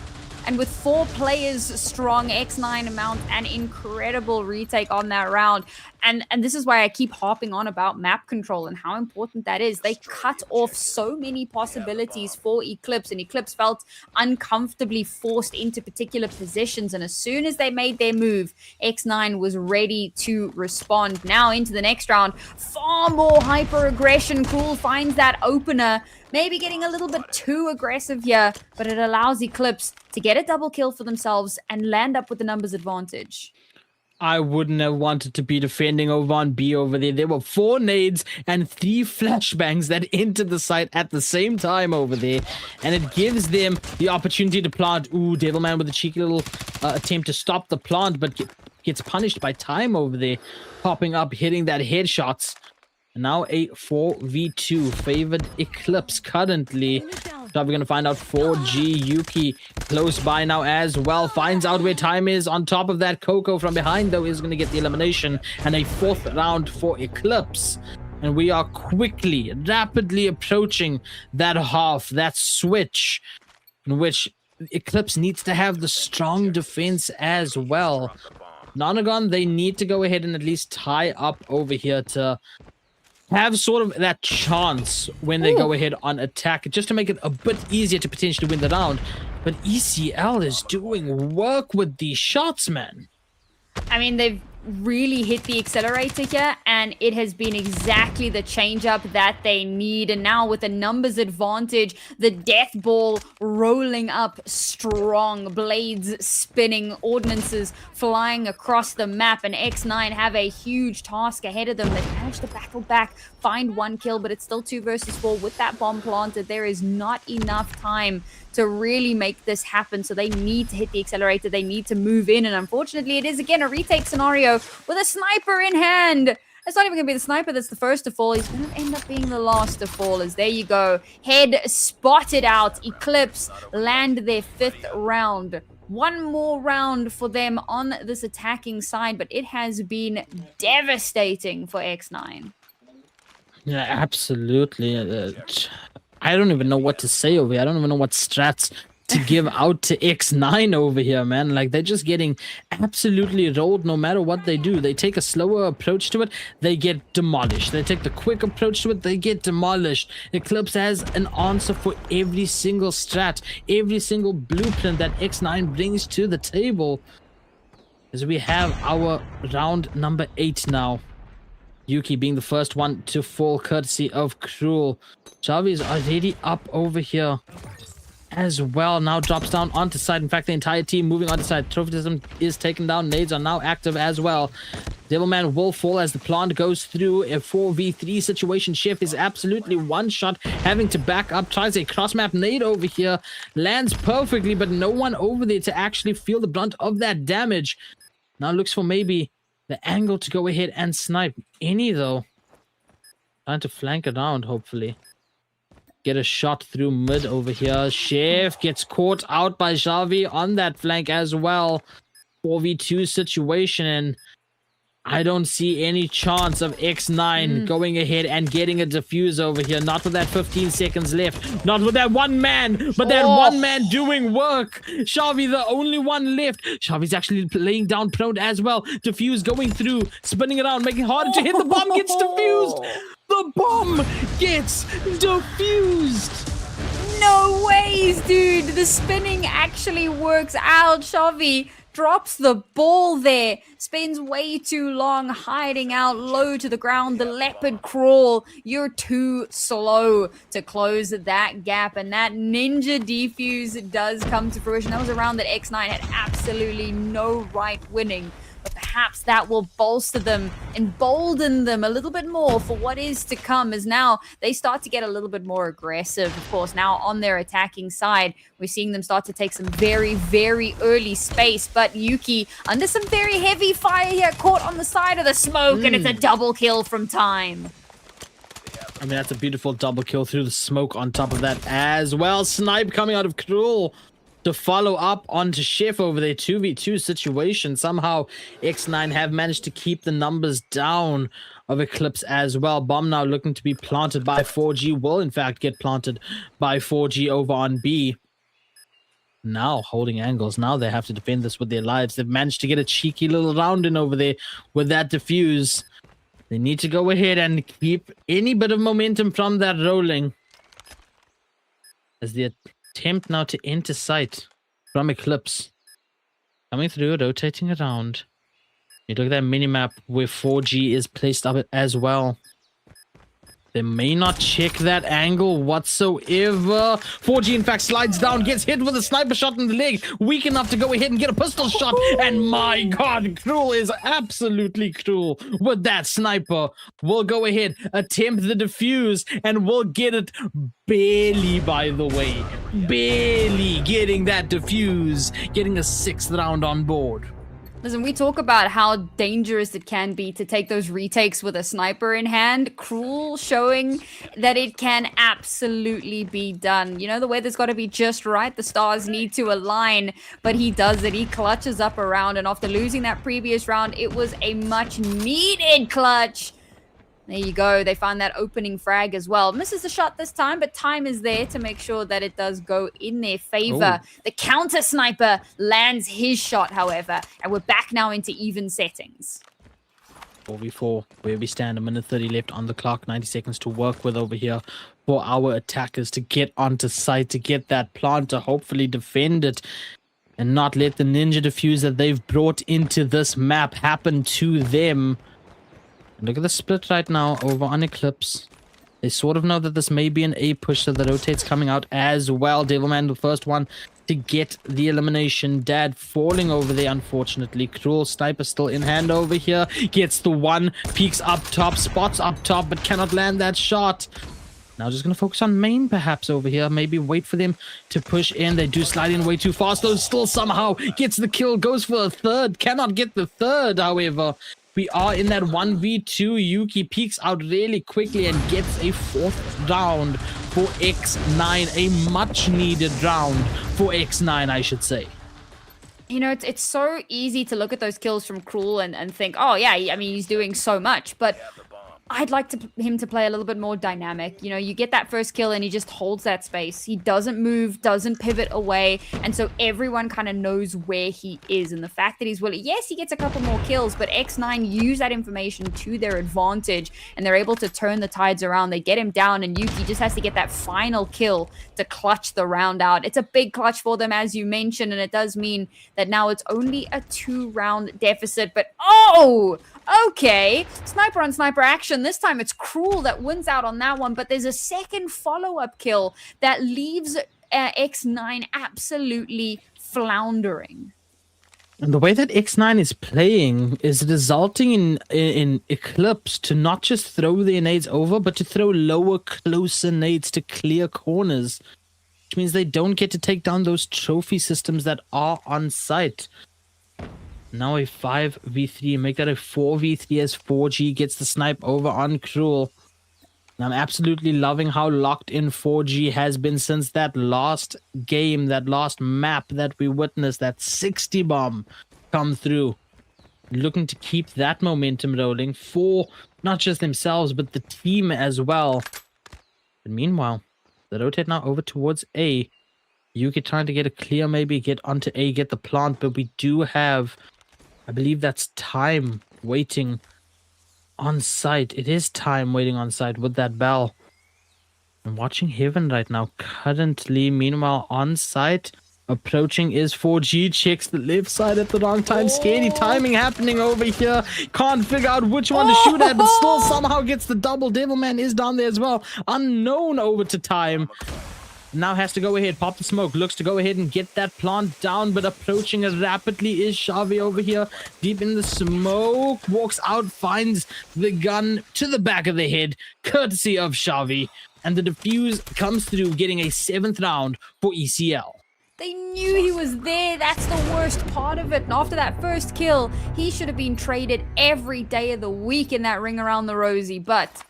And with 4 players strong, X9 mount an incredible retake on that round. And this is why I keep harping on about map control and how important that is. They cut off so many possibilities for Eclipse, and Eclipse felt uncomfortably forced into particular positions. And as soon as they made their move, X9 was ready to respond. Now into the next round, far more hyper aggression. Cool finds that opener. Maybe getting a little bit too aggressive here, but it allows Eclipse to get a double kill for themselves and land up with the numbers advantage. I wouldn't have wanted to be defending over on B over there. There were 4 nades and 3 flashbangs that entered the site at the same time over there. And it gives them the opportunity to plant. Ooh, Devilman with a cheeky little attempt to stop the plant, but gets punished by time over there. Popping up, hitting that headshots. And now a 4v2 favored Eclipse currently. So we're going to find out 4G Yuki close by now as well. Finds out where time is. On top of that, Coco from behind, though, is going to get the elimination. And a 4th round for Eclipse. And we are quickly, rapidly approaching that half, that switch, in which Eclipse needs to have the strong defense as well. Nonagon, they need to go ahead and at least tie up over here to have sort of that chance when they go ahead on attack, just to make it a bit easier to potentially win the round. But ECL is doing work with these shots, man. I mean, they've really hit the accelerator here, and it has been exactly the change-up that they need. And now with a numbers advantage, the death ball rolling up strong, blades spinning, ordnances flying across the map, and X9 have a huge task ahead of them. They've managed to battle back, find 1 kill, but it's still 2 versus 4 with that bomb planted. There is not enough time to really make this happen, so they need to hit the accelerator, they need to move in, and unfortunately it is again a retake scenario with a sniper in hand. It's not even gonna be the sniper that's the first to fall, he's gonna end up being the last to fall, as there you go, head spotted out, Eclipse land their 5th round. One more round for them on this attacking side, but it has been devastating for X9. Yeah, absolutely. I don't even know what to say over here. I don't even know what strats to give out to X9 over here, man. Like, they're just getting absolutely rolled no matter what they do. They take a slower approach to it, they get demolished. They take the quick approach to it, they get demolished. Eclipse has an answer for every single strat, every single blueprint that X9 brings to the table. As we have our round number 8 now. Yuki being the first one to fall, courtesy of Cruel. Xavi is already up over here as well. Now drops down onto side. In fact, the entire team moving onto side. Trophism is taken down. Nades are now active as well. Devilman will fall as the plant goes through a 4v3 situation. Chef is absolutely one shot, having to back up. Tries a cross-map nade over here. Lands perfectly, but no one over there to actually feel the brunt of that damage. Now looks for maybe the angle to go ahead and snipe. Any though. Trying to flank around, hopefully. Get a shot through mid over here. Chef gets caught out by Xavi on that flank as well. 4v2 situation, and I don't see any chance of X9 going ahead and getting a defuse over here. Not with that 15 seconds left. Not with that one man, but that one man doing work. Xavi, the only one left. Xavi's actually laying down prone as well. Defuse going through, spinning around, making it harder to hit. The bomb gets defused. The bomb gets defused. No ways, dude. The spinning actually works out. Xavi drops the ball there, spends way too long hiding out low to the ground. The leopard crawl, you're too slow to close that gap, and that ninja defuse does come to fruition. That was a round that X9 had absolutely no right winning, but perhaps that will bolster them, embolden them a little bit more for what is to come, as now they start to get a little bit more aggressive. Of course, now on their attacking side, we're seeing them start to take some very, very early space, but Yuki under some very heavy fire here, caught on the side of the smoke, and it's a double kill from Time. I mean, that's a beautiful double kill through the smoke on top of that as well. Snipe coming out of Cruel to follow up onto Chef over there. 2v2 situation. Somehow X9 have managed to keep the numbers down of Eclipse as well. Bomb now looking to be planted by 4G. Will in fact get planted by 4G over on B. Now holding angles. Now they have to defend this with their lives. They've managed to get a cheeky little round in over there with that defuse. They need to go ahead and keep any bit of momentum from that rolling, as the attempt now to enter sight from Eclipse. Coming through, rotating around. You look at that minimap where 4G is placed up as well. They may not check that angle whatsoever. 4G, in fact, slides down, gets hit with a sniper shot in the leg. Weak enough to go ahead and get a pistol shot. And my God, Cruel is absolutely cruel with that sniper. We'll go ahead, attempt the defuse, and we'll get it barely, by the way. Barely getting that defuse. Getting a 6th round on board. Listen, we talk about how dangerous it can be to take those retakes with a sniper in hand. Cruel showing that it can absolutely be done. You know, the weather's got to be just right. The stars need to align, but he does it. He clutches up a round, and after losing that previous round, it was a much needed clutch. There you go. They find that opening frag as well. Misses the shot this time, but Time is there to make sure that it does go in their favor. The counter sniper lands his shot, however, and we're back now into even settings. 4v4, where we stand, 1:30 left on the clock, 90 seconds to work with over here for our attackers to get onto site, to get that plant, to hopefully defend it. and not let the ninja defuse that they've brought into this map happen to them. Look at the split right now over on Eclipse. They sort of know that this may be an A push, so the rotate's coming out as well. Devilman, the first one to get the elimination. Dad falling over there, unfortunately. Cruel Sniper still in hand over here. Gets the one, peeks up top, spots up top, but cannot land that shot. Now just going to focus on main perhaps over here. Maybe wait for them to push in. They do slide in way too fast, though. Still somehow gets the kill, goes for a third. Cannot get the third, however. We are in that 1v2. Yuki peeks out really quickly and gets a 4th round for X9. A much needed round for X9, I should say. You know, it's so easy to look at those kills from Cruel and think, oh yeah, I mean, he's doing so much, but I'd like him to play a little bit more dynamic. You know, you get that first kill and he just holds that space. He doesn't move, doesn't pivot away. And so everyone kind of knows where he is. And the fact that he's willing, yes, he gets a couple more kills, but X9 use that information to their advantage and they're able to turn the tides around. They get him down and Yuki just has to get that final kill to clutch the round out. It's a big clutch for them, as you mentioned, and it does mean that now it's only a 2-round deficit. But oh, okay, sniper on sniper action. This time it's Cruel that wins out on that one, but there's a second follow-up kill that leaves X9 absolutely floundering. And the way that X9 is playing is resulting in Eclipse to not just throw their nades over, but to throw lower, closer nades to clear corners, which means they don't get to take down those trophy systems that are on site. Now a 5v3, make that a 4v3 as 4G gets the snipe over on Cruel. And I'm absolutely loving how locked in 4G has been since that last game, that last map that we witnessed, that 60 bomb come through. Looking to keep that momentum rolling for not just themselves, but the team as well. But meanwhile, the rotate now over towards A. Yuki trying to get a clear, maybe get onto A, get the plant, but we do have, I believe that's time waiting on site. It is time waiting on site with that bell. I'm watching Heaven right now. Currently, meanwhile, on site, approaching is 4G. Checks the left side at the wrong time. Scary timing happening over here. Can't figure out which one to shoot at, but still somehow gets the double. Devilman is down there as well. Unknown over to time. Now has to go ahead, pop the smoke, looks to go ahead and get that plant down, but approaching as rapidly is Xavi over here, deep in the smoke, walks out, finds the gun to the back of the head, courtesy of Xavi, and the defuse comes through, getting a 7th round for ECL. They knew he was there. That's the worst part of it. And after that first kill, he should have been traded every day of the week in that ring around the rosy, but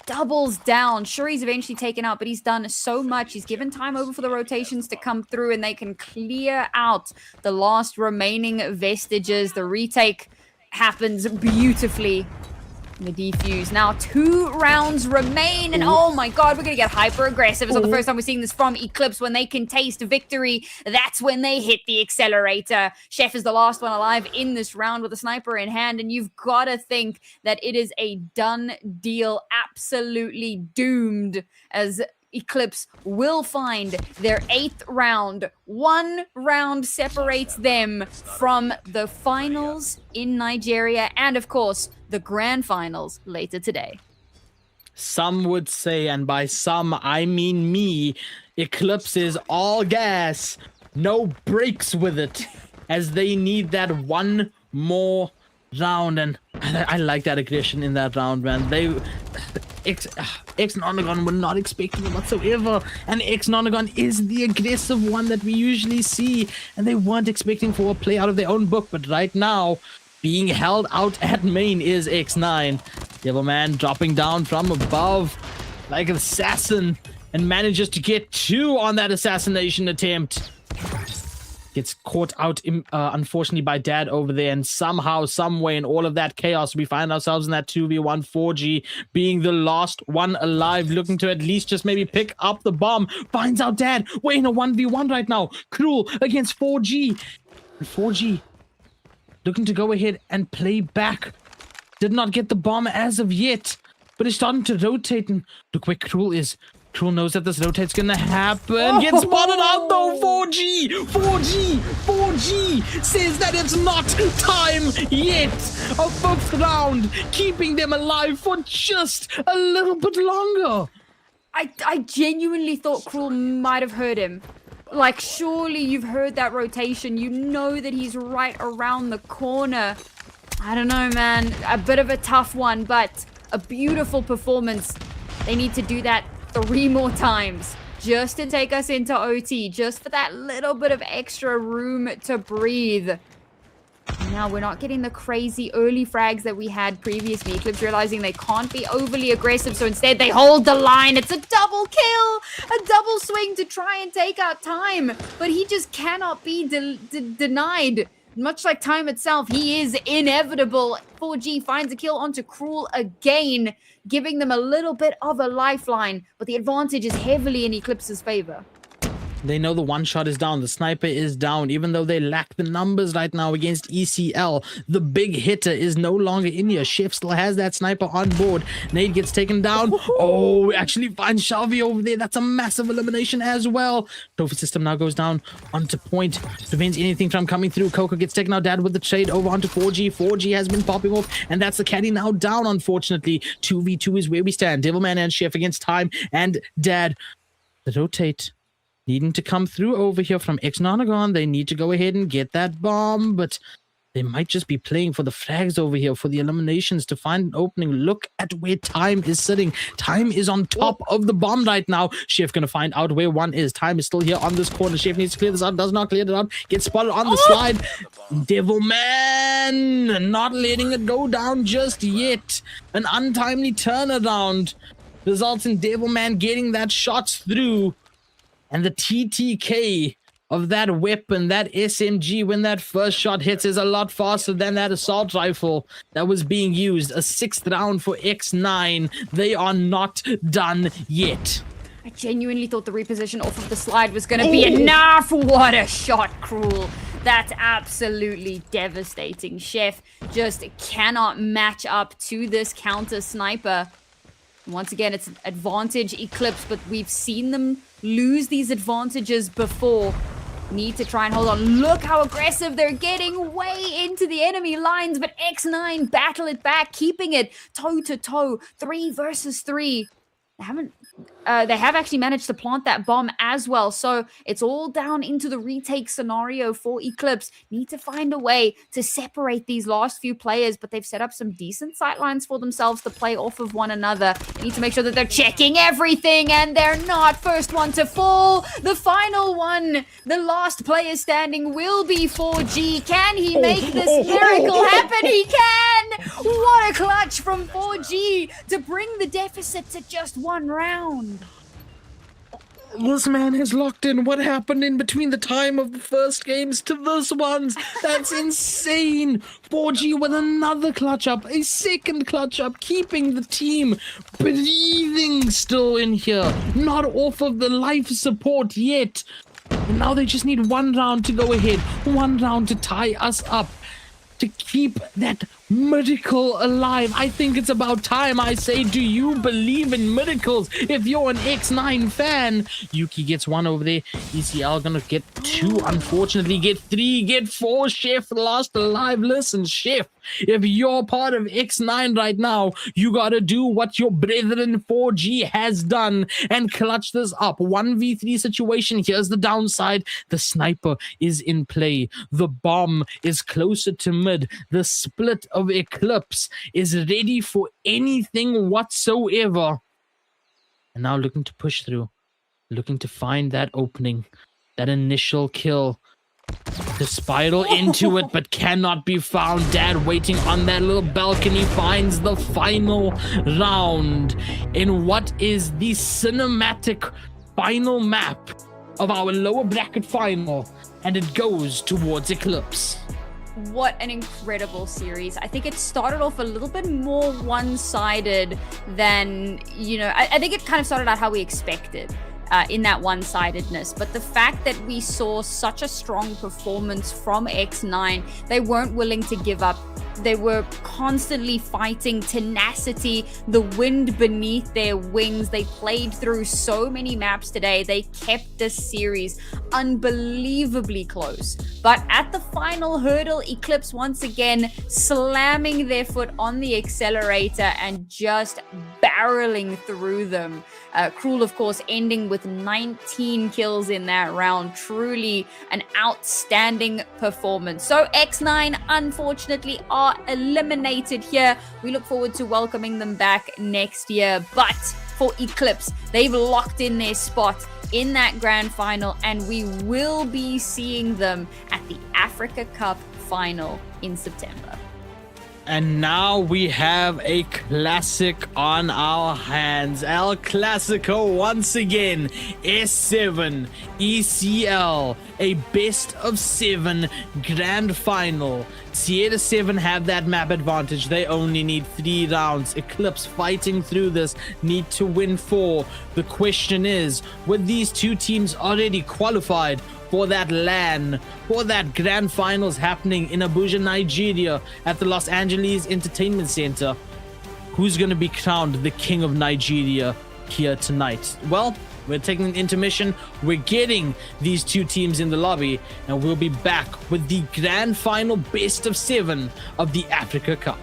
doubles down. Sure, he's eventually taken out, but he's done so much. He's given time over for the rotations to come through, and they can clear out the last remaining vestiges. The retake happens beautifully. The defuse. Now 2 rounds remain, and oh my god, we're gonna get hyper aggressive. It's not the first time we're seeing this from Eclipse. When they can taste victory, that's when they hit the accelerator. Chef is the last one alive in this round with a sniper in hand, and you've got to think that it is a done deal, absolutely doomed, as Eclipse will find their 8th round. 1 round separates them from the finals in Nigeria and, of course, the grand finals later today. Some would say, and by some I mean me, Eclipse is all gas, no brakes with it, as they need that 1 more round. And I like that aggression in that round, man. X-Nonagon were not expecting it whatsoever, and X-Nonagon is the aggressive one that we usually see, and they weren't expecting for a play out of their own book. But right now, being held out at main is X9. Devilman dropping down from above like an assassin and manages to get 2 on that assassination attempt. Gets caught out, unfortunately, by Dad over there, and somehow, someway, in all of that chaos, we find ourselves in that 2v1, 4G being the last one alive, looking to at least just maybe pick up the bomb. Finds out Dad, we're in a 1v1 right now. Cruel against 4G. And 4G looking to go ahead and play back. Did not get the bomb as of yet, but it's starting to rotate, and look where Cruel is. Cruel knows that this rotate's gonna happen. Gets spotted out though. 4G OT says that it's not time yet. A fifth round, keeping them alive for just a little bit longer. I genuinely thought Cruel might have heard him. Like, surely you've heard that rotation. You know that he's right around the corner. I don't know, man. A bit of a tough one, but a beautiful performance. They need to do that 3 more times just to take us into OT, just for that little bit of extra room to breathe. Now, we're not getting the crazy early frags that we had previously. Eclipse realizing they can't be overly aggressive, so instead they hold the line. It's a double kill, a double swing to try and take out Time, but he just cannot be denied. Much like Time itself, he is inevitable. 4G finds a kill onto Cruel again, giving them a little bit of a lifeline, but the advantage is heavily in Eclipse's favor. They know the one shot is down. The sniper is down, even though they lack the numbers right now against ECL. The big hitter is no longer in here. Chef still has that sniper on board. Nade gets taken down. Oh, actually finds Shelby over there. That's a massive elimination as well. Trophy system now goes down onto point. Prevents anything from coming through. Coco gets taken out. Dad with the trade over onto 4G. 4G has been popping off, and that's the caddy now down, unfortunately. 2v2 is where we stand. Devilman and Chef against Time and Dad. The rotate needing to come through over here from X-Nonagon. They need to go ahead and get that bomb, but they might just be playing for the frags over here, for the eliminations, to find an opening. Look at where Time is sitting. Time is on top of the bomb right now. Chef gonna find out where one is. Time is still here on this corner. Chef needs to clear this out. Does not clear it out. Gets spotted on the slide. Devilman not letting it go down just yet. An untimely turnaround results in Devilman getting that shot through. And the TTK of that weapon, that SMG, when that first shot hits, is a lot faster than that assault rifle that was being used. A 6th round for X9. They are not done yet. I genuinely thought the reposition off of the slide was going to be enough. What a shot, Cruel. That's absolutely devastating. Chef just cannot match up to this counter sniper. Once again, it's an advantage Eclipse, but we've seen them lose these advantages before. Need to try and hold on. Look how aggressive they're getting, way into the enemy lines, but X9 battle it back, keeping it toe to toe, 3 versus 3. They have actually managed to plant that bomb as well, so it's all down into the retake scenario for Eclipse. Need to find a way to separate these last few players, but they've set up some decent sightlines for themselves to play off of one another. Need to make sure that they're checking everything, and they're not. First one to fall, the final one, the last player standing will be 4G. Can he make this miracle happen? He can! What a clutch from 4G to bring the deficit to just 1 round. This man has locked in what happened in between the time of the first games to this ones. That's insane. 4G with another clutch up, a second clutch up, keeping the team breathing still in here. Not off of the life support yet. And now they just need 1 round to go ahead. 1 round to tie us up, to keep that miracle alive. I think it's about time. I say, do you believe in miracles if you're an X9 fan? Yuki gets 1 over there. ECL gonna get 2, unfortunately. Get 3, get 4. Chef lost alive. Listen, Chef, if you're part of X9 right now, you gotta do what your brethren 4G has done and clutch this up. 1v3 situation. Here's the downside. The sniper is in play. The bomb is closer to mid. The split of Eclipse is ready for anything whatsoever. And now looking to push through. Looking to find that opening. That initial kill. To spiral into it, but cannot be found. Dad waiting on that little balcony finds the final round in what is the cinematic final map of our lower bracket final, and it goes towards Eclipse. What an incredible series. I think it started off a little bit more one-sided than, I think it kind of started out how we expected. in that one-sidedness. But the fact that we saw such a strong performance from X9, they weren't willing to give up. They were constantly fighting, tenacity, the wind beneath their wings. They played through so many maps today. They kept this series unbelievably close. But at the final hurdle, Eclipse once again slamming their foot on the accelerator and just barreling through them. Cruel, of course, ending with 19 kills in that round. Truly an outstanding performance. So X9, unfortunately, are eliminated here. We look forward to welcoming them back next year. But for Eclipse, they've locked in their spot in that grand final, and we will be seeing them at the Africa Cup final in September. And now we have a classic on our hands. El Clasico once again. S7 ECL. A best of 7 grand final. Sierra 7 have that map advantage. They only need 3 rounds. Eclipse fighting through this. Need to win 4. The question is, were these two teams already qualified for that LAN, for that grand finals happening in Abuja, Nigeria at the Los Angeles Entertainment Center? Who's going to be crowned the king of Nigeria here tonight? Well, we're taking an intermission. We're getting these two teams in the lobby, and we'll be back with the grand final best of 7 of the Africa Cup.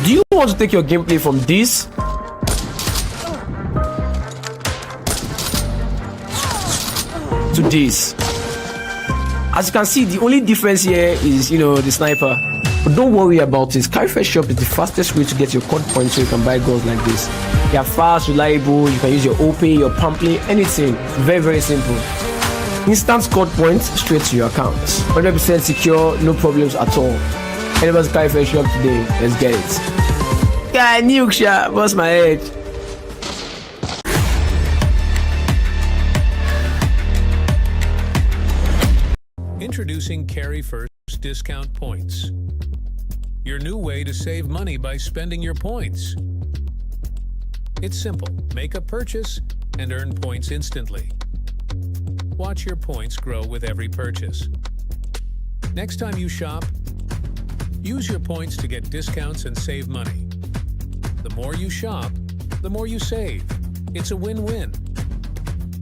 Do you want to take your gameplay from this to this? As you can see, the only difference here is, the sniper. But don't worry about it. Qualifier shop is the fastest way to get your COD points so you can buy guns like this. They are fast, reliable, you can use your OP, your pamphlet, anything. Very, very simple. Instant COD points straight to your account. 100% secure, no problems at all. Anybody's Qualifier shop today, let's get it. Yeah, nuke shot, bust my head. Introducing Carry First discount points. Your new way to save money by spending your points. It's simple. Make a purchase and earn points instantly. Watch your points grow with every purchase. Next time you shop, use your points to get discounts and save money. The more you shop, the more you save. It's a win-win.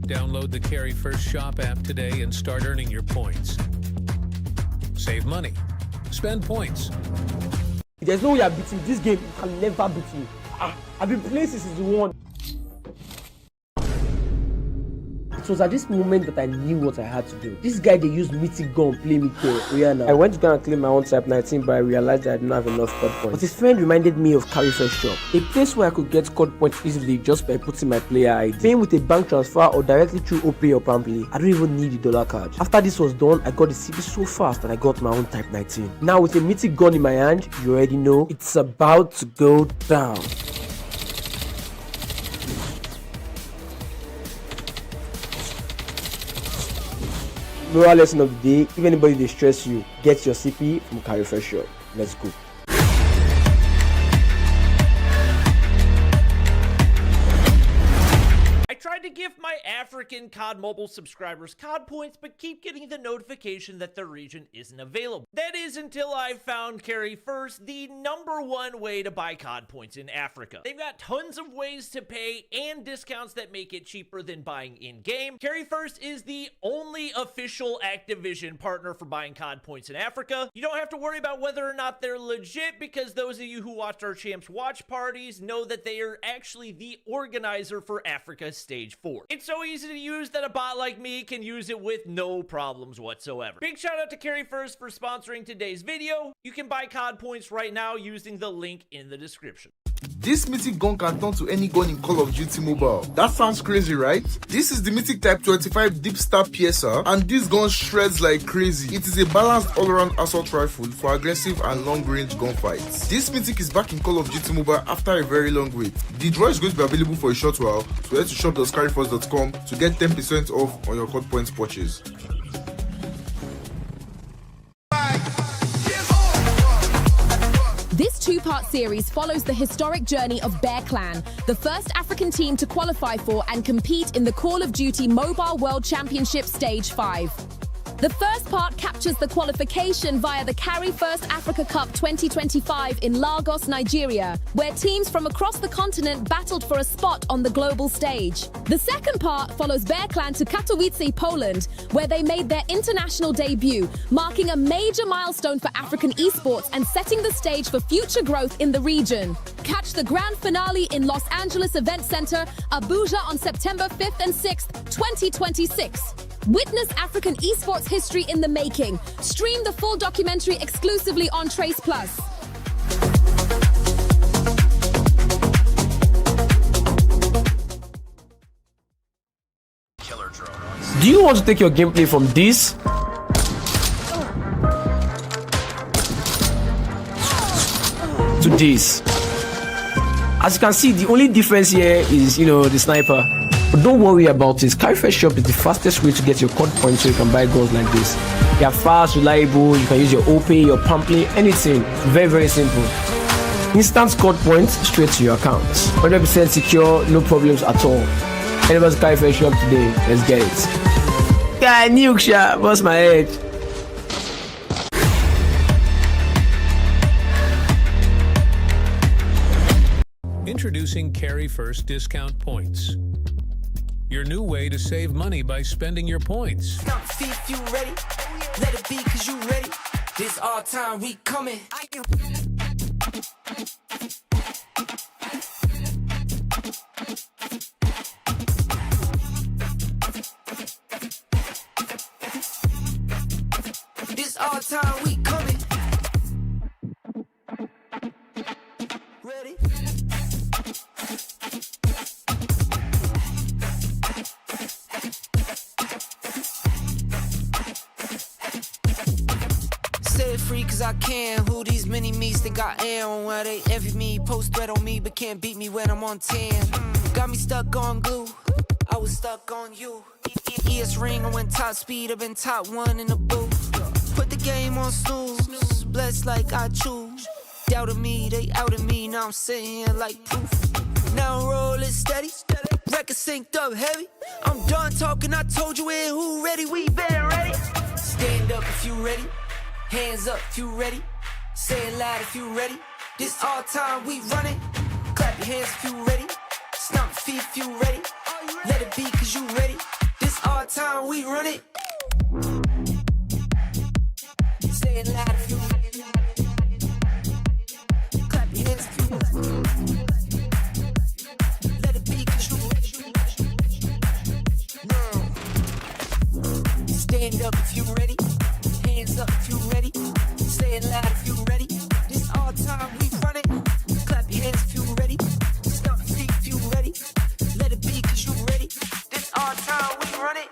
Download the Carry First Shop app today and start earning your points. Save money. Spend points. There's no way I'm beating this game. You can never beat me. I've been playing since season 1. It was at this moment that I knew what I had to do. This guy, they used mythic gun play me Rihanna. I went to go and claim my own type 19, but I realized that I didn't have enough COD points. But his friend reminded me of Qualifier shop, a place where I could get COD points easily just by putting my player ID. Paying with a bank transfer or directly through OP or pamphlet. I don't even need the dollar card. After this was done, I got the CP so fast that I got my own type 19. Now with a mythic gun in my hand, you already know it's about to go down. moral lesson of the day: if anybody distress you, get your CP from Qualifier shop. Let's go. Tried to give my African COD Mobile subscribers COD points, but keep getting the notification that their region isn't available. That is until I found Carry First, the #1 way to buy COD points in Africa. They've got tons of ways to pay and discounts that make it cheaper than buying in-game. Carry First is the only official Activision partner for buying COD points in Africa. You don't have to worry about whether or not they're legit, because those of you who watched our Champs watch parties know that they are actually the organizer for Africa Stage 4. It's so easy to use that a bot like me can use it with no problems whatsoever. Big shout out to Carry First for sponsoring today's video. You can buy COD points right now using the link in the description. This mythic gun can turn to any gun in Call of Duty Mobile. That sounds crazy, right? This is the mythic Type 25 Deep Star Piercer, and this gun shreds like crazy. It is a balanced all-around assault rifle for aggressive and long-range gunfights. This mythic is back in Call of Duty Mobile after a very long wait. The draw is going to be available for a short while, so head to shop.carryforce.com to get 10% off on your COD points purchase. This two-part series follows the historic journey of Bear Clan, the first African team to qualify for and compete in the Call of Duty Mobile World Championship Stage 5. The first part captures the qualification via the Carry First Africa Cup 2025 in Lagos, Nigeria, where teams from across the continent battled for a spot on the global stage. The second part follows Bear Clan to Katowice, Poland, where they made their international debut, marking a major milestone for African esports and setting the stage for future growth in the region. Catch the grand finale in Los Angeles Event Center, Abuja on September 5th and 6th, 2026. Witness African esports history in the making. Stream the full documentary exclusively on Trace Plus. Do you want to take your gameplay from this to this? As you can see, the only difference here is, the sniper. But don't worry about this. Qualifier shop is the fastest way to get your COD points so you can buy guns like this. They are fast, reliable, you can use your OP, your pamphlet, anything. Very, very simple. Instant COD points straight to your account. 100% secure, no problems at all. Anybody's Qualifier shop today, let's get it. Yeah, nuke shot, bust my head. Introducing Carry First discount points. Your new way to save money by spending your points. If you ready, let it be cause you ready. This our time, we coming. This our time, we coming. Ready? Say it free cause I can. Who these mini me's think I am? Where they envy me, post threat on me, but can't beat me when I'm on 10. Got me stuck on glue, I was stuck on you. ES ring, I went top speed, I've been top 1 in the booth. Put the game on snooze, blessed like I choose. Doubted me, they outed me, now I'm sitting here like proof. Now I'm rolling steady, record synced up heavy. I'm done talking, I told you it, who ready, we been ready. Stand up if you ready, hands up if you ready. Say it loud if you ready, this our time, we run it. Clap your hands if you ready, stomp your feet if you ready. Let it be cause you ready, this our time, we run it. Say it loud if you ready. Stand up if you ready, hands up if you ready. Say it loud if you ready. This our time, we run it. Clap your hands if you ready. Stomp your feet if you ready. Let it be cause you ready. This our time, we run it.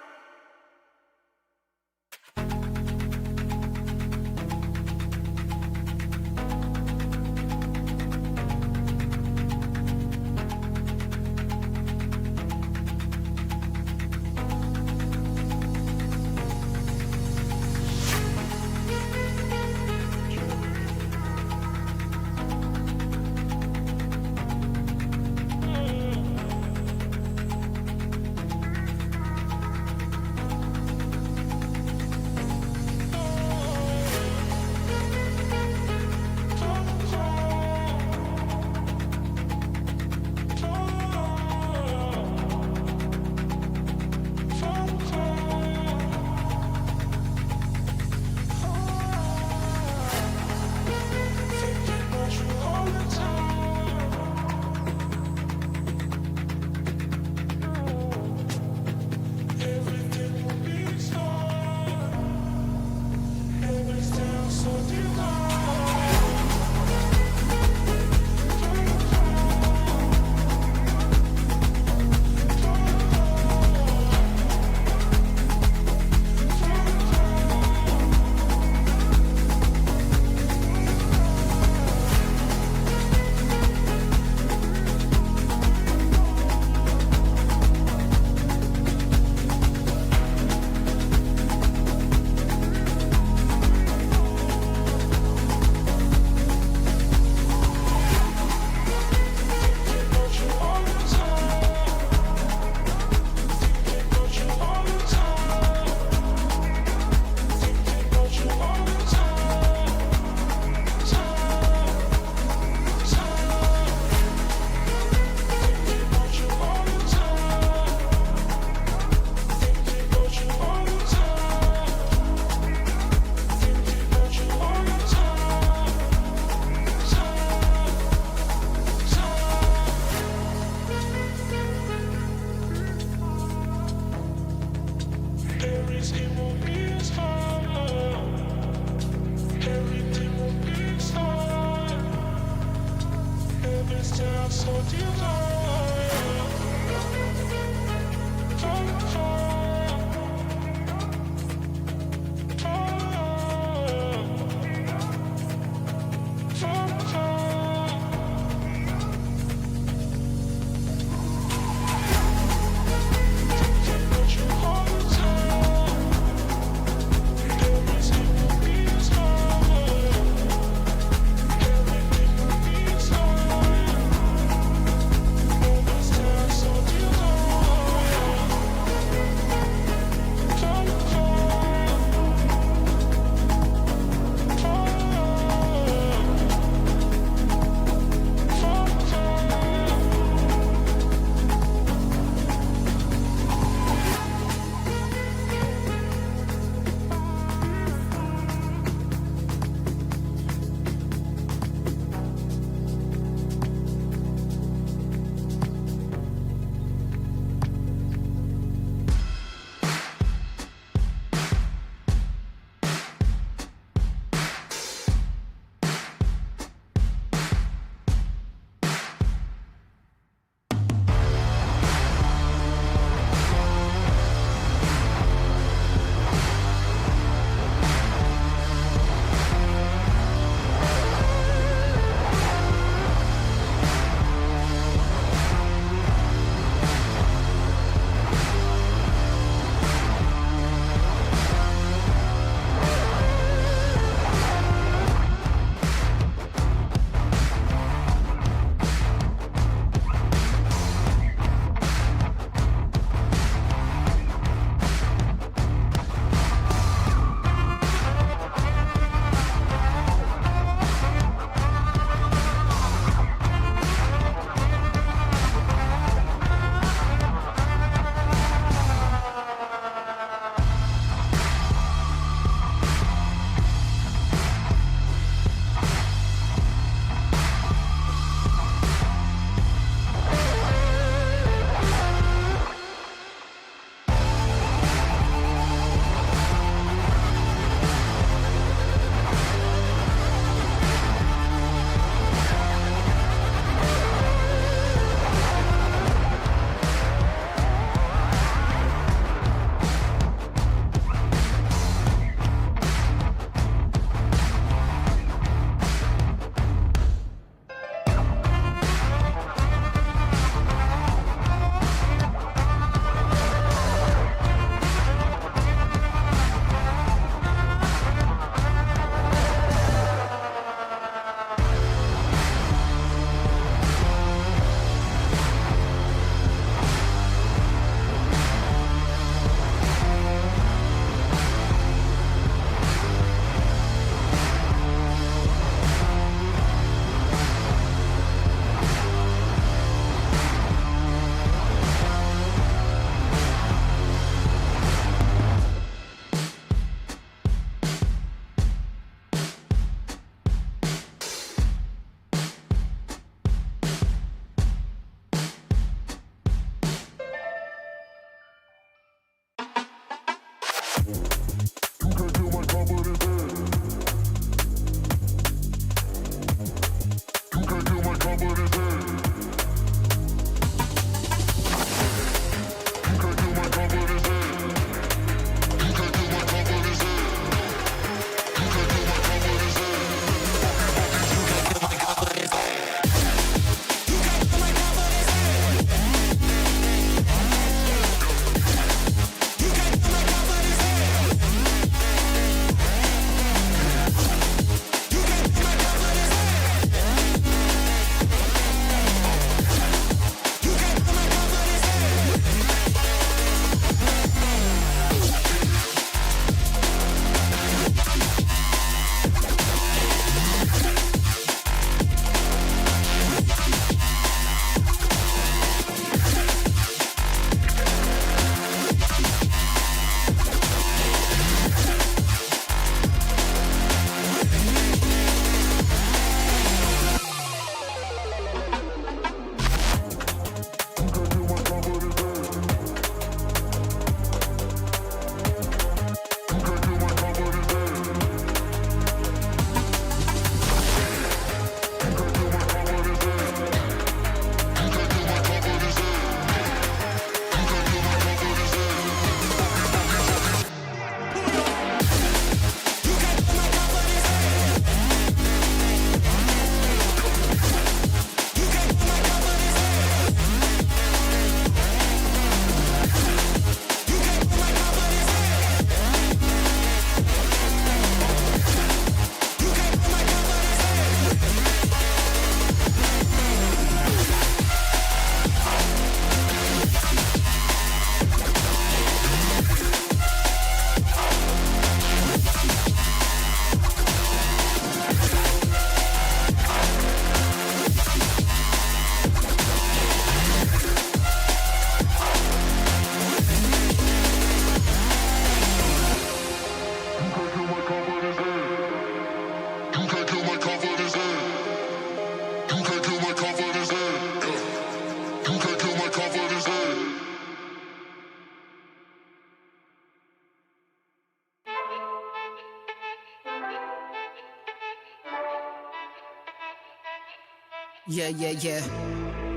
Yeah.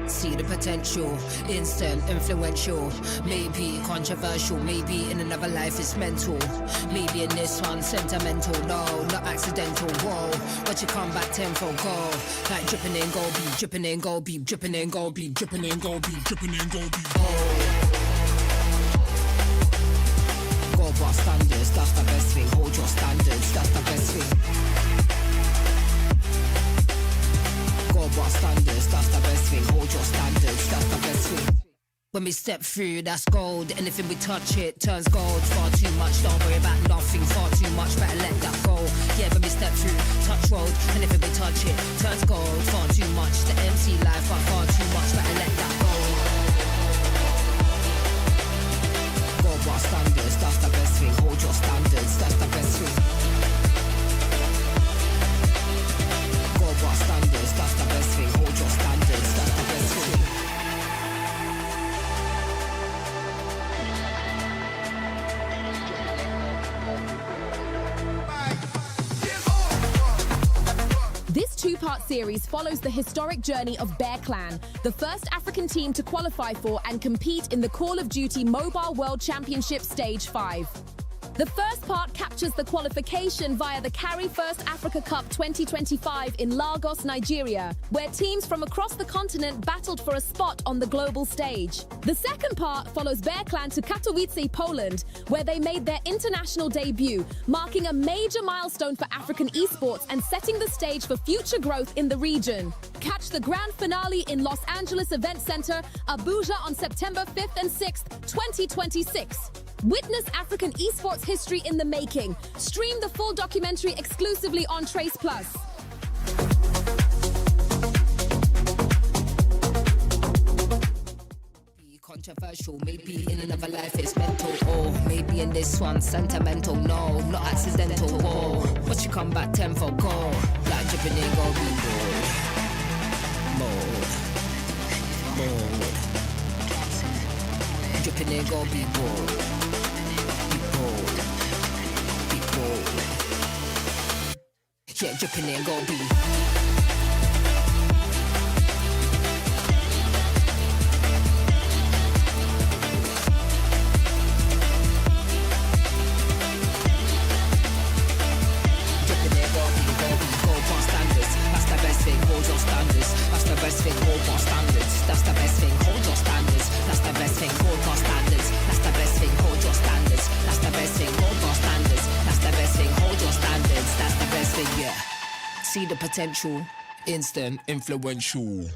See the potential, instant, influential, maybe controversial, maybe in another life it's mental, maybe in this one sentimental, no, not accidental, whoa, but you come back tenfold, go, like dripping in gold, be dripping in gold, be dripping in gold, be dripping in gold, be dripping in gold, be gold bar standards, that's the best thing, hold your standards, that's the best thing. Gold bar standards, that's the best thing. Hold your standards, that's the best thing. When we step through, that's gold. Anything we touch, it turns gold. Far too much, don't worry about nothing. Far too much, better let that go. Yeah, when we step through, touch road. Anything we touch, it turns gold. Far too much, the MC life, but far too much, better let that go. Gold bar standards, that's the best thing. Hold your standards, that's the best thing. Bar standards, that's the best thing. Hold your standards, that's the best thing. This two-part series follows the historic journey of Bear Clan, the first African team to qualify for and compete in the Call of Duty Mobile World Championship Stage 5. The first part captures the qualification via the Carry First Africa Cup 2025 in Lagos, Nigeria, where teams from across the continent battled for a spot on the global stage. The second part follows Bear Clan to Katowice, Poland, where they made their international debut, marking a major milestone for African esports and setting the stage for future growth in the region. Catch the grand finale in Los Angeles Event Center, Abuja on September 5th and 6th, 2026. Witness African esports history in the making. Stream the full documentary exclusively on Trace Plus. Controversial, maybe in another life it's mental, or maybe in this one sentimental, no, not accidental, whoa, but you come back tenfold, go, like dripping in gold, be bold, dripping in gold, be bold. Yeah, dripping in gold, be. Hold your standards, that's the best thing, hold your standards, that's the best thing, hold your standards, that's the best thing, hold your standards, that's the best thing, hold your standards, that's the best thing, hold your standards, that's the best thing, hold your standards, that's the best thing, yeah. See the potential, instant, influential.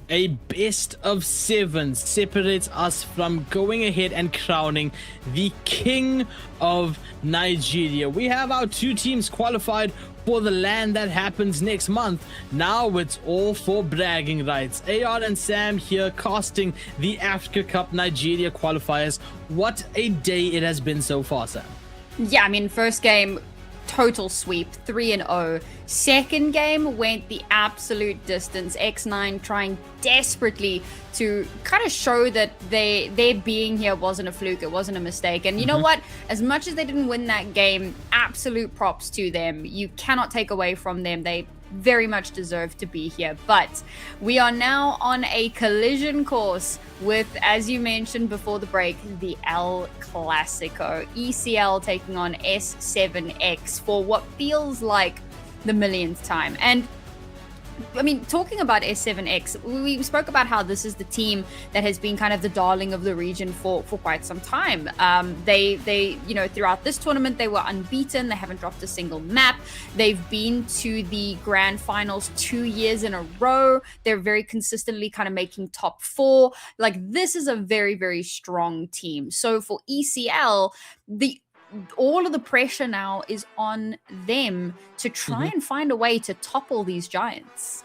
A best of 7 separates us from going ahead and crowning the king of Nigeria. We have our 2 teams qualified for the LAN that happens next month. Now it's all for bragging rights. AR and Sam here casting the Africa Cup Nigeria qualifiers. What a day it has been so far, Sam. Yeah, I mean, first game, total sweep, 3-0. Second game went the absolute distance. X9 trying desperately to kind of show that their being here wasn't a fluke, it wasn't a mistake. And you know what? As much as they didn't win that game, absolute props to them. You cannot take away from them. They very much deserve to be here. But we are now on a collision course with, as you mentioned before the break, the El Clasico. ECL taking on S7X for what feels like the millionth time. And I mean, talking about S7X, we spoke about how this is the team that has been kind of the darling of the region for quite some time. They you know, throughout this tournament, they were unbeaten. They haven't dropped a single map. They've been to the grand finals 2 years in a row. They're very consistently kind of making top 4. Like, this is a very, very strong team. So for ECL, all of the pressure now is on them to try and find a way to topple these giants.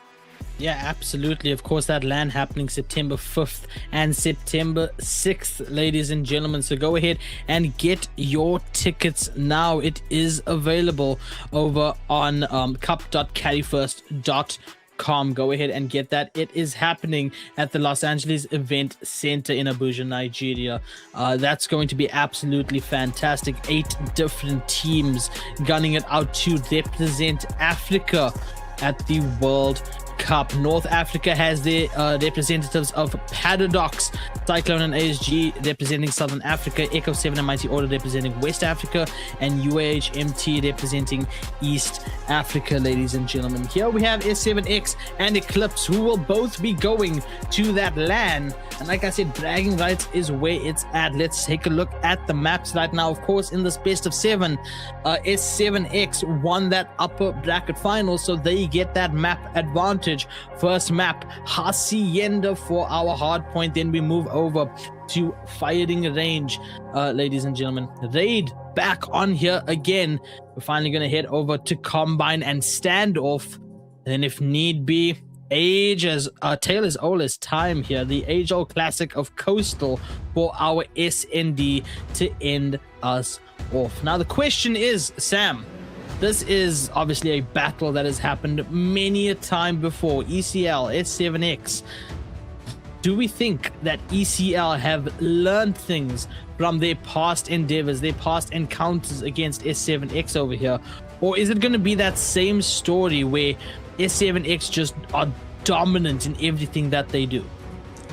Yeah, absolutely. Of course, that LAN happening September 5th and September 6th, ladies and gentlemen. So go ahead and get your tickets now. It is available over on cup.carryfirst.com. Go ahead and get that. It is happening at the Los Angeles Event Center in Abuja, Nigeria. That's going to be absolutely fantastic. 8 different teams gunning it out to represent Africa at the World Cup. North Africa has their representatives of Paradox, Cyclone and ASG representing Southern Africa, Echo 7 and Mighty Order representing West Africa, and UAHMT representing East Africa, ladies and gentlemen. Here we have S7X and Eclipse, who will both be going to that LAN. And like I said, bragging rights is where it's at. Let's take a look at the maps right now. Of course, in this best of 7, S7X won that upper bracket final, so they get that map advantage. First map, Hacienda for our hard point. Then we move over to firing range, ladies and gentlemen. Raid back on here again. We're finally going to head over to Combine and Standoff. Then if need be, tale as old as time here, the age-old classic of Coastal for our SND to end us off. Now the question is, Sam, this is obviously a battle that has happened many a time before. ECL, S7X. Do we think that ECL have learned things from their past endeavors, their past encounters against S7X over here? Or is it going to be that same story where S7X just are dominant in everything that they do?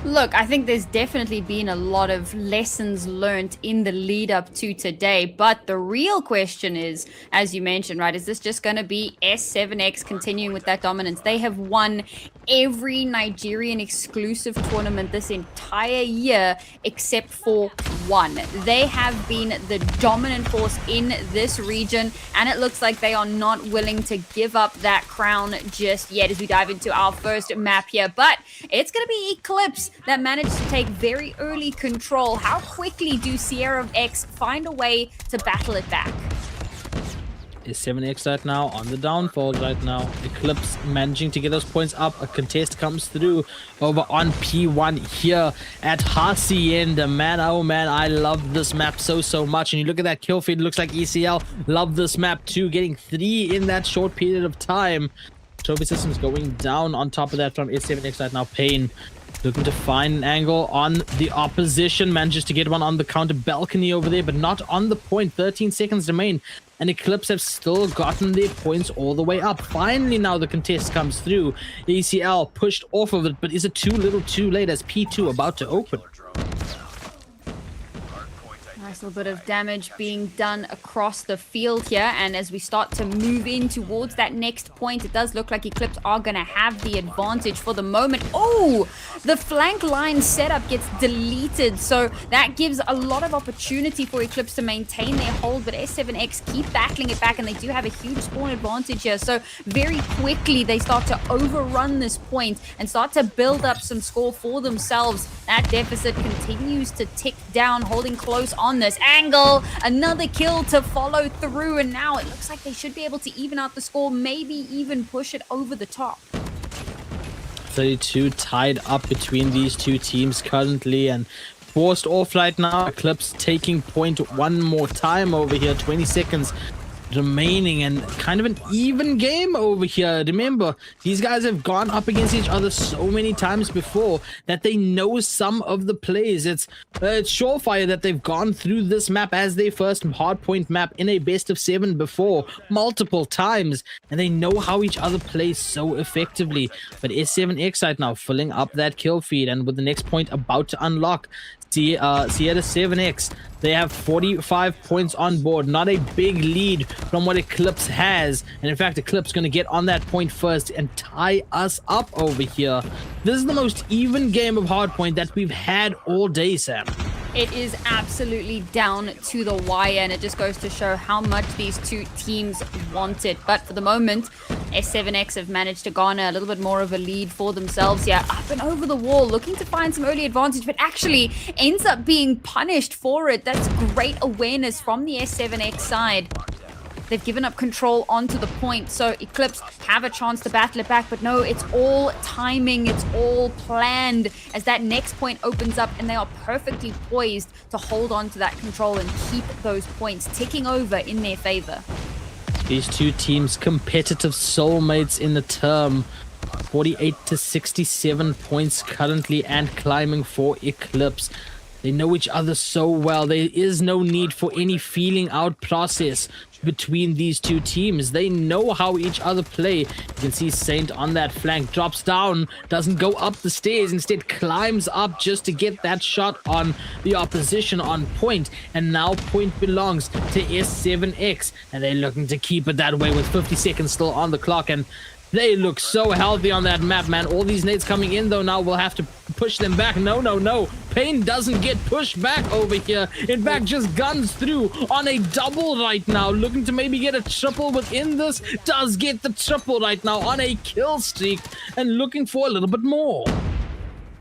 Look, I think there's definitely been a lot of lessons learned in the lead up to today, but the real question is, as you mentioned, right, is this just going to be S7X continuing with that dominance? They have won every Nigerian exclusive tournament this entire year except for one. They have been the dominant force in this region, and it looks like they are not willing to give up that crown just yet as we dive into our first map here. But it's going to be Eclipse that managed to take very early control. How quickly do Sierra X find a way to battle it back? Is 7X right now on the downfall right now. Eclipse managing to get those points up. A contest comes through over on P1 here at Hacienda. Man, oh man, I love this map so much. And you look at that kill feed, looks like ECL love this map too, getting 3 in that short period of time. Trophy systems going down on top of that from S7X right now. Pain looking to find an angle on the opposition. Manages to get one on the counter balcony over there, but not on the point. 13 seconds remain. And Eclipse have still gotten their points all the way up. Finally, now the contest comes through. ECL pushed off of it, but is it too little too late as P2 about to open? Nice little bit of damage being done across the field here, and as we start to move in towards that next point, it does look like Eclipse are going to have the advantage for the moment. Oh, the flank line setup gets deleted, so that gives a lot of opportunity for Eclipse to maintain their hold, but S7X keep battling it back, and they do have a huge spawn advantage here, so very quickly they start to overrun this point and start to build up some score for themselves. That deficit continues to tick down, holding close on this angle. Another kill to follow through, and now it looks like they should be able to even out the score, maybe even push it over the top. 32 tied up between these two teams currently, and forced off right now. Eclipse taking point one more time over here. 20 seconds remaining, and kind of an even game over here. Remember, these guys have gone up against each other so many times before that they know some of the plays. It's surefire that they've gone through this map as their first hardpoint map in a best of 7 before multiple times, and they know how each other plays so effectively. But S7X right now filling up that kill feed, and with the next point about to unlock, Sierra 7X, they have 45 points on board. Not a big lead from what Eclipse has. And in fact, Eclipse going to get on that point first and tie us up over here. This is the most even game of hardpoint that we've had all day, Sam. It is absolutely down to the wire, and it just goes to show how much these two teams want it. But for the moment, S7X have managed to garner a little bit more of a lead for themselves here. Up and over the wall, looking to find some early advantage, but actually ends up being punished for it. That's great awareness from the S7X side. They've given up control onto the point, so Eclipse have a chance to battle it back, but no, it's all timing, it's all planned as that next point opens up, and they are perfectly poised to hold on to that control and keep those points ticking over in their favor. These two teams, competitive soulmates in the term. 48 to 67 points currently and climbing for Eclipse. They know each other so well. There is no need for any feeling out process between these two teams. They know how each other play. You can see Saint on that flank, drops down, doesn't go up the stairs, instead climbs up just to get that shot on the opposition on point. And now point belongs to S7X, and they're looking to keep it that way with 50 seconds still on the clock. And they look so healthy on that map, man. All these nades coming in, though, now we'll have to push them back. No, no, no. Pain doesn't get pushed back over here. In fact, just guns through on a double right now. Looking to maybe get a triple within this. Does get the triple right now on a kill streak. And looking for a little bit more.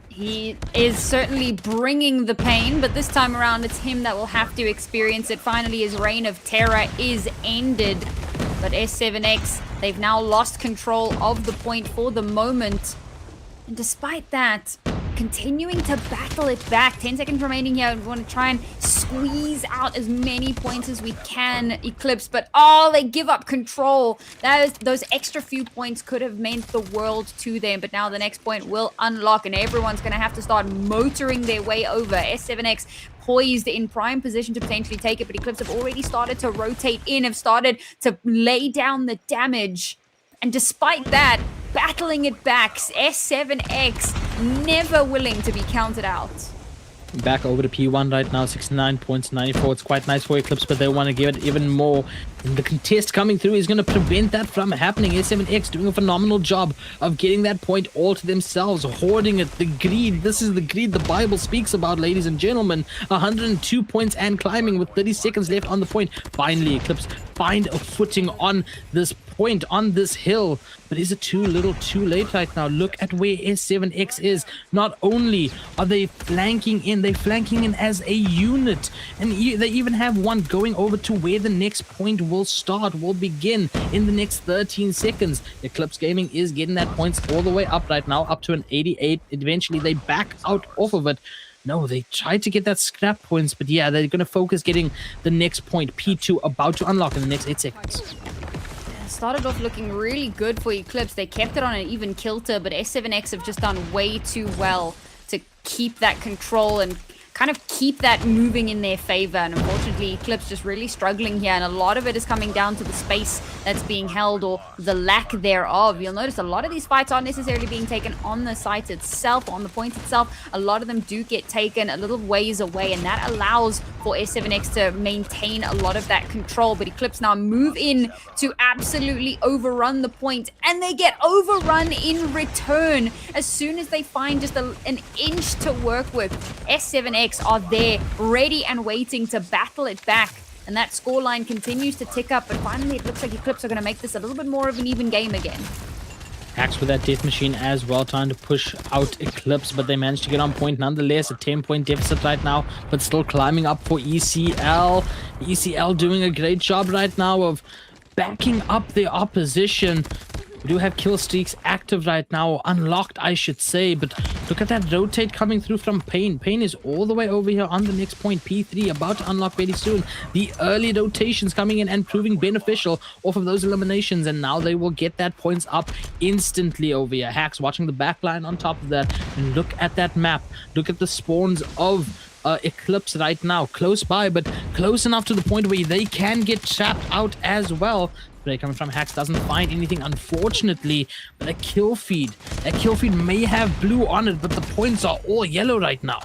He is certainly bringing the pain, but this time around, it's him that will have to experience it. Finally, his reign of terror is ended. But S7X, they've now lost control of the point for the moment. And despite that, continuing to battle it back. 10 seconds remaining here. We want to try and squeeze out as many points as we can, Eclipse. But, oh, they give up control. Those extra few points could have meant the world to them. But now the next point will unlock, and everyone's going to have to start motoring their way over. S7X poised in prime position to potentially take it, but Eclipse have already started to rotate in, have started to lay down the damage. And despite that, battling it back, S7X never willing to be counted out. Back over to P1 right now, 69 points, 94. It's quite nice for Eclipse, but they want to give it even more. And the contest coming through is going to prevent that from happening. S7X doing a phenomenal job of getting that point all to themselves, hoarding it. The greed, this is the greed the Bible speaks about, ladies and gentlemen. 102 points and climbing with 30 seconds left on the point. Finally, Eclipse find a footing on this point, on this hill. But is it too little too late right now? Look at where S7X is. Not only are they flanking in, they're flanking in as a unit. And they even have one going over to where the next point will start, will begin in the next 13 seconds. Eclipse Gaming is getting that points all the way up right now, up to an 88. Eventually, they back out off of it. No, they tried to get that scrap points, but yeah, they're going to focus getting the next point, P2, about to unlock in the next 8 seconds. Started off looking really good for Eclipse. They kept it on an even kilter, but S7X have just done way too well to keep that control and kind of keep that moving in their favor. And unfortunately, Eclipse just really struggling here, and a lot of it is coming down to the space that's being held, or the lack thereof. You'll notice a lot of these fights aren't necessarily being taken on the site itself, on the point itself. A lot of them do get taken a little ways away, and that allows for S7X to maintain a lot of that control. But Eclipse now move in to absolutely overrun the point, and they get overrun in return as soon as they find just an inch to work with. S7X are there, ready and waiting to battle it back. And that scoreline continues to tick up, but finally it looks like Eclipse are going to make this a little bit more of an even game again. Hacks with that death machine as well, trying to push out Eclipse, but they managed to get on point nonetheless. A 10-point deficit right now, but still climbing up for ECL. ECL doing a great job right now of backing up the opposition. We do have kill streaks active right now, unlocked I should say, but look at that rotate coming through from Pain. Pain is all the way over here on the next point, P3, about to unlock very soon. The early rotations coming in and proving beneficial off of those eliminations, and now they will get that points up instantly over here. Hacks watching the backline on top of that, and look at that map. Look at the spawns of Eclipse right now, close by, but close enough to the point where they can get trapped out as well. Play coming from Hacks doesn't find anything, unfortunately, but a kill feed. That kill feed may have blue on it, but the points are all yellow right now.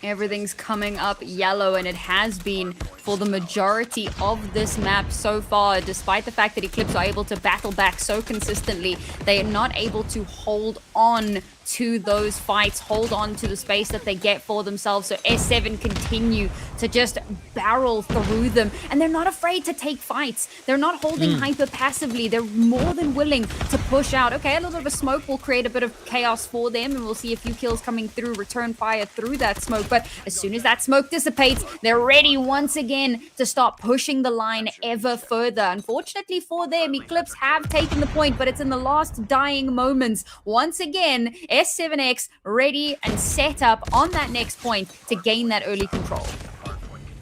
Everything's coming up yellow, and it has been for the majority of this map so far. Despite the fact that Eclipse are able to battle back so consistently, they are not able to hold on to those fights, hold on to the space that they get for themselves. So S7 continue to just barrel through them, and they're not afraid to take fights. They're not holding hyper passively. They're more than willing to push out. Okay, a little bit of a smoke will create a bit of chaos for them, and we'll see a few kills coming through, return fire through that smoke. But as soon as that smoke dissipates, they're ready once again to start pushing the line ever further. Unfortunately for them, Eclipse have taken the point, but it's in the last dying moments. Once again, S7X ready and set up on that next point to gain that early control.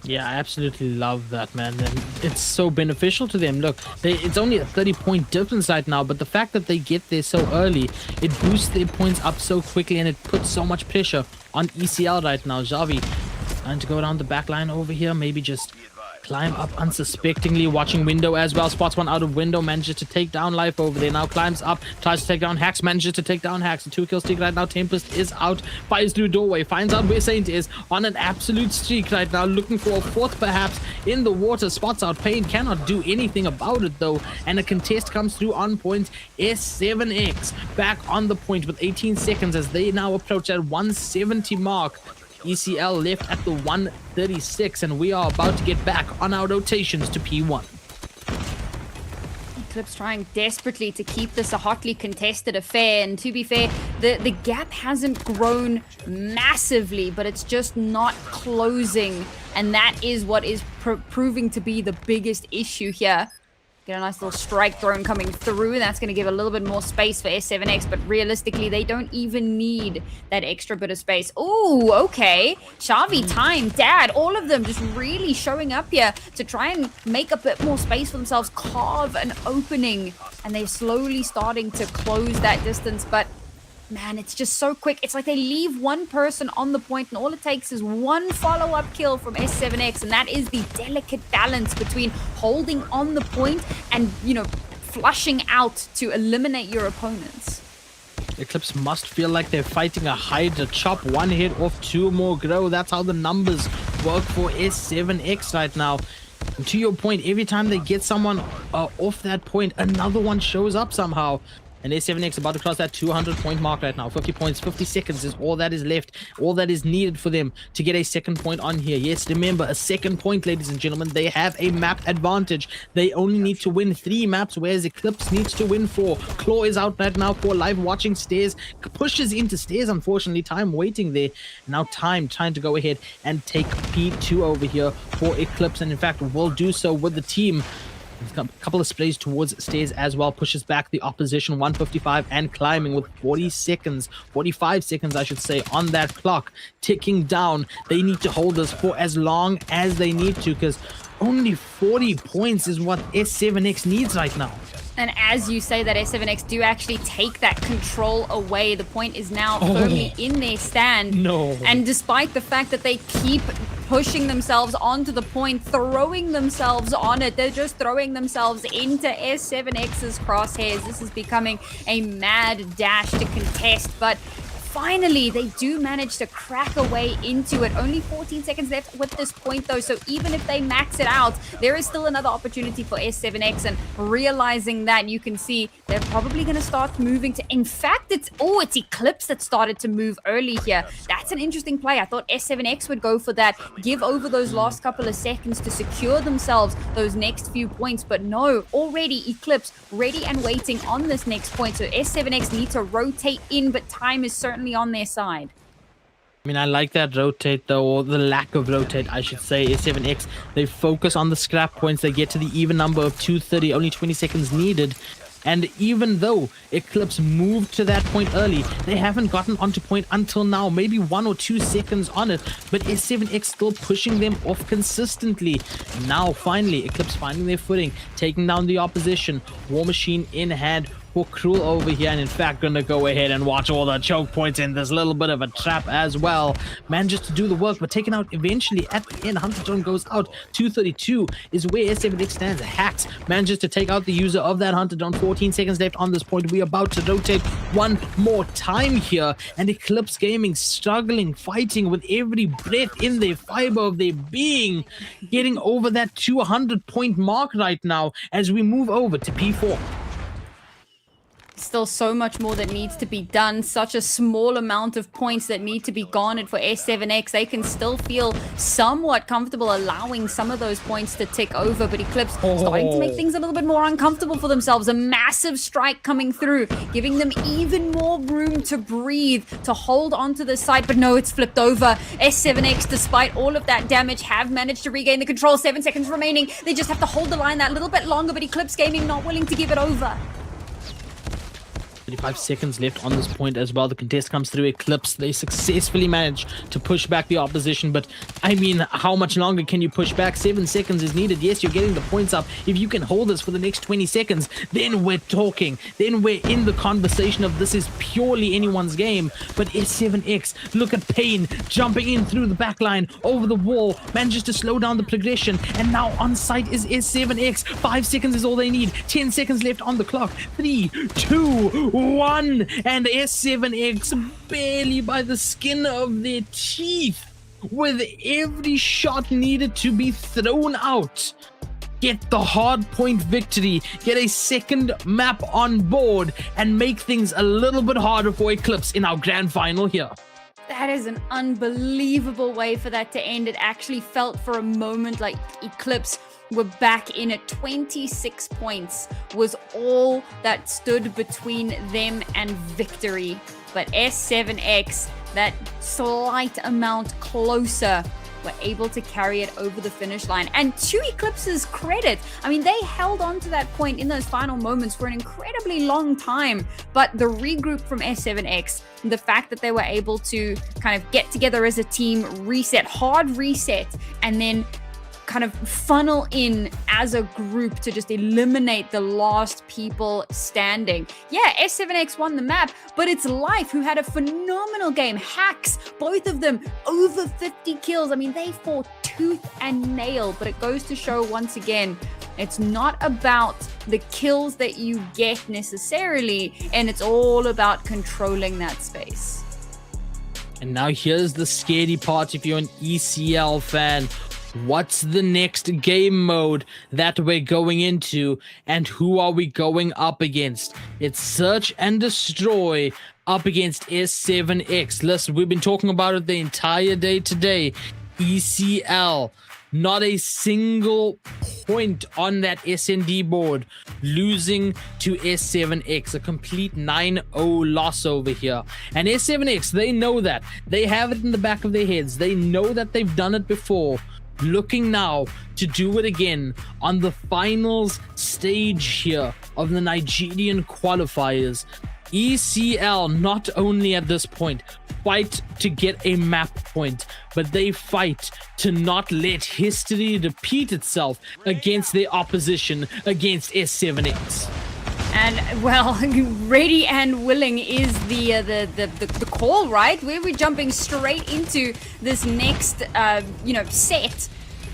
Yeah, I absolutely love that, man. And it's so beneficial to them. Look, it's only a 30-point difference right now, but the fact that they get there so early, it boosts their points up so quickly, and it puts so much pressure on ECL right now. Xavi trying to go down the back line over here, maybe just climb up unsuspectingly, watching window as well. Spots one out of window, manages to take down Life over there. Now climbs up, tries to take down Hacks, manages to take down Hacks. The 2-kill streak right now. Tempest is out, fires through doorway, finds out where Saint is on an absolute streak right now, looking for a fourth perhaps in the water. Spots out Pain, cannot do anything about it though, and a contest comes through on point. S7X back on the point with 18 seconds as they now approach that 170 mark. ECL left at the 136, and we are about to get back on our rotations to P1. Eclipse trying desperately to keep this a hotly contested affair, and to be fair, the gap hasn't grown massively, but it's just not closing, and that is what is proving to be the biggest issue here. Get a nice little strike thrown coming through. That's going to give a little bit more space for S7X, but realistically, they don't even need that extra bit of space. Ooh, okay. Xavi, Time, Dad, all of them just really showing up here to try and make a bit more space for themselves, carve an opening, and they're slowly starting to close that distance, but man, it's just so quick. It's like they leave one person on the point, and all it takes is one follow-up kill from S7X, and that is the delicate balance between holding on the point and, you know, flushing out to eliminate your opponents. Eclipse must feel like they're fighting a Hydra. Chop one hit off, two more grow. That's how the numbers work for S7X right now. And to your point, every time they get someone off that point, another one shows up somehow. And S7X about to cross that 200-point mark right now. 50 points, 50 seconds is all that is left. All that is needed for them to get a second point on here. Yes, remember, a second point, ladies and gentlemen. They have a map advantage. They only need to win 3 maps, whereas Eclipse needs to win 4. Claw is out right now for Live watching Stairs. Pushes into Stairs, unfortunately. Time waiting there. Now Time trying to go ahead and take P2 over here for Eclipse. And in fact, will do so with the team. A couple of sprays towards Stairs as well, pushes back the opposition. 155 and climbing with 45 seconds I should say on that clock ticking down. They need to hold this for as long as they need to, because only 40 points is what S7X needs right now. And as you say that, S7X do actually take that control away. The point is now firmly in their stand. No. And despite the fact that they keep pushing themselves onto the point, throwing themselves on it. They're just throwing themselves into S7X's crosshairs. This is becoming a mad dash to contest, but finally, they do manage to crack a way into it. Only 14 seconds left with this point, though, so even if they max it out, there is still another opportunity for S7X, and realizing that, you can see they're probably going to start moving to... In fact, it's Eclipse that started to move early here. That's an interesting play. I thought S7X would go for that, give over those last couple of seconds to secure themselves those next few points, but no, already Eclipse ready and waiting on this next point, so S7X need to rotate in, but time is certainly on their side. I mean, I like that rotate, though, or the lack of rotate, I should say. S7X, they focus on the scrap points. They get to the even number of 230, only 20 seconds needed. And even though Eclipse moved to that point early, they haven't gotten onto point until now. Maybe 1 or 2 seconds on it, but S7X still pushing them off consistently. Now, finally, Eclipse finding their footing, taking down the opposition. War Machine in hand for Cruel over here, and in fact gonna go ahead and watch all the choke points in this little bit of a trap as well. Manages to do the work, but taken out eventually at the end. Hunter Drone goes out. 232 is where S7X stands. Hacks manages to take out the user of that Hunter Drone. 14 seconds left on this point. We're about to rotate one more time here, and Eclipse Gaming struggling, fighting with every breath in their fiber of their being, getting over that 200 point mark right now as we move over to P4. Still so much more that needs to be done. Such a small amount of points that need to be garnered for S7X. They can still feel somewhat comfortable allowing some of those points to tick over, but Eclipse starting to make things a little bit more uncomfortable for themselves. A massive strike coming through, giving them even more room to breathe, to hold onto the side, but no, it's flipped over. S7X, despite all of that damage, have managed to regain the control. 7 seconds remaining. They just have to hold the line that little bit longer, but Eclipse Gaming not willing to give it over. 35 seconds left on this point as well. The contest comes through. Eclipse, they successfully manage to push back the opposition, but I mean, how much longer can you push back? 7 seconds is needed. Yes, you're getting the points up. If you can hold this for the next 20 seconds, then we're talking. Then we're in the conversation of this is purely anyone's game. But S7X, look at Payne jumping in through the back line, over the wall, manages to slow down the progression, and now on site is S7X. 5 seconds is all they need. 10 seconds left on the clock. 3, 2, 1, and S7X barely by the skin of their teeth, with every shot needed to be thrown out, get the hard point victory, get a second map on board, and make things a little bit harder for Eclipse in our grand final here. That is an unbelievable way for that to end. It actually felt for a moment like Eclipse were back in it. 26 points was all that stood between them and victory. But S7X, that slight amount closer, were able to carry it over the finish line. And to Eclipse's credit, I mean, they held on to that point in those final moments for an incredibly long time. But the regroup from S7X, the fact that they were able to kind of get together as a team, reset, hard reset, and then kind of funnel in as a group to just eliminate the last people standing. Yeah, S7X won the map, but it's Life who had a phenomenal game. Hacks, both of them over 50 kills. I mean, they fought tooth and nail, but it goes to show once again, it's not about the kills that you get necessarily, and it's all about controlling that space. And now here's the scary part if you're an ECL fan. What's the next game mode that we're going into, and who are we going up against? It's Search and Destroy up against S7X. Listen, we've been talking about it the entire day today. ECL, not a single point on that SND board, losing to S7X, a complete 9-0 loss over here. And S7X, they know that. They have it in the back of their heads. They know that they've done it before. Looking now to do it again on the finals stage here of the Nigerian qualifiers. ECL not only at this point fight to get a map point, but they fight to not let history repeat itself against their opposition, against S7X. And well, ready and willing is the call, right? We're jumping straight into this next set.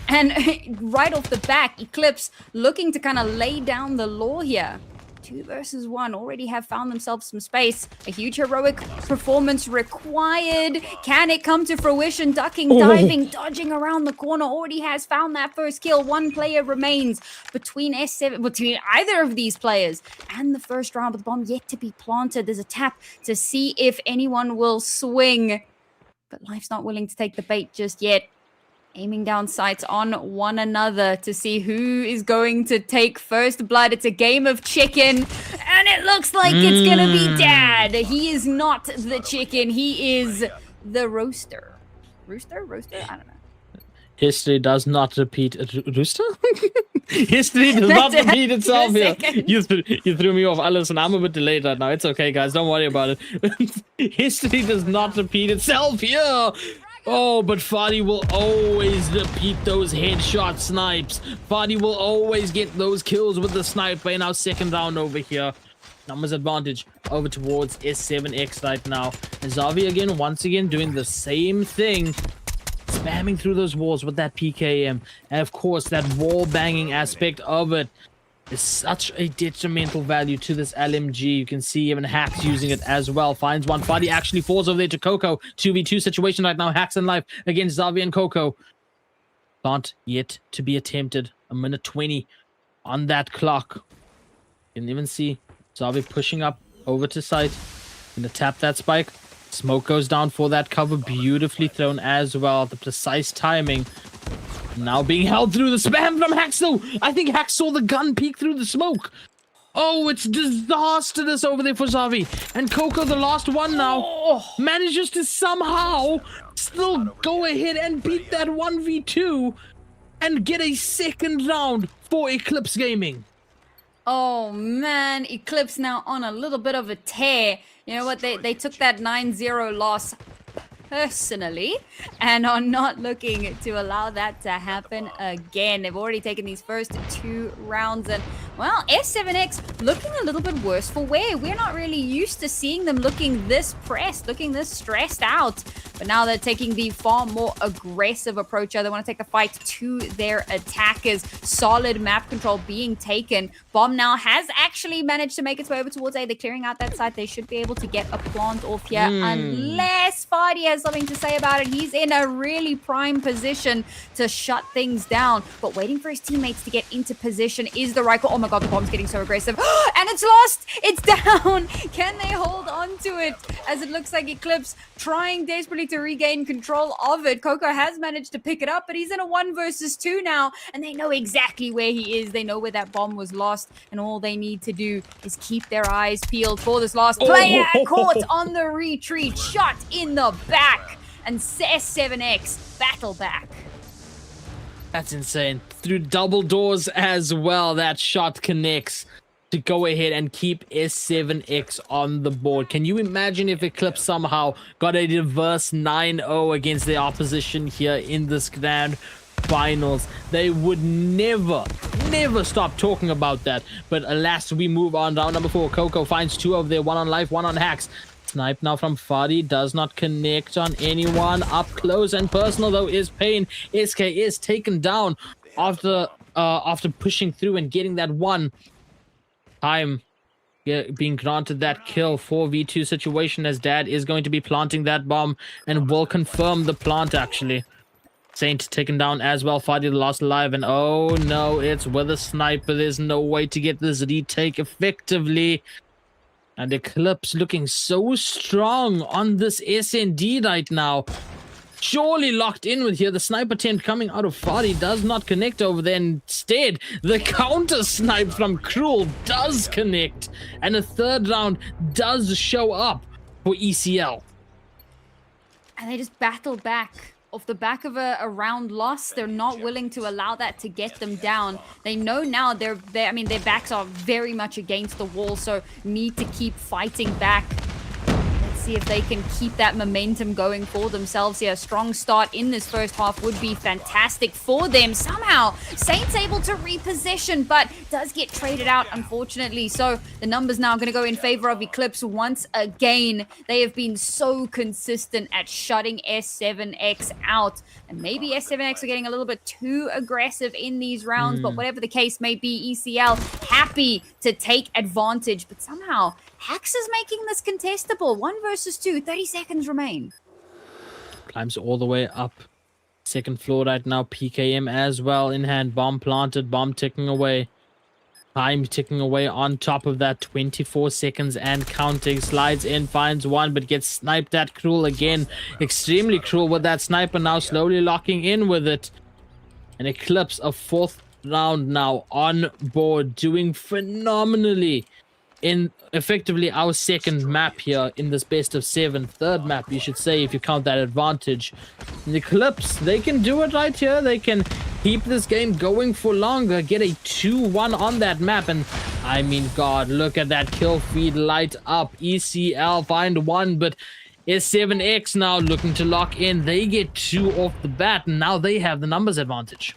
And right off the back, Eclipse looking to kind of lay down the law here. 2 versus 1 already have found themselves some space. A huge heroic performance required. Can it come to fruition? Ducking, diving, dodging around the corner. Already has found that first kill. 1 player remains between either of these players. And the first round of the bomb yet to be planted. There's a tap to see if anyone will swing. But Life's not willing to take the bait just yet. Aiming down sights on one another to see who is going to take first blood. It's a game of chicken, and it looks like it's going to be Dad. He is not the chicken. He is the roaster. Roaster? I don't know. History does not repeat. Rooster? History does not repeat itself here. You threw me off. Listen, I'm a bit delayed right now. It's okay, guys. Don't worry about it. History does not repeat itself here. Oh, but Fadi will always repeat those headshot snipes. Fadi will always get those kills with the sniper in our second round over here. Numbers advantage over towards S7X right now. And Xavi again, once again, doing the same thing. Spamming through those walls with that PKM. And of course, that wall banging aspect of it is such a detrimental value to this LMG. You can see even Hacks using it as well. Finds one. Fadi actually falls over there to Coco. 2v2 situation right now. Hacks and Life against Xavi and Coco. Not yet to be attempted. A minute 20 on that clock. You can even see Xavi pushing up over to site. Gonna tap that spike. Smoke goes down for that cover. Beautifully thrown as well. The precise timing. Now being held through the spam from Hax though. I think Hax saw the gun peek through the smoke. Oh, it's disastrous over there for Xavi. And Coco, the last one now, manages to somehow still go ahead and beat that 1v2 and get a second round for Eclipse Gaming. Oh man, Eclipse now on a little bit of a tear. You know what, they took that 9-0 loss personally and are not looking to allow that to happen again. They've already taken these first 2 rounds and, well, S7X looking a little bit worse for wear. We're not really used to seeing them looking this pressed, looking this stressed out. But now they're taking the far more aggressive approach. They want to take the fight to their attackers. Solid map control being taken. Bomb now has actually managed to make its way over towards A. They're clearing out that side. They should be able to get a plant off here unless Fadi has something to say about it. He's in a really prime position to shut things down. But waiting for his teammates to get into position is the right call. Oh my god, the bomb's getting so aggressive. And it's lost! It's down! Can they hold on to it? As it looks like Eclipse trying desperately to regain control of it. Coco has managed to pick it up, but he's in a 1 versus 2 now, and they know exactly where he is. They know where that bomb was lost, and all they need to do is keep their eyes peeled for this last player. Caught on the retreat, shot in the back, and S7X battle back. That's insane. Through double doors as well, that shot connects to go ahead and keep S7X on the board. Can you imagine if Eclipse somehow got a reverse 9-0 against the opposition here in this grand finals? They would never stop talking about that. But alas, we move on. Round number 4. Coco finds 2 of their, 1 on Life, 1 on Hacks. Snipe now from Fadi, does not connect on anyone. Up close and personal though is Pain. SK is taken down after pushing through and getting that 1 time, being granted that kill. 4v2 situation as Dad is going to be planting that bomb and will confirm the plant actually. Saint taken down as well. Fadi the last alive, and oh no, it's with a sniper. There's no way to get this retake effectively. And Eclipse looking so strong on this SND right now. Surely locked in with here. The sniper attempt coming out of Fadi does not connect over there. Instead, the counter snipe from Cruel does connect. And a 3rd round does show up for ECL. And they just battle back. Off the back of a round loss, they're not willing to allow that to get them down. They know now their backs are very much against the wall, so need to keep fighting back. Let's see if they can keep that momentum going for themselves here. A strong start in this first half would be fantastic for them. Somehow, Saints able to reposition, but does get traded out, unfortunately. So the numbers now going to go in favor of Eclipse once again. They have been so consistent at shutting S7X out. And maybe S7X are getting a little bit too aggressive in these rounds, but whatever the case may be, ECL happy to take advantage. But somehow, Hax is making this contestable. 1 versus 2, 30 seconds remain. Climbs all the way up. Second floor right now. PKM as well in hand. Bomb planted. Bomb ticking away. Time ticking away on top of that. 24 seconds and counting. Slides in, finds one, but gets sniped at. Cruel again. Extremely cruel with that sniper now slowly locking in with it. An Eclipse, a 4th round now on board. Doing phenomenally in effectively our second map here in this best of 7. Third map, you should say, if you count that advantage. And the Eclipse, they can do it right here. They can keep this game going for longer, get a 2-1 on that map. And I mean, God, look at that kill feed light up. ECL find 1, but S7X now looking to lock in. They get 2 off the bat, and now they have the numbers advantage.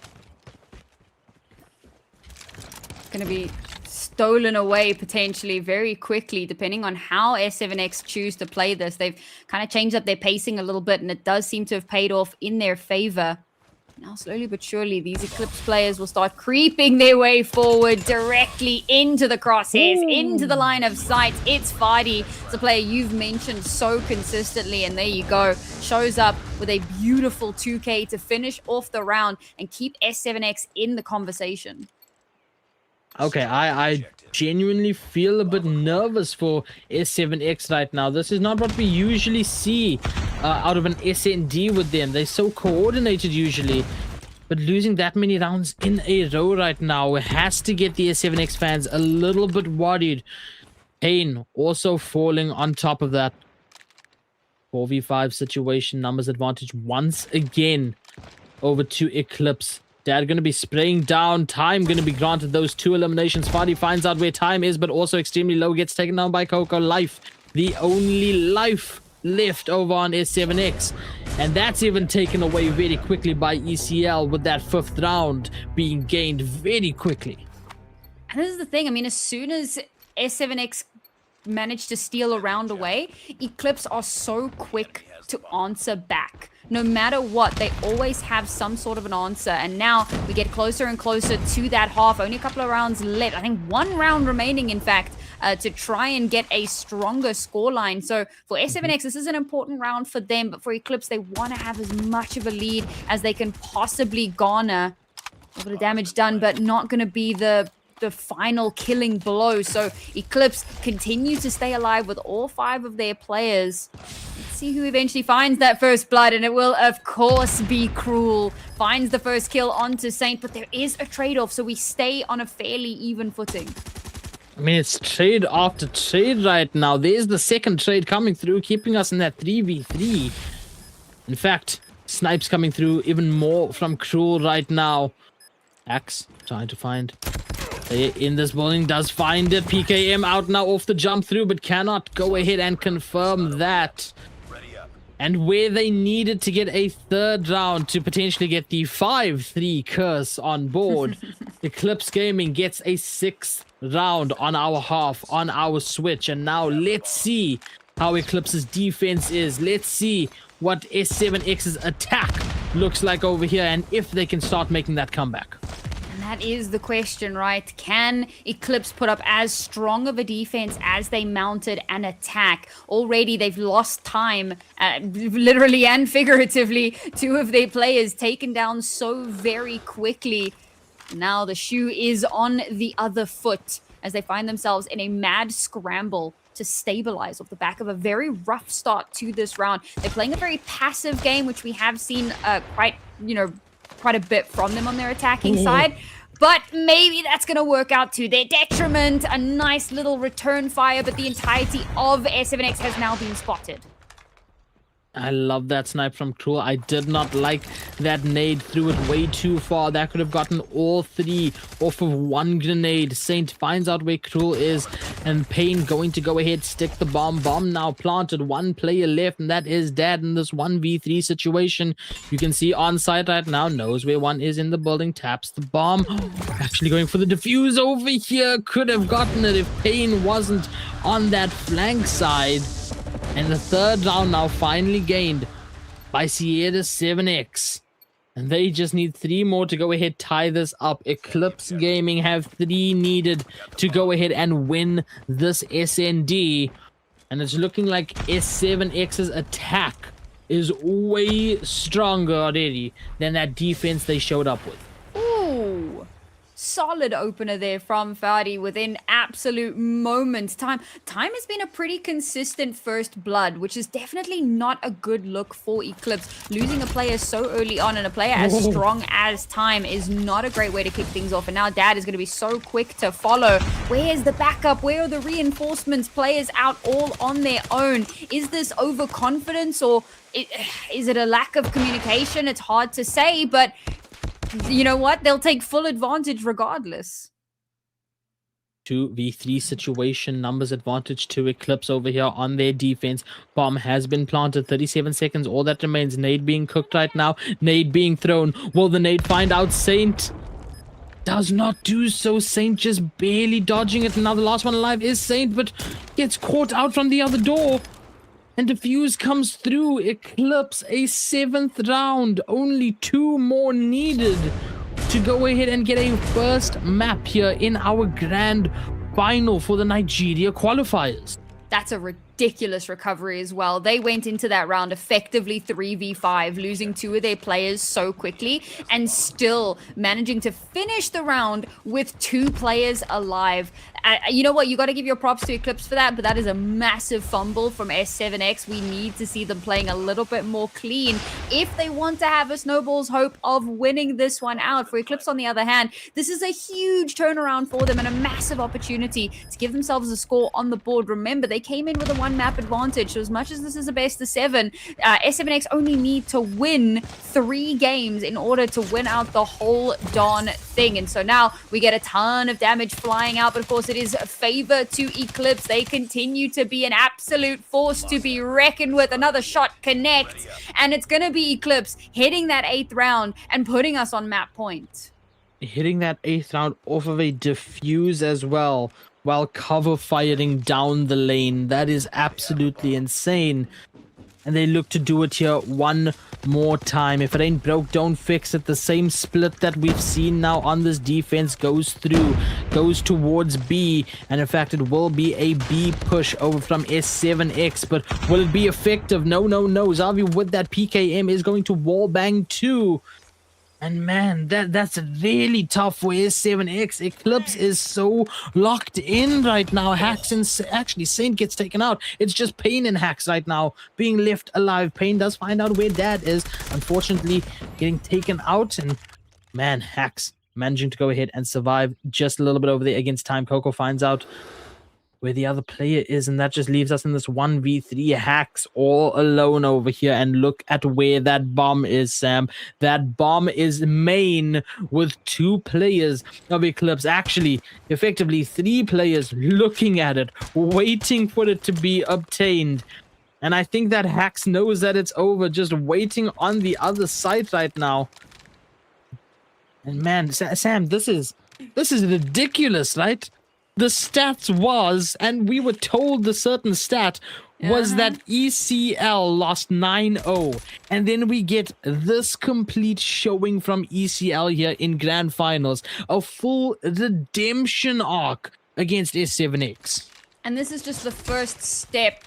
Going to be stolen away potentially very quickly, depending on how S7X choose to play this. They've kind of changed up their pacing a little bit, and it does seem to have paid off in their favor. Now, slowly but surely, these Eclipse players will start creeping their way forward directly into the crosshairs, into the line of sight. It's Fadi, it's a player you've mentioned so consistently, and there you go. Shows up with a beautiful 2K to finish off the round and keep S7X in the conversation. Okay, I genuinely feel a bit nervous for S7X right now. This is not what we usually see out of an SND with them. They're so coordinated usually. But losing that many rounds in a row right now has to get the S7X fans a little bit worried. Pain also falling on top of that. 4v5 situation, numbers advantage once again over to Eclipse. Dad going to be spraying down. Time going to be granted those 2 eliminations. Fadi finds out where time is, but also extremely low. Gets taken down by Coco. Life. The only life left over on S7X. And that's even taken away very quickly by ECL with that 5th round being gained very quickly. And this is the thing. I mean, as soon as S7X managed to steal a round away, Eclipse are so quick to answer back. No matter what, they always have some sort of an answer. And now we get closer and closer to that half. Only a couple of rounds left. I think 1 round remaining, in fact, to try and get a stronger scoreline. So for S7X, this is an important round for them. But for Eclipse, they want to have as much of a lead as they can possibly garner. A little bit of damage done, but not going to be the final killing blow. So Eclipse continue to stay alive with all 5 of their players. Let's see who eventually finds that first blood, and it will of course be Cruel. Finds the first kill onto Saint, but there is a trade-off, so we stay on a fairly even footing. I mean, it's trade after trade right now. There's the second trade coming through, keeping us in that 3v3. In fact, snipes coming through even more from Cruel right now. Axe trying to find in this building, does find it. PKM out now off the jump through, but cannot go ahead and confirm that. And where they needed to get a 3rd round to potentially get the 5-3 curse on board, Eclipse Gaming gets a 6th round on our half, on our switch. And now let's see how Eclipse's defense is. Let's see what S7X's attack looks like over here, and if they can start making that comeback. That is the question, right? Can Eclipse put up as strong of a defense as they mounted an attack? Already they've lost time, literally and figuratively. 2 of their players taken down so very quickly. Now the shoe is on the other foot as they find themselves in a mad scramble to stabilize off the back of a very rough start to this round. They're playing a very passive game, which we have seen quite a bit from them on their attacking side. But maybe that's going to work out to their detriment. A nice little return fire, but the entirety of S7X has now been spotted. I love that snipe from Cruel. I did not like that nade, threw it way too far. That could have gotten all three off of one grenade. Saint finds out where Cruel is, and Payne going to go ahead, stick the bomb. Bomb now planted, one player left, and that is Dad in this 1v3 situation. You can see on site right now, knows where one is in the building, taps the bomb. Actually going for the defuse over here. Could have gotten it if Payne wasn't on that flank side. And the third round now finally gained by Sierra 7X. And they just need 3 more to go ahead, tie this up. Eclipse Gaming have 3 needed to go ahead and win this SND. And it's looking like S7X's attack is way stronger already than that defense they showed up with. Ooh. Solid opener there from Fadi within absolute moments. Time has been a pretty consistent first blood, which is definitely not a good look for Eclipse. Losing a player so early on and a player as strong as Time is not a great way to kick things off. And now Dad is going to be so quick to follow. Where's the backup? Where are the reinforcements? Players out all on their own. Is this overconfidence or is it a lack of communication? It's hard to say, but you know what? They'll take full advantage regardless. 2v3 situation, numbers advantage to Eclipse over here on their defense. Bomb has been planted, 37 seconds, all that remains. Nade being cooked right now, nade being thrown. Will the nade find out? Saint does not do so. Saint just barely dodging it. Now the last one alive is Saint, but gets caught out from the other door. And defuse comes through. Eclipse a 7th round. Only 2 more needed to go ahead and get a first map here in our grand final for the Nigeria qualifiers. That's a ridiculous recovery as well. They went into that round effectively 3v5, losing 2 of their players so quickly and still managing to finish the round with 2 players alive. You know what? You got to give your props to Eclipse for that, but that is a massive fumble from S7X. We need to see them playing a little bit more clean if they want to have a snowball's hope of winning this one out. For Eclipse, on the other hand, this is a huge turnaround for them and a massive opportunity to give themselves a score on the board. Remember, they came in with a 1 map advantage, so as much as this is a best of 7, S7X only need to win 3 games in order to win out the whole darn thing. And so now we get a ton of damage flying out, but of course it is a favor to Eclipse. They continue to be an absolute force to be reckoned with. Another shot connects, and it's going to be Eclipse hitting that 8th round and putting us on map point. Hitting that 8th round off of a defuse as well, while cover firing down the lane. That is absolutely insane. And they look to do it here one more time. If it ain't broke, don't fix it. The same split that we've seen now on this defense goes through, goes towards B. And in fact, it will be a B push over from S7X. But will it be effective? No. Xavi with that PKM is going to wallbang too. And man, that's really tough for S7X. Eclipse is so locked in right now. Hacks and actually Saint gets taken out. It's just Payne and Hacks right now being left alive. Payne does find out where Dad is. Unfortunately, getting taken out. And man, Hacks managing to go ahead and survive just a little bit over there against Time. Coco finds out where the other player is, and that just leaves us in this 1v3. Hacks all alone over here, and look at where that bomb is, Sam. That bomb is main with 2 players of Eclipse, actually effectively 3 players looking at it, waiting for it to be obtained. And I think that Hacks knows that it's over, just waiting on the other side right now. And man, Sam, this is ridiculous, right? The stats was, and we were told the certain stat was that ECL lost 9-0. And then we get this complete showing from ECL here in Grand Finals. A full redemption arc against S7X. And this is just the first step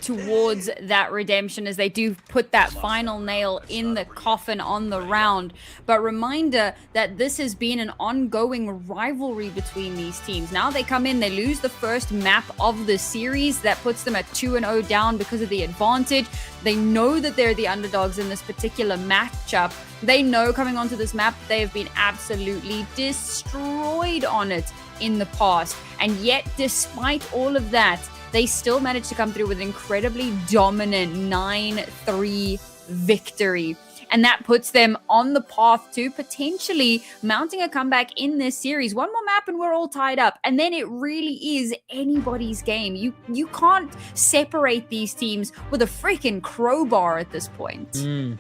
towards that redemption, as they do put that final nail in the coffin on the round. But reminder that this has been an ongoing rivalry between these teams. Now they come in, they lose the first map of the series. That puts them at 2-0 down because of the advantage. They know that they're the underdogs in this particular matchup. They know coming onto this map, they have been absolutely destroyed on it in the past. And yet, despite all of that, they still managed to come through with an incredibly dominant 9-3 victory. And that puts them on the path to potentially mounting a comeback in this series. One more map and we're all tied up. And then it really is anybody's game. You can't separate these teams with a freaking crowbar at this point. And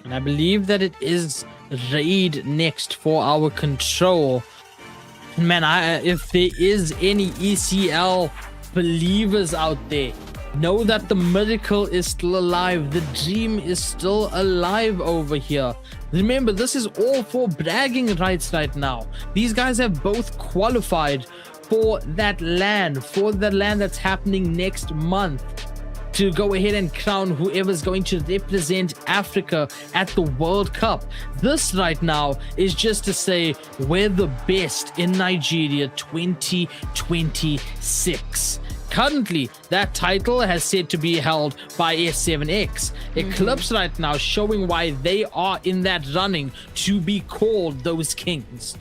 I believe that it is Raid next for our control. Man, if there is any ECL believers out there, know that the miracle is still alive. The dream is still alive over here. Remember, this is all for bragging rights right now. These guys have both qualified for that LAN, that's happening next month, to go ahead and crown whoever's going to represent Africa at the World Cup. This right now is just to say we're the best in Nigeria 2026. Currently, that title has said to be held by S7X. Eclipse right now showing why they are in that running to be called those kings.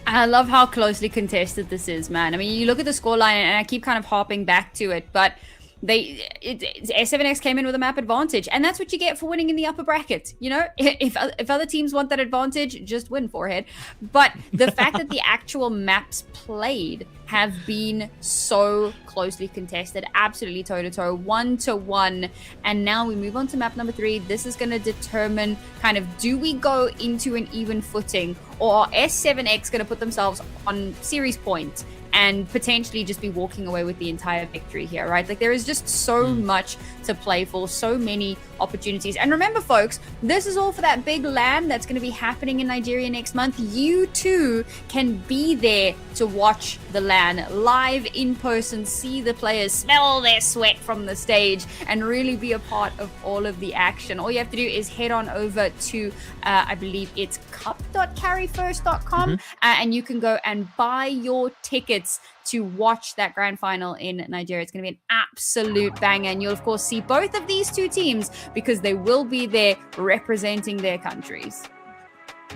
I love how closely contested this is, man. I mean, you look at the scoreline, and I keep kind of harping back to it, but S7X came in with a map advantage, and that's what you get for winning in the upper bracket. You know, if other teams want that advantage, just win, forehead. But the fact that the actual maps played have been so closely contested, absolutely toe-to-toe, 1-to-1, and now we move on to map number 3. This is going to determine kind of, do we go into an even footing, or are S7X going to put themselves on series point and potentially just be walking away with the entire victory here, right? Like, there is just so much to play for, so many opportunities. And remember, folks, this is all for that big LAN that's going to be happening in Nigeria next month. You too can be there to watch the LAN live in person, see the players, smell their sweat from the stage, and really be a part of all of the action. All you have to do is head on over to, I believe it's cup.carryfirst.com, and you can go and buy your tickets to watch that grand final in Nigeria. It's going to be an absolute banger, and you'll of course see both of these two teams because they will be there representing their countries.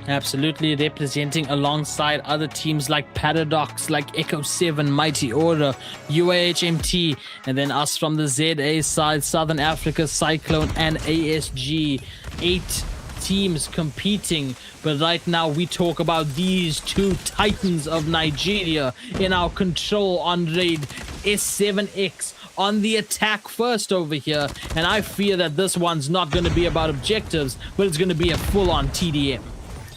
Absolutely, representing alongside other teams like Paradox, like Echo 7, Mighty Order, UAHMT, and then us from the ZA side, Southern Africa, Cyclone, and ASG. 8 teams competing, but right now we talk about these two titans of Nigeria in our control on Raid. S7X on the attack first over here, and I fear that this one's not going to be about objectives, but it's going to be a full-on TDM.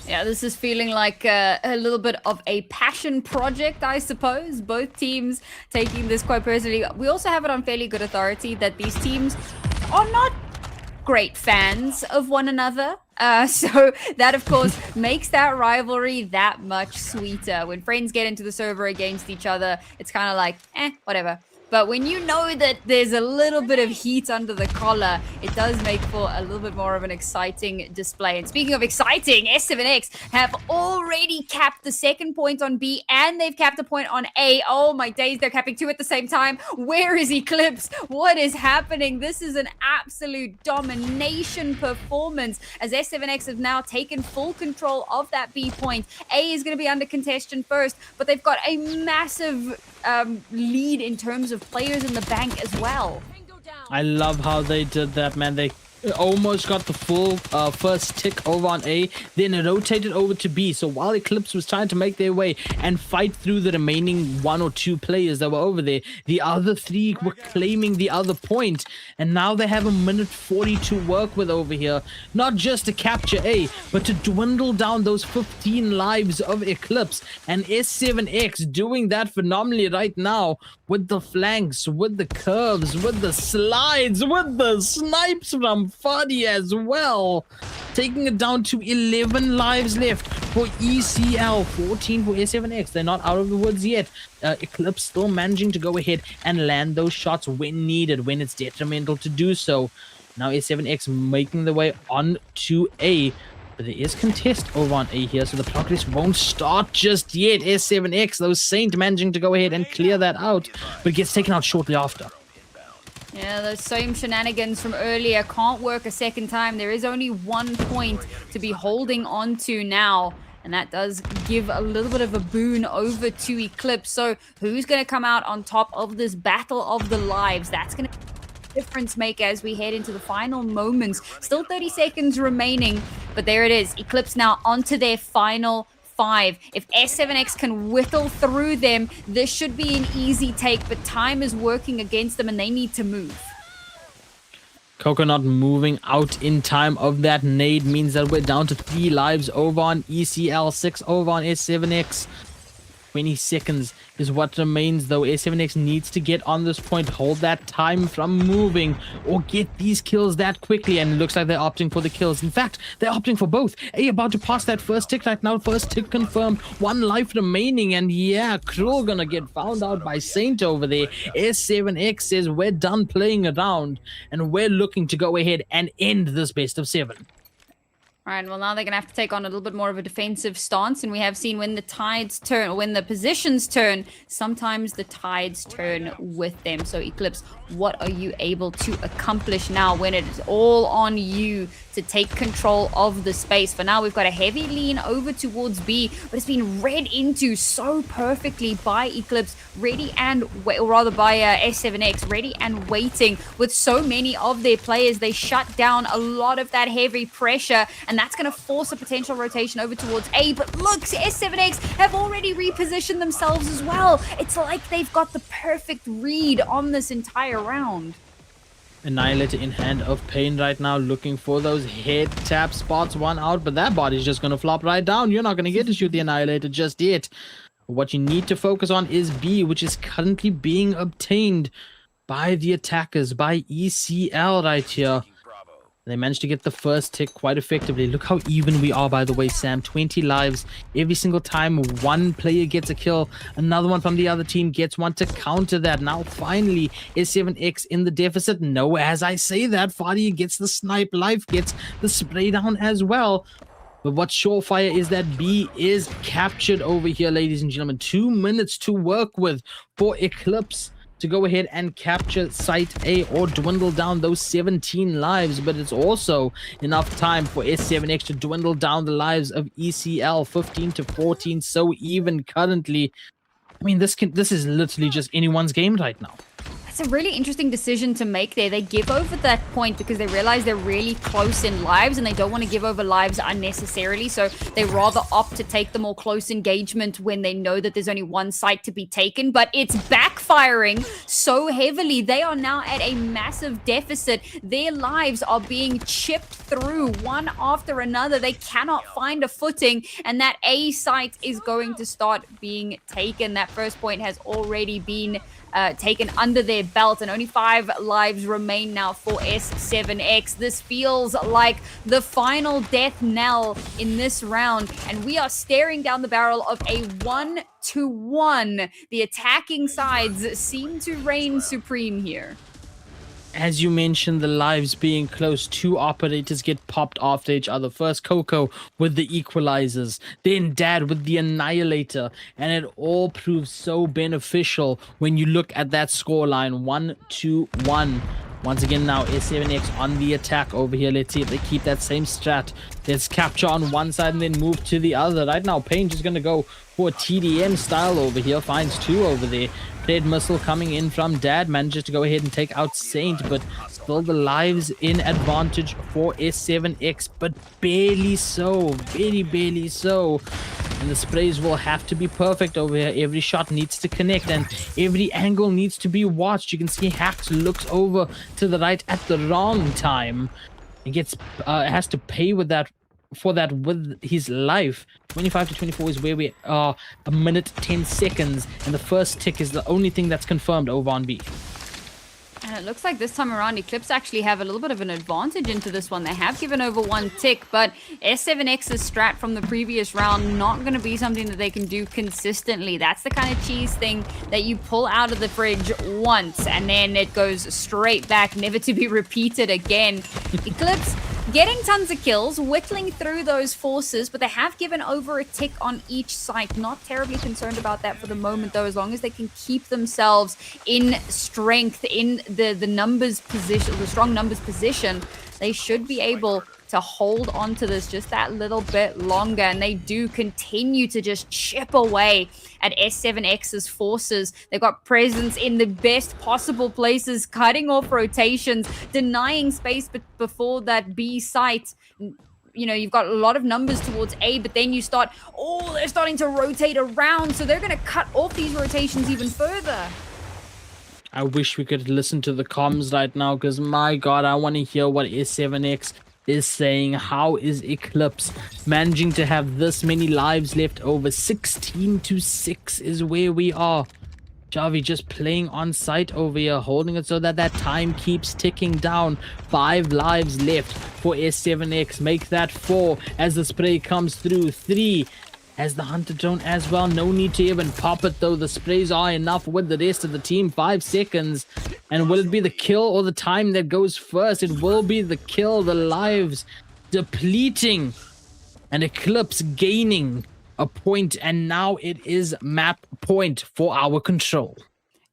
Yeah, this is feeling like a little bit of a passion project, I suppose. Both teams taking this quite personally. We also have it on fairly good authority that these teams are not great fans of one another. So that, of course, makes that rivalry that much sweeter. When friends get into the server against each other, it's kind of like, whatever. But when you know that there's a little bit of heat under the collar, it does make for a little bit more of an exciting display. And speaking of exciting, S7X have already capped the second point on B, and they've capped a point on A. Oh my days, they're capping 2 at the same time. Where is Eclipse? What is happening? This is an absolute domination performance as S7X have now taken full control of that B point. A is going to be under contention first, but they've got a massive lead in terms of players in the bank as well. I love how they did that, man. They almost got the full first tick over on A, then it rotated over to B. So while Eclipse was trying to make their way and fight through the remaining 1 or 2 players that were over there, the other 3 were claiming the other point, and now they have a minute 40 to work with over here, not just to capture A, but to dwindle down those 15 lives of Eclipse. And S7X doing that phenomenally right now with the flanks, with the curves, with the slides, with the snipes from Fuddy as well. Taking it down to 11 lives left for ECL, 14 for S7X. They're not out of the woods yet. Eclipse still managing to go ahead and land those shots when needed, when it's detrimental to do so. Now S7X making the way on to A. But there is contest over on A here, so the progress won't start just yet. S7X, those Saint managing to go ahead and clear that out, but gets taken out shortly after. Yeah, those same shenanigans from earlier can't work a second time. There is only 1 point to be holding on to now. And that does give a little bit of a boon over to Eclipse. So who's going to come out on top of this battle of the lives? That's going to difference maker as we head into the final moments. Still 30 seconds remaining, but there it is. Eclipse now onto their final 5. If S7X can whittle through them, this should be an easy take, but time is working against them and they need to move. Coconut moving out in time of that nade means that we're down to 3 lives over on ECL, 6 over on S7X. 20 seconds is what remains, though. S7X needs to get on this point, hold that time from moving, or get these kills that quickly, and it looks like they're opting for the kills. In fact, they're opting for both. A about to pass that first tick right now. First tick confirmed, 1 life remaining, and yeah, Krull gonna get found out by Saint over there. S7X says we're done playing around, and we're looking to go ahead and end this best of 7. All right, well, now they're going to have to take on a little bit more of a defensive stance, and we have seen when the tides turn, or when the positions turn, sometimes the tides turn with them. So, Eclipse, what are you able to accomplish now when it is all on you to take control of the space? For now, we've got a heavy lean over towards B, but it's been read into so perfectly by Eclipse, ready and, or rather by S7X, ready and waiting with so many of their players. They shut down a lot of that heavy pressure, and that's going to force a potential rotation over towards A. But look, S7X have already repositioned themselves as well. It's like they've got the perfect read on this entire round. Annihilator in hand of Pain right now, looking for those head tap spots. 1 out, but that body's just going to flop right down. You're not going to get to shoot the Annihilator just yet. What you need to focus on is B, which is currently being obtained by the attackers, by ECL right here. They managed to get the first tick quite effectively. Look how even we are, by the way, Sam. 20 lives. Every single time one player gets a kill, another one from the other team gets one to counter that. Now, finally, S7X in the deficit. No, as I say that, Fadi gets the snipe. Life gets the spray down as well. But what's surefire is that B is captured over here, ladies and gentlemen. 2 minutes to work with for Eclipse to go ahead and capture Site A or dwindle down those 17 lives, but it's also enough time for S7X to dwindle down the lives of ECL, 15 to 14, so even currently. I mean, this is literally just anyone's game right now. It's a really interesting decision to make there. They give over that point because they realize they're really close in lives and they don't want to give over lives unnecessarily. So they rather opt to take the more close engagement when they know that there's only one site to be taken. But it's backfiring so heavily. They are now at a massive deficit. Their lives are being chipped through one after another. They cannot find a footing, and that A site is going to start being taken. That first point has already been taken under their belt, and only 5 lives remain now for S7X. This feels like the final death knell in this round, and we are staring down the barrel of a 1-1. The attacking sides seem to reign supreme here. As you mentioned, the lives being close, 2 operators get popped after each other. First Coco with the equalizers, then Dad with the Annihilator, and it all proves so beneficial when you look at that scoreline, 1-1. Once again now, S7X on the attack over here. Let's see if they keep that same strat. Let's capture on one side and then move to the other. Right now, Pain just going to go for a TDM style over here. Finds 2 over there. Played missile coming in from Dad. Manages to go ahead and take out Saint, but still the lives in advantage for S7X, but barely so. Very barely so. And the sprays will have to be perfect over here. Every shot needs to connect and every angle needs to be watched. You can see Hax looks over to the right at the wrong time. He gets has to pay with that for that with his life. 25 to 24 is where we are. 1 minute 10 seconds, and the first tick is the only thing that's confirmed over on B. And it looks like this time around, Eclipse actually have a little bit of an advantage into this one. They have given over 1 tick, but S7X's strat from the previous round not going to be something that they can do consistently. That's the kind of cheese thing that you pull out of the fridge once, and then it goes straight back, never to be repeated again. Eclipse getting tons of kills, whittling through those forces, but they have given over a tick on each site. Not terribly concerned about that for the moment, though, as long as they can keep themselves in strength, in the numbers position, the strong numbers position, they should be able to hold on to this just that little bit longer, and they do continue to just chip away at S7X's forces. They've got presence in the best possible places, cutting off rotations, denying space before that B site. You know, you've got a lot of numbers towards A, but then you start, they're starting to rotate around, so they're going to cut off these rotations even further. I wish we could listen to the comms right now, because my god, I want to hear what S7X is saying. How is Eclipse managing to have this many lives left over? 16-6 is where we are. Javi just playing on site over here, holding it so that that time keeps ticking down. 5 lives left for S7X. Make that 4 as the spray comes through. 3 as the hunter drone as well. No need to even pop it though. The sprays are enough with the rest of the team. 5 seconds. And will it be the kill or the time that goes first? It will be the kill. The lives depleting. And Eclipse gaining a point. And now it is map point for our control.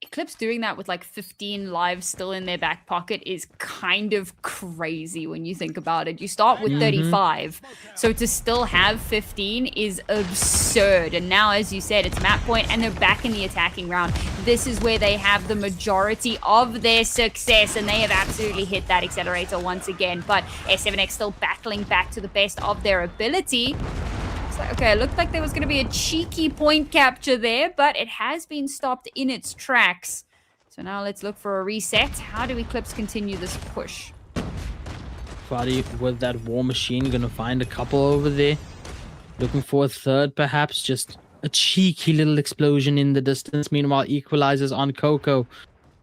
Eclipse doing that with like 15 lives still in their back pocket is kind of crazy when you think about it. You start with 35, so to still have 15 is absurd. And now, as you said, it's map point and they're back in the attacking round. This is where they have the majority of their success, and they have absolutely hit that accelerator once again. But S7X still battling back to the best of their ability. Okay, it looked like there was going to be a cheeky point capture there, but it has been stopped in its tracks. So now let's look for a reset. How do Eclipse continue this push? Fadi with that war machine, gonna find a couple over there. Looking for a third, perhaps. Just a cheeky little explosion in the distance. Meanwhile, equalizers on Coco.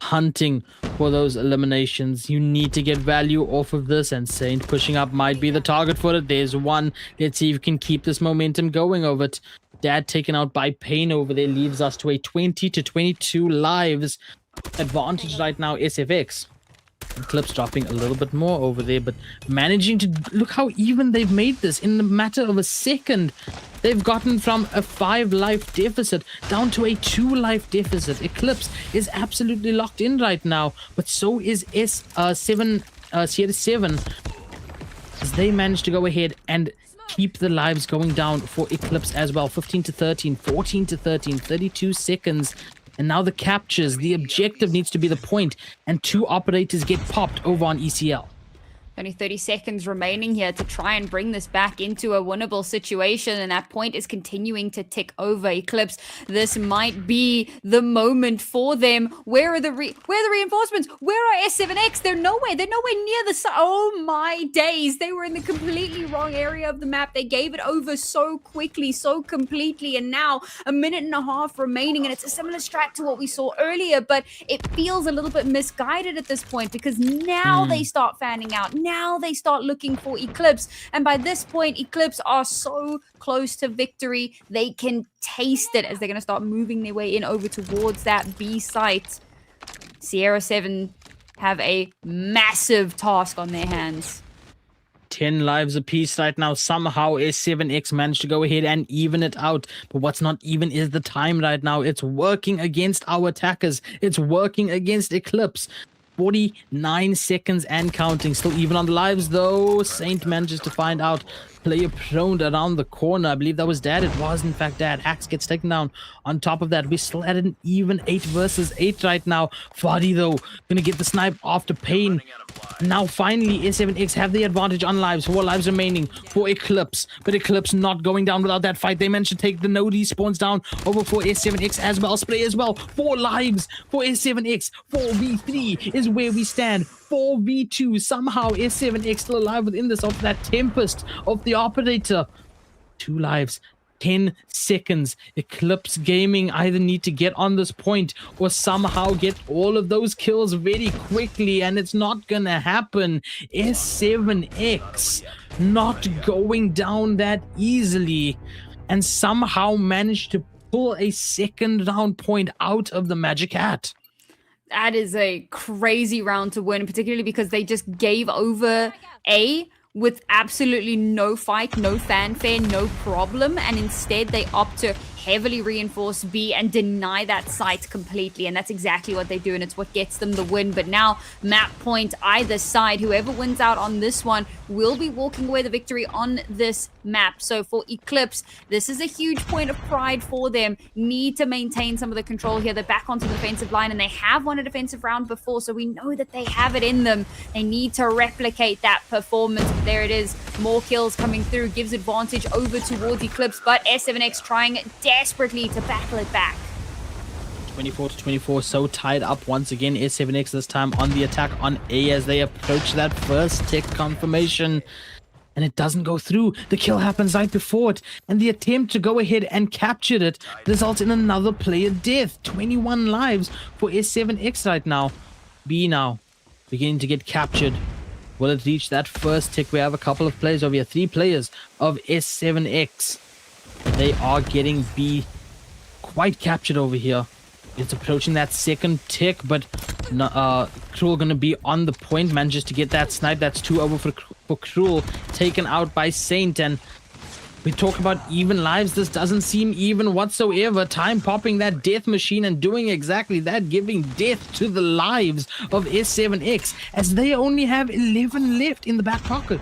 Hunting for those eliminations. You need to get value off of this, and Saint pushing up might be the target for it. There's one. Let's see if we can keep this momentum going over it. Dad taken out by Pain over there leaves us to a 20-22 lives advantage right now. SFX. Eclipse dropping a little bit more over there, but managing to look how even they've made this in the matter of a second. They've gotten from a 5 life deficit down to a 2 life deficit. Eclipse is absolutely locked in right now, but so is Sierra 7 as they manage to go ahead and keep the lives going down for Eclipse as well. 15-13, 14-13, 32 seconds. And now the captures, the objective needs to be the point, and 2 operators get popped over on ECL. Only 30 seconds remaining here to try and bring this back into a winnable situation, and that point is continuing to tick over. Eclipse, this might be the moment for them. Where are the reinforcements? Where are S7X? They're nowhere near the side. Oh my days, they were in the completely wrong area of the map. They gave it over so quickly, so completely, and now a minute and a half remaining, and it's a similar strat to what we saw earlier, but it feels a little bit misguided at this point, because now they start fanning out. Now they start looking for Eclipse, and by this point Eclipse are so close to victory. They can taste it as they're going to start moving their way in over towards that B site. Sierra 7 have a massive task on their hands. 10 lives apiece right now. Somehow S7X managed to go ahead and even it out. But what's not even is the time right now. It's working against our attackers. It's working against Eclipse. 49 seconds and counting. Still even on the lives though. Saint manages to find out. Player prone around the corner. I believe that was Dad. It was in fact Dad. Hacks gets taken down. On top of that, we're still at an even 8 versus 8 right now. Fadi though, gonna get the snipe after Pain. Now finally S7X have the advantage on lives. 4 lives remaining for Eclipse. But Eclipse not going down without that fight. They managed to take the no respawns down over for S7X as well. Spray as well. 4 lives for S7X. 4v3 is where we stand. 4v2. Somehow S7X still alive within this of that Tempest of the operator. 2 lives. 10 seconds. Eclipse Gaming either need to get on this point or somehow get all of those kills very quickly, and it's not gonna happen. S7X not going down that easily, and somehow managed to pull a second round point out of the Magic Hat. That is a crazy round to win, particularly because they just gave over A with absolutely no fight, no fanfare, no problem, and instead they opt to heavily reinforce B and deny that site completely, and that's exactly what they do, and it's what gets them the win. But now map point either side, whoever wins out on this one will be walking away the victory on this map. So for Eclipse, this is a huge point of pride for them. Need to maintain some of the control here. They're back onto the defensive line, and they have won a defensive round before, so we know that they have it in them. They need to replicate that performance. There it is. More kills coming through. Gives advantage over towards Eclipse, but S7X trying desperately to battle it back. 24-24, so tied up once again. S7X this time on the attack on A as they approach that first tick confirmation. And it doesn't go through. The kill happens right before it. And the attempt to go ahead and capture it results in another player death. 21 lives for S7X right now. B now beginning to get captured. Will it reach that first tick? We have a couple of players over here. 3 players of S7X. They are getting B quite captured over here. It's approaching that second tick, but Cruel gonna be on the point. Manages to get that snipe. That's 2 over for Cruel. Taken out by Saint. And we talk about even lives. This doesn't seem even whatsoever. Time popping that death machine and doing exactly that, giving death to the lives of S7X as they only have 11 left in the back pocket.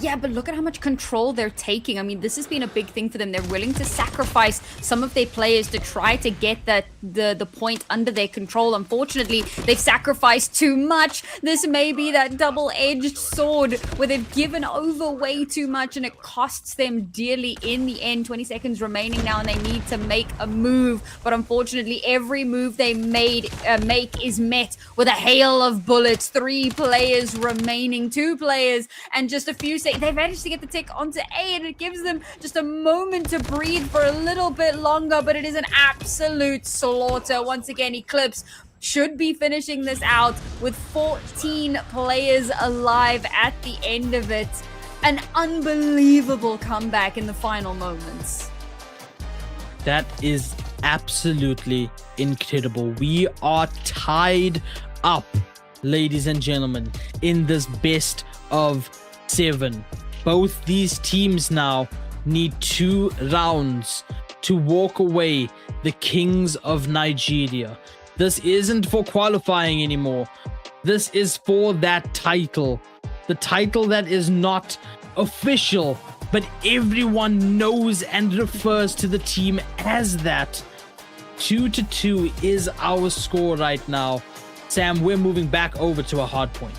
Yeah, but look at how much control they're taking. I mean, this has been a big thing for them. They're willing to sacrifice some of their players to try to get the point under their control. Unfortunately, they've sacrificed too much. This may be that double-edged sword where they've given over way too much and it costs them dearly in the end. 20 seconds remaining now and they need to make a move. But unfortunately, every move they make is met with a hail of bullets. 3 players remaining, 2 players, and just a few seconds. They managed to get the tick onto A, and it gives them just a moment to breathe for a little bit longer, but it is an absolute slaughter. Once again, Eclipse should be finishing this out with 14 players alive at the end of it. An unbelievable comeback in the final moments. That is absolutely incredible. We are tied up, ladies and gentlemen, in this best of 7. Both these teams now need 2 rounds to walk away the Kings of Nigeria. This isn't for qualifying anymore. This is for that title. The title that is not official, but everyone knows and refers to the team as that. 2-2 is our score right now. Sam, we're moving back over to a hard point.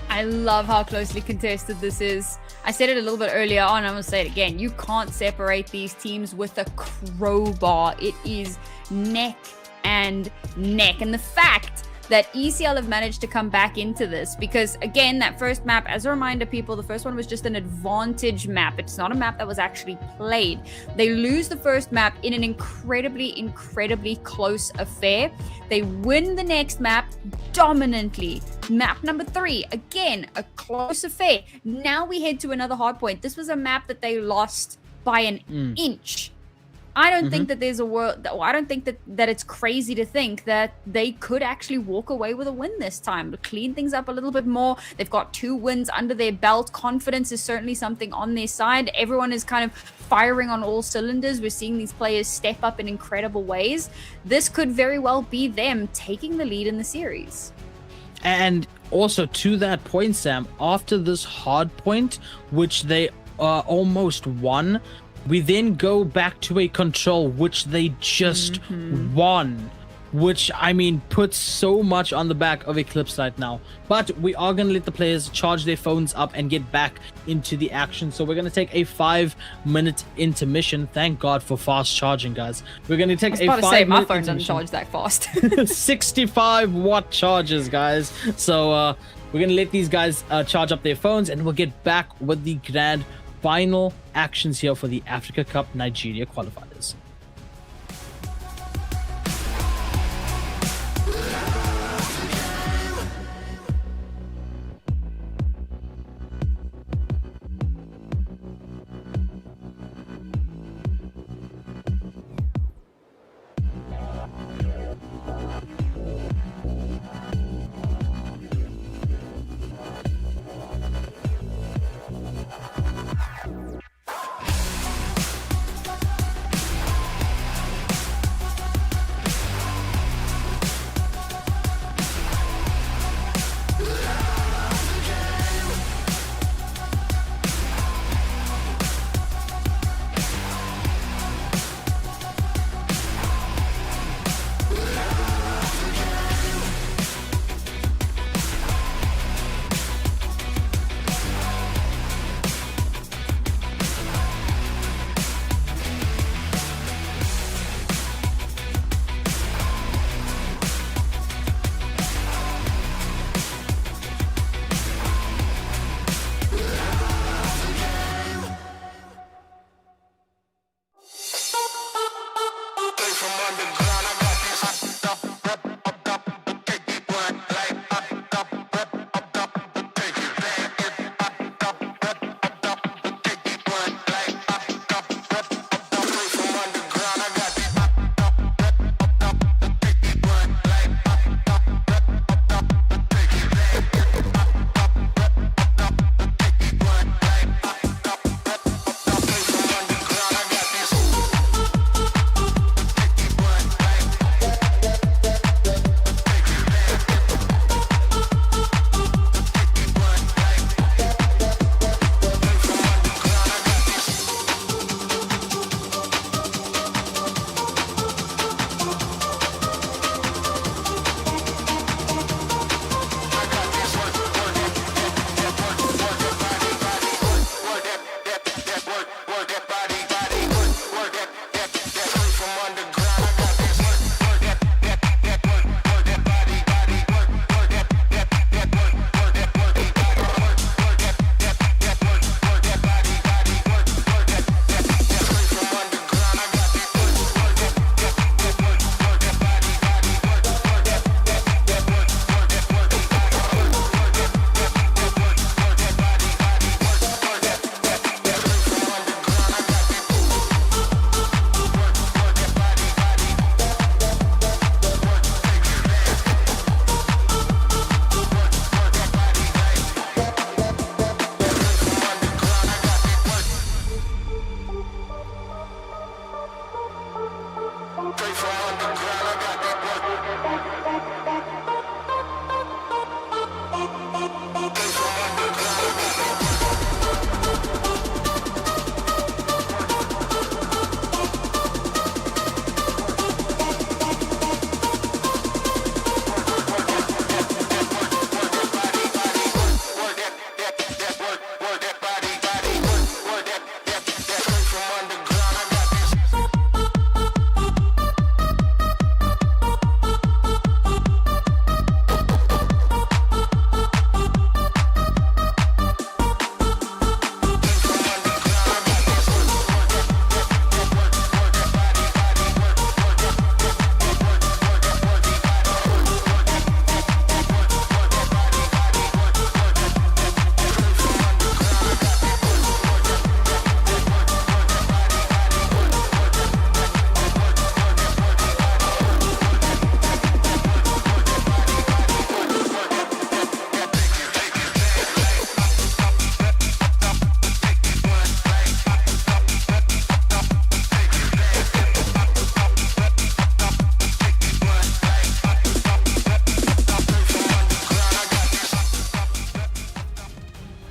I love how closely contested this is. I said it a little bit earlier on, I'm going to say it again. You can't separate these teams with a crowbar. It is neck and neck. And the fact that ECL have managed to come back into this, because again, that first map, as a reminder, people, the first one was just an advantage map. It's not a map that was actually played. They lose the first map in an incredibly close affair. They win the next map dominantly. Map number 3, again, a close affair. Now we head to another hard point. This was a map that they lost by an inch. I don't think that there's a world. I don't think that it's crazy to think that they could actually walk away with a win this time. To clean things up a little bit more. They've got 2 wins under their belt. Confidence is certainly something on their side. Everyone is kind of firing on all cylinders. We're seeing these players step up in incredible ways. This could very well be them taking the lead in the series. And also to that point, Sam, after this hard point, which they almost won, we then go back to a control, which they just won. Which, I mean, puts so much on the back of Eclipse right now. But we are going to let the players charge their phones up and get back into the action. So we're going to take a 5-minute intermission. Thank God for fast charging, guys. We're going to take a 5-minute intermission. My phone doesn't charge that fast. 65-watt charges, guys. So we're going to let these guys charge up their phones, and we'll get back with the grand final actions here for the Africa Cup Nigeria qualifiers.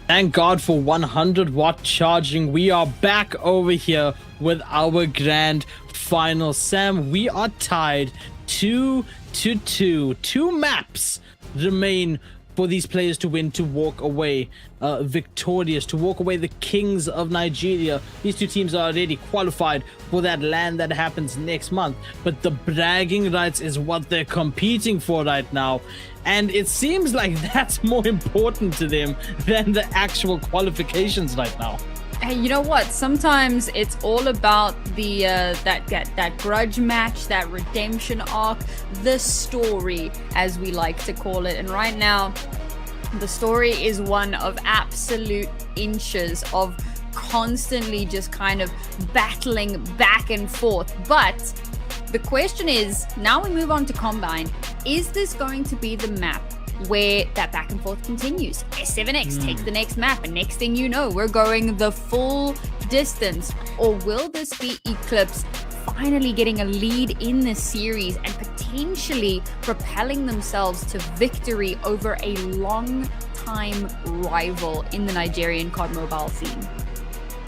Thank God for 100-watt charging. We are back over here with our grand final. Sam, we are tied 2-2. 2 maps remain for these players to win, to walk away victorious, to walk away the kings of Nigeria. These two teams are already qualified for that LAN that happens next month, but the bragging rights is what they're competing for right now. And it seems like that's more important to them than the actual qualifications right now. Hey, you know what? Sometimes it's all about the that grudge match, that redemption arc, the story, as we like to call it. And right now, the story is one of absolute inches of constantly just kind of battling back and forth. But the question is, now we move on to Combine. Is this going to be the map where that back and forth continues? S7X takes the next map, and next thing you know, we're going the full distance. Or will this be Eclipse finally getting a lead in this series and potentially propelling themselves to victory over a long-time rival in the Nigerian COD mobile scene?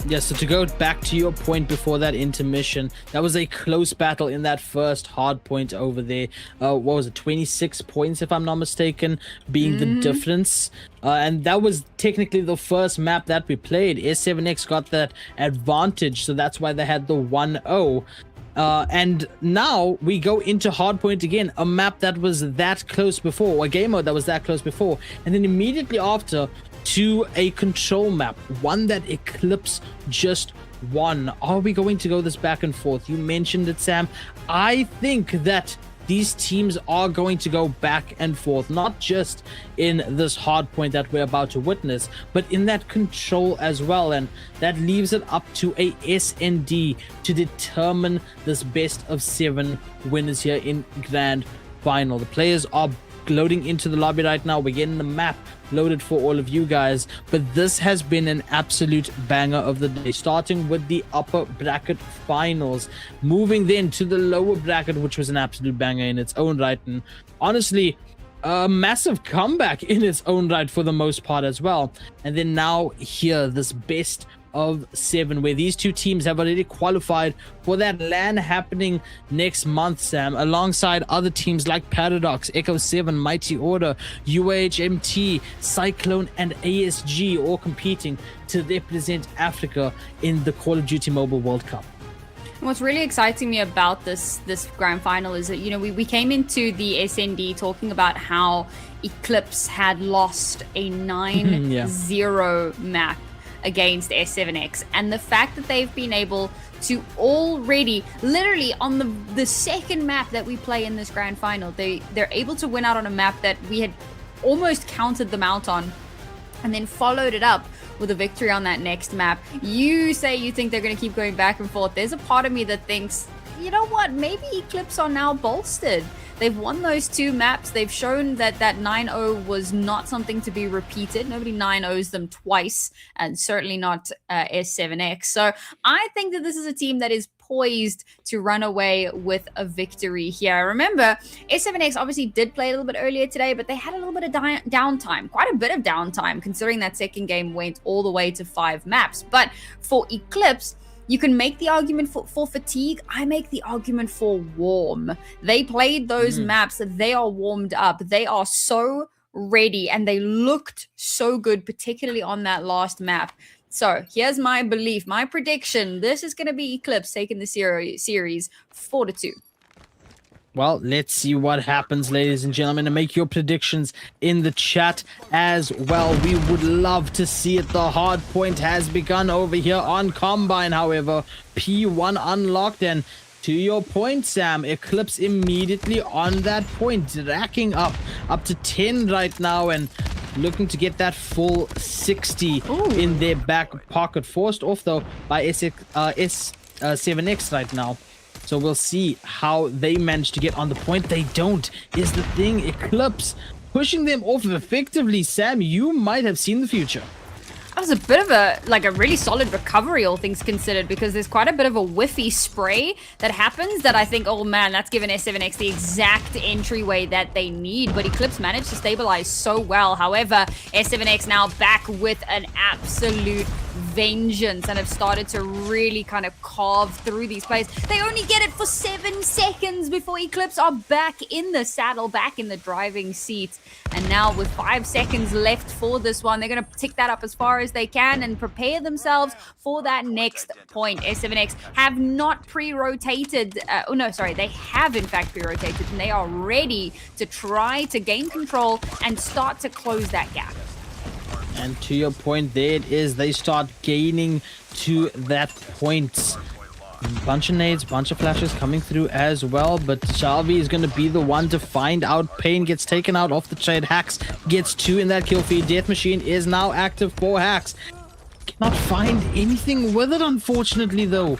Yeah, so to go back to your point before that intermission, that was a close battle in that first hard point over there. What was it, 26 points if I'm not mistaken, being the difference. And that was technically the first map that we played. S7X got that advantage, so that's why they had the 1-0. And now we go into hardpoint again, a map that was that close before, a game mode that was that close before, and then immediately after to a control map, one that Eclipse just 1. Are we going to go this back and forth? You mentioned it, Sam. I think that these teams are going to go back and forth, not just in this hard point that we're about to witness, but in that control as well. And that leaves it up to a SND to determine this best of 7 winners here in Grand Final. The players are loading into the lobby right now. We're getting the map loaded for all of you guys, but this has been an absolute banger of the day, starting with the upper bracket finals, moving then to the lower bracket, which was an absolute banger in its own right, and honestly a massive comeback in its own right for the most part as well. And then now here, this best of 7, where these two teams have already qualified for that LAN happening next month, Sam, alongside other teams like Paradox, Echo 7, Mighty Order, UHMT, Cyclone, and ASG, all competing to represent Africa in the Call of Duty Mobile World Cup. What's really exciting me about this grand final is that, you know, we came into the SND talking about how Eclipse had lost a 9-0 map against S7X, and the fact that they've been able to already, literally on the second map that we play in this grand final, they're able to win out on a map that we had almost counted them out on, and then followed it up with a victory on that next map. You say you think they're going to keep going back and forth. There's a part of me that thinks, you know what, maybe Eclipse are now bolstered. They've won those 2 maps. They've shown that that 9-0 was not something to be repeated. Nobody 9-0s them twice, and certainly not S7X. So I think that this is a team that is poised to run away with a victory here. Remember, S7X obviously did play a little bit earlier today, but they had a little bit of downtime, quite a bit of downtime, considering that second game went all the way to 5 maps. But for Eclipse, you can make the argument for fatigue. I make the argument for warm. They played those maps. They are warmed up. They are so ready, and they looked so good, particularly on that last map. So here's my belief, my prediction. This is going to be Eclipse taking the series 4-2. Well, let's see what happens, ladies and gentlemen, and make your predictions in the chat as well. We would love to see it. The hard point has begun over here on Combine, however. P1 unlocked, and to your point, Sam, Eclipse immediately on that point, racking up to 10 right now, and looking to get that full 60 in their back pocket. Forced off, though, by S7X right now. So we'll see how they manage to get on the point. They don't, is the thing. Eclipse pushing them off effectively. Sam, you might have seen the future. That was a bit of a really solid recovery, all things considered, because there's quite a bit of a whiffy spray that happens that I think, oh man, that's given S7X the exact entryway that they need. But Eclipse managed to stabilize so well. However, S7X now back with an absolute vengeance and have started to really kind of carve through these plays. They only get it for 7 seconds before Eclipse are back in the saddle, back in the driving seat. And now with 5 seconds left for this one, they're going to tick that up as far as they can and prepare themselves for that next point. S7X have not pre-rotated. They have in fact pre-rotated, and they are ready to try to gain control and start to close that gap. And to your point, there it is. They start gaining to that point. Bunch of nades, bunch of flashes coming through as well, but Shalvi is going to be the one to find out. Pain gets taken out off the trade. Hacks gets 2 in that kill feed. Death Machine is now active for Hacks. Cannot find anything with it, unfortunately, though.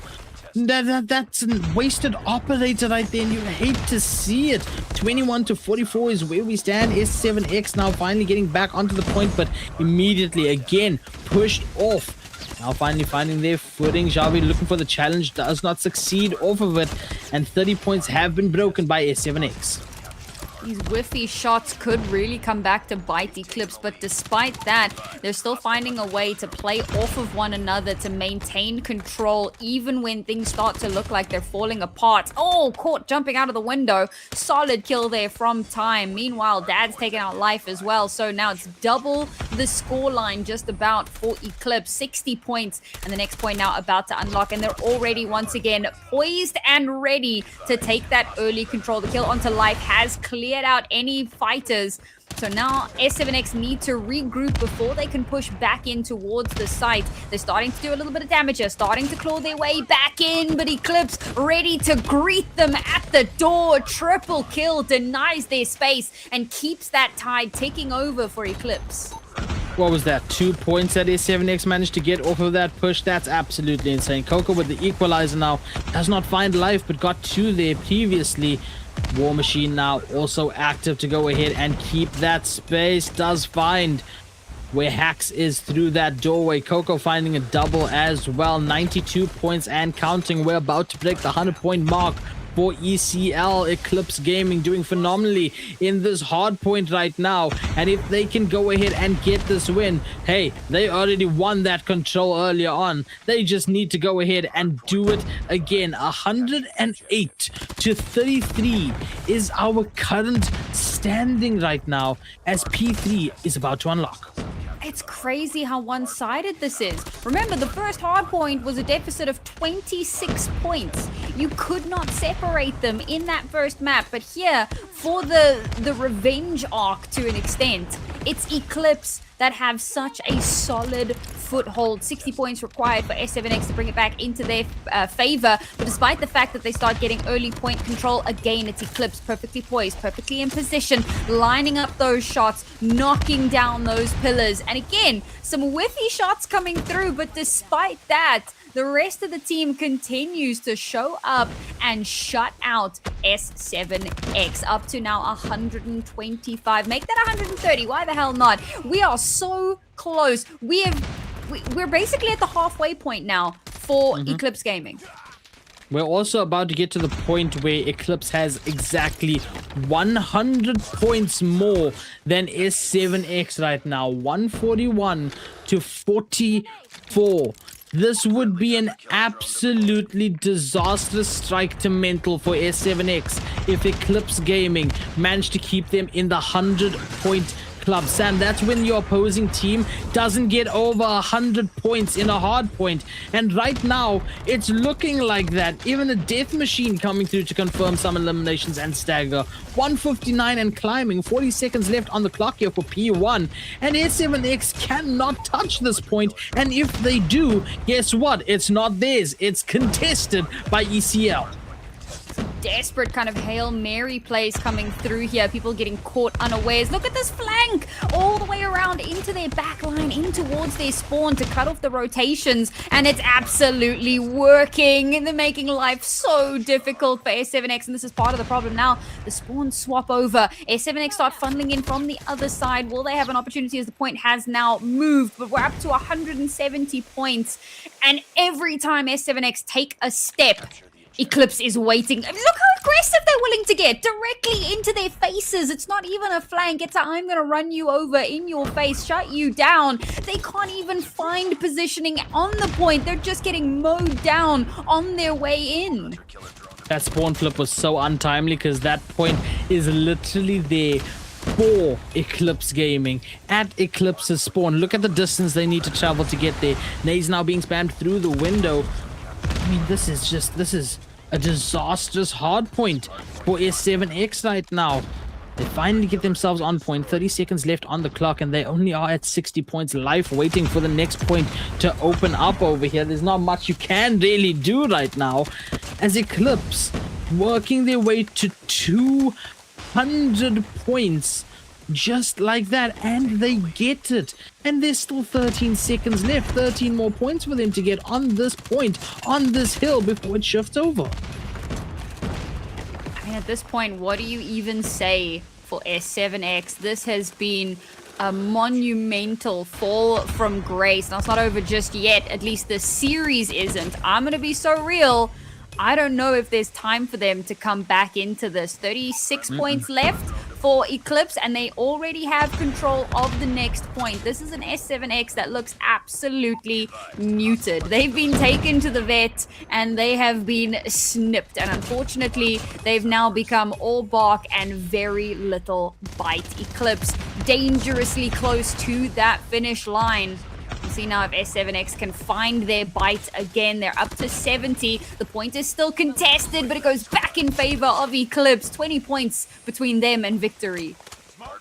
That's a wasted operator right there, and you hate to see it. 21-44 is where we stand. S7X now finally getting back onto the point, but immediately again pushed off. Now finally finding their footing. Javi looking for the challenge, does not succeed off of it, and 30 points have been broken by S7X. These whiffy shots could really come back to bite Eclipse, but despite that, they're still finding a way to play off of one another to maintain control, even when things start to look like they're falling apart. Oh, caught jumping out of the window. Solid kill there from Time. Meanwhile, Dad's taking out life as well, so now it's double the scoreline just about for Eclipse. 60 points, and the next point now about to unlock, and they're already once again poised and ready to take that early control. The kill onto life has cleared out any fighters. So now S7X need to regroup before they can push back in towards the site. They're starting to do a little bit of damage here, starting to claw their way back in, but Eclipse ready to greet them at the door. Triple kill denies their space and keeps that tide ticking over for Eclipse. What was that? 2 points that S7X managed to get off of that push. That's absolutely insane. Coco with the equalizer now does not find life, but got 2 there previously. War Machine now also active to go ahead and keep that space. Does find where Hax is through that doorway. Coco finding a double as well. 92 points and counting. We're about to break the 100-point mark for ECL. Eclipse Gaming doing phenomenally in this hard point right now, and if they can go ahead and get this win, hey, they already won that control earlier on. They just need to go ahead and do it again. 108 to 33 is our current standing right now as P3 is about to unlock. It's crazy how one-sided this is. Remember, the first hard point was a deficit of 26 points. You could not separate them in that first map. But here, for the revenge arc to an extent, it's Eclipse that have such a solid foothold. 60 points required for S7X to bring it back into their favor. But despite the fact that they start getting early point control, again, it's Eclipse perfectly poised, perfectly in position, lining up those shots, knocking down those pillars. And again, some whiffy shots coming through, but despite that, the rest of the team continues to show up and shut out S7X. Up to now 125. Make that 130. Why the hell not? We are so close. We're basically at the halfway point now for Eclipse Gaming. We're also about to get to the point where Eclipse has exactly 100 points more than S7X right now. 141 to 44. This would be an absolutely disastrous strike to mental for S7X if Eclipse Gaming managed to keep them in the 100-point club. Sam, that's when your opposing team doesn't get over 100 points in a hard point. And right now, it's looking like that. Even a death machine coming through to confirm some eliminations and stagger. 159 and climbing. 40 seconds left on the clock here for P1. And S7X cannot touch this point. And if they do, guess what? It's not theirs. It's contested by ECL. Desperate kind of Hail Mary plays coming through here. People getting caught unawares. Look at this flank all the way around into their back line, in towards their spawn to cut off the rotations. And it's absolutely working. They're making life so difficult for S7X. And this is part of the problem now. The spawn swap over. S7X start funneling in from the other side. Will they have an opportunity as the point has now moved? But we're up to 170 points. And every time S7X take a step, Eclipse is waiting. Look how aggressive they're willing to get. Directly into their faces. It's not even a flank. It's a I'm going to run you over in your face, shut you down. They can't even find positioning on the point. They're just getting mowed down on their way in. That spawn flip was so untimely because that point is literally there for Eclipse Gaming at Eclipse's spawn. Look at the distance they need to travel to get there. Nades now being spammed through the window. I mean, this is a disastrous hard point for S7X right now. They finally get themselves on point. 30 seconds left on the clock, and they only are at 60 points. Life waiting for the next point to open up over here. There's not much you can really do right now, as Eclipse working their way to 200 points. Just like that, and they get it. And there's still 13 seconds left. 13 more points for them to get on this point, on this hill, before it shifts over. I mean, at this point, what do you even say for S7X? This has been a monumental fall from grace. Now, it's not over just yet. At least the series isn't. I'm going to be so real. I don't know if there's time for them to come back into this. 36 points left for Eclipse, and they already have control of the next point. This is an S7X that looks absolutely muted. They've been taken to the vet and they have been snipped, and unfortunately they've now become all bark and very little bite. Eclipse dangerously close to that finish line. We'll see now if S7X can find their bite again. They're up to 70. The point is still contested, but it goes back in favor of Eclipse. 20 points between them and victory.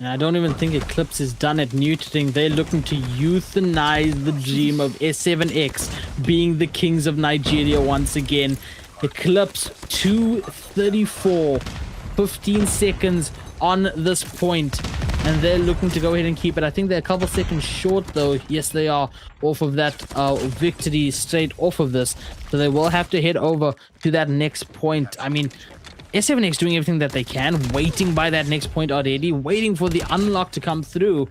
I don't even think Eclipse is done at neutering. They're looking to euthanize the dream of S7X being the kings of Nigeria once again. Eclipse 234, 15 seconds on this point, and they're looking to go ahead and keep it. I think they're a couple seconds short though. Yes, they are, off of that victory straight off of this, so they will have to head over to that next point. I mean, S7X doing everything that they can, waiting by that next point already, waiting for the unlock to come through,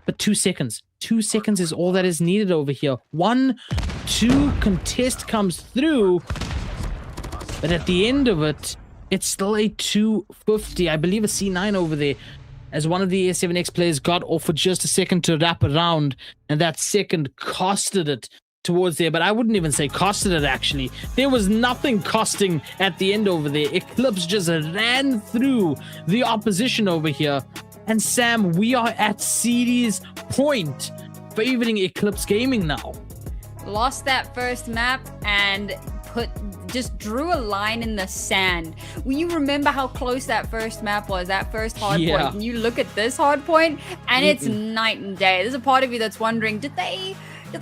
but 2 seconds. 2 seconds is all that is needed over here. 1-2 contest comes through, but at the end of it, it's still a 250. I believe a C9 over there, as one of the S7X players got off for just a second to wrap around, and that second costed it towards there. But I wouldn't even say costed it, actually. There was nothing costing at the end over there. Eclipse just ran through the opposition over here. And Sam, we are at series point, favoring Eclipse Gaming now. Lost that first map and just drew a line in the sand. When you remember how close that first map was, that first hard point, and you look at this hard point, and it's night and day. There's a part of you that's wondering, did they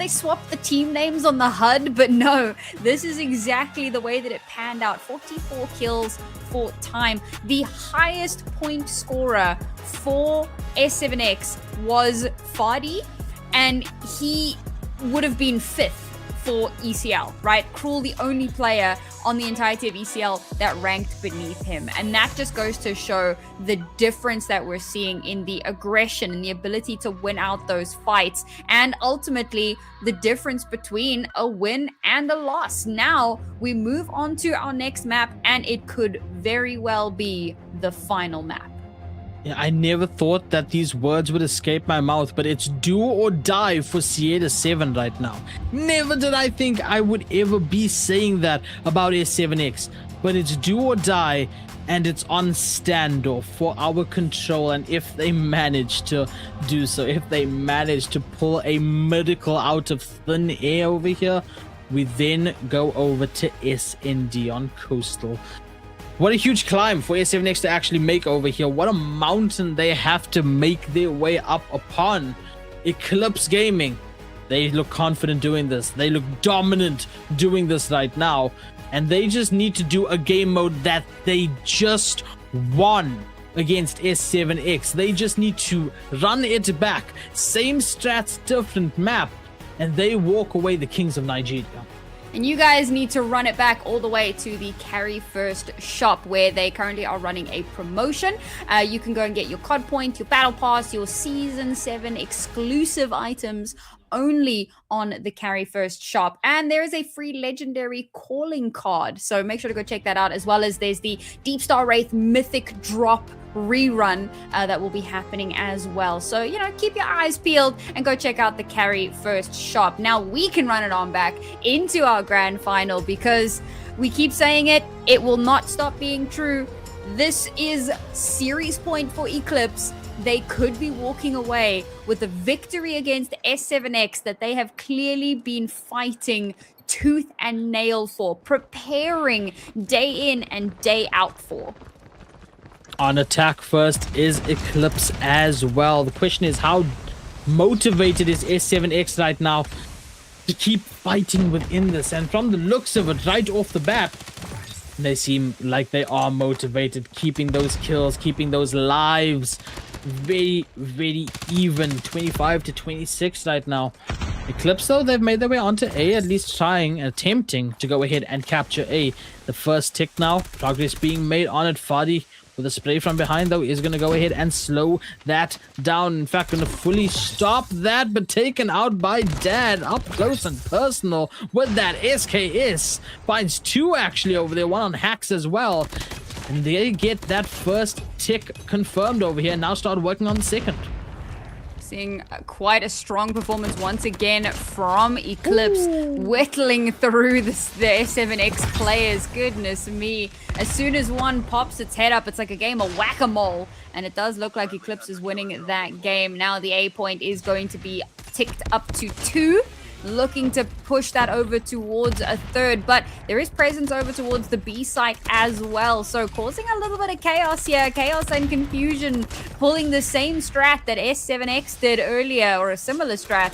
swap the team names on the HUD? But no, this is exactly the way that it panned out. 44 kills for time. The highest point scorer for S7X was Fadi, and he would have been 5th for ECL, right? Cruel, the only player on the entirety of ECL that ranked beneath him. And that just goes to show the difference that we're seeing in the aggression and the ability to win out those fights, and ultimately the difference between a win and a loss. Now we move on to our next map, and it could very well be the final map. Yeah, I never thought that these words would escape my mouth, but it's do or die for Sierra 7 right now. Never did I think I would ever be saying that about S7X, but it's do or die, and it's on standoff for our control. And if they manage to do so, if they manage to pull a miracle out of thin air over here, we then go over to SND on Coastal. What a huge climb for S7X to actually make over here. What a mountain they have to make their way up upon. Eclipse Gaming, they look confident doing this. They look dominant doing this right now. And they just need to do a game mode that they just won against S7X. They just need to run it back. Same strats, different map. And they walk away the kings of Nigeria. And you guys need to run it back all the way to the Carry First shop, where they currently are running a promotion. You can go and get your COD point, your battle pass, your season 7 exclusive items only on the Carry First shop. And there is a free legendary calling card, so make sure to go check that out, as well as there's the Deep Star Wraith mythic drop rerun that will be happening as well. So, you know, keep your eyes peeled and go check out the Carry First shop. Now we can run it on back into our grand final, because we keep saying it will not stop being true. This is series point for Eclipse. They could be walking away with a victory against S7X that they have clearly been fighting tooth and nail for, preparing day in and day out for. On attack first is Eclipse as well. The question is, how motivated is S7X right now to keep fighting within this? And from the looks of it, right off the bat, they seem like they are motivated, keeping those kills, keeping those lives very, very even. 25 to 26 right now. Eclipse, though, they've made their way onto A, at least trying, attempting to go ahead and capture A. The first tick now, progress being made on it. Fadi with a spray from behind, though, is going to go ahead and slow that down. In fact, going to fully stop that, but taken out by Dad up close and personal with that SKS. Finds 2 actually over there, 1 on Hacks as well. And they get that first tick confirmed over here and now start working on the second. Seeing quite a strong performance once again from Eclipse, whittling through the S7X players. Goodness me. As soon as one pops its head up, it's like a game of whack-a-mole. And it does look like Eclipse is winning that game. Now the A point is going to be ticked up to 2. Looking to push that over towards a third, but there is presence over towards the B site as well, so causing a little bit of chaos here, chaos and confusion, pulling the same strat that S7X did earlier, or a similar strat.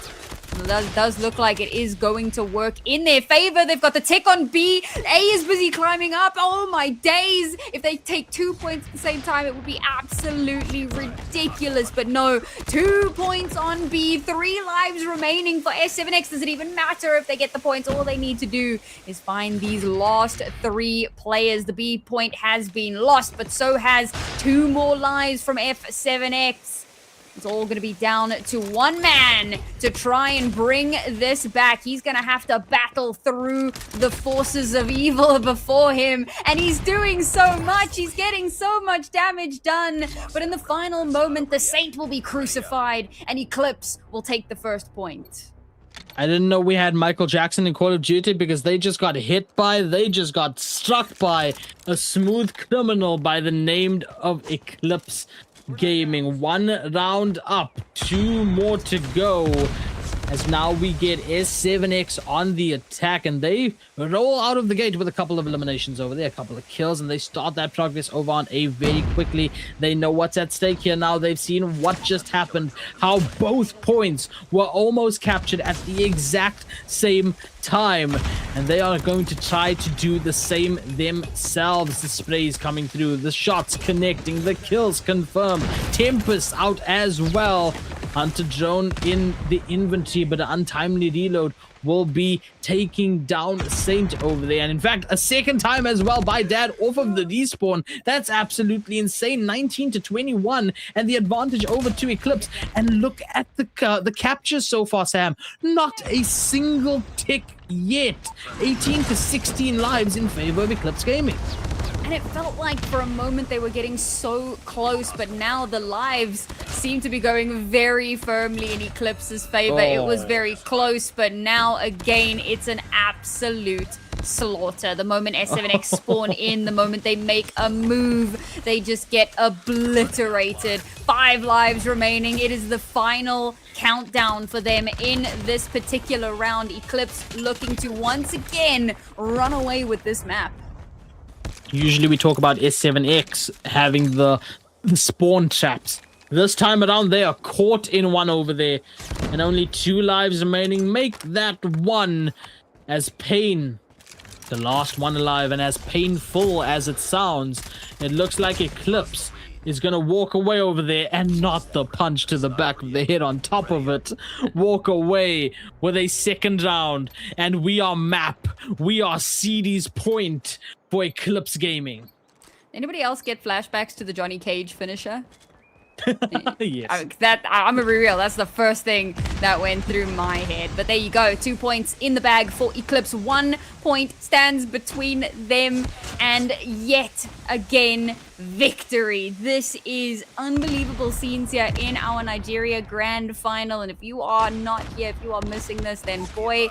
Does look like it is going to work in their favor. They've got the tick on B. A is busy climbing up. Oh my days. If they take 2 points at the same time, it would be absolutely ridiculous. But no, 2 points on B. 3 lives remaining for S7X. Does it even matter if they get the points? All they need to do is find these last 3 players. The B point has been lost, but so has 2 more lives from F7X. It's all going to be down to one man to try and bring this back. He's going to have to battle through the forces of evil before him. And he's doing so much. He's getting so much damage done. But in the final moment, the Saint will be crucified and Eclipse will take the first point. I didn't know we had Michael Jackson in Call of Duty because they just got they just got struck by a smooth criminal by the name of Eclipse Gaming. 1 round up, 2 more to go, as now we get S7X on the attack, and they roll out of the gate with a couple of eliminations over there, a couple of kills, and they start that progress over on A very quickly. They know what's at stake here now. They've seen what just happened, how both points were almost captured at the exact same time, and they are going to try to do the same themselves. The sprays coming through, the shots connecting, the kills confirm. Tempest out as well. Hunter drone in the inventory, but an untimely reload will be taking down Saint over there. And in fact, a second time as well by Dad off of the respawn. That's absolutely insane. 19 to 21 and the advantage over to Eclipse. And look at the captures so far, Sam. Not a single tick yet. 18 to 16 lives in favor of Eclipse Gaming. And it felt like for a moment they were getting so close, but now the lives seem to be going very firmly in Eclipse's favor. It was very close, but now again, it's an absolute slaughter. The moment S7X spawn in, the moment they make a move, they just get obliterated. 5 lives remaining. It is the final countdown for them in this particular round. Eclipse looking to once again run away with this map. Usually we talk about S7X having the spawn traps. This time around, they are caught in one over there. And only 2 lives remaining. Make that one as pain. The last one alive, and as painful as it sounds, it looks like Eclipse is going to walk away over there and not the punch to the back of the head on top of it. Walk away with a second round. And we are map. We are CD's point for Eclipse Gaming. Anybody else get flashbacks to the Johnny Cage finisher? Yes. I'm gonna be real, that's the first thing that went through my head. But there you go, 2 points in the bag for Eclipse. 1 point stands between them, and yet again, victory. This is unbelievable scenes here in our Nigeria Grand Final, and if you are not here, if you are missing this, then boy,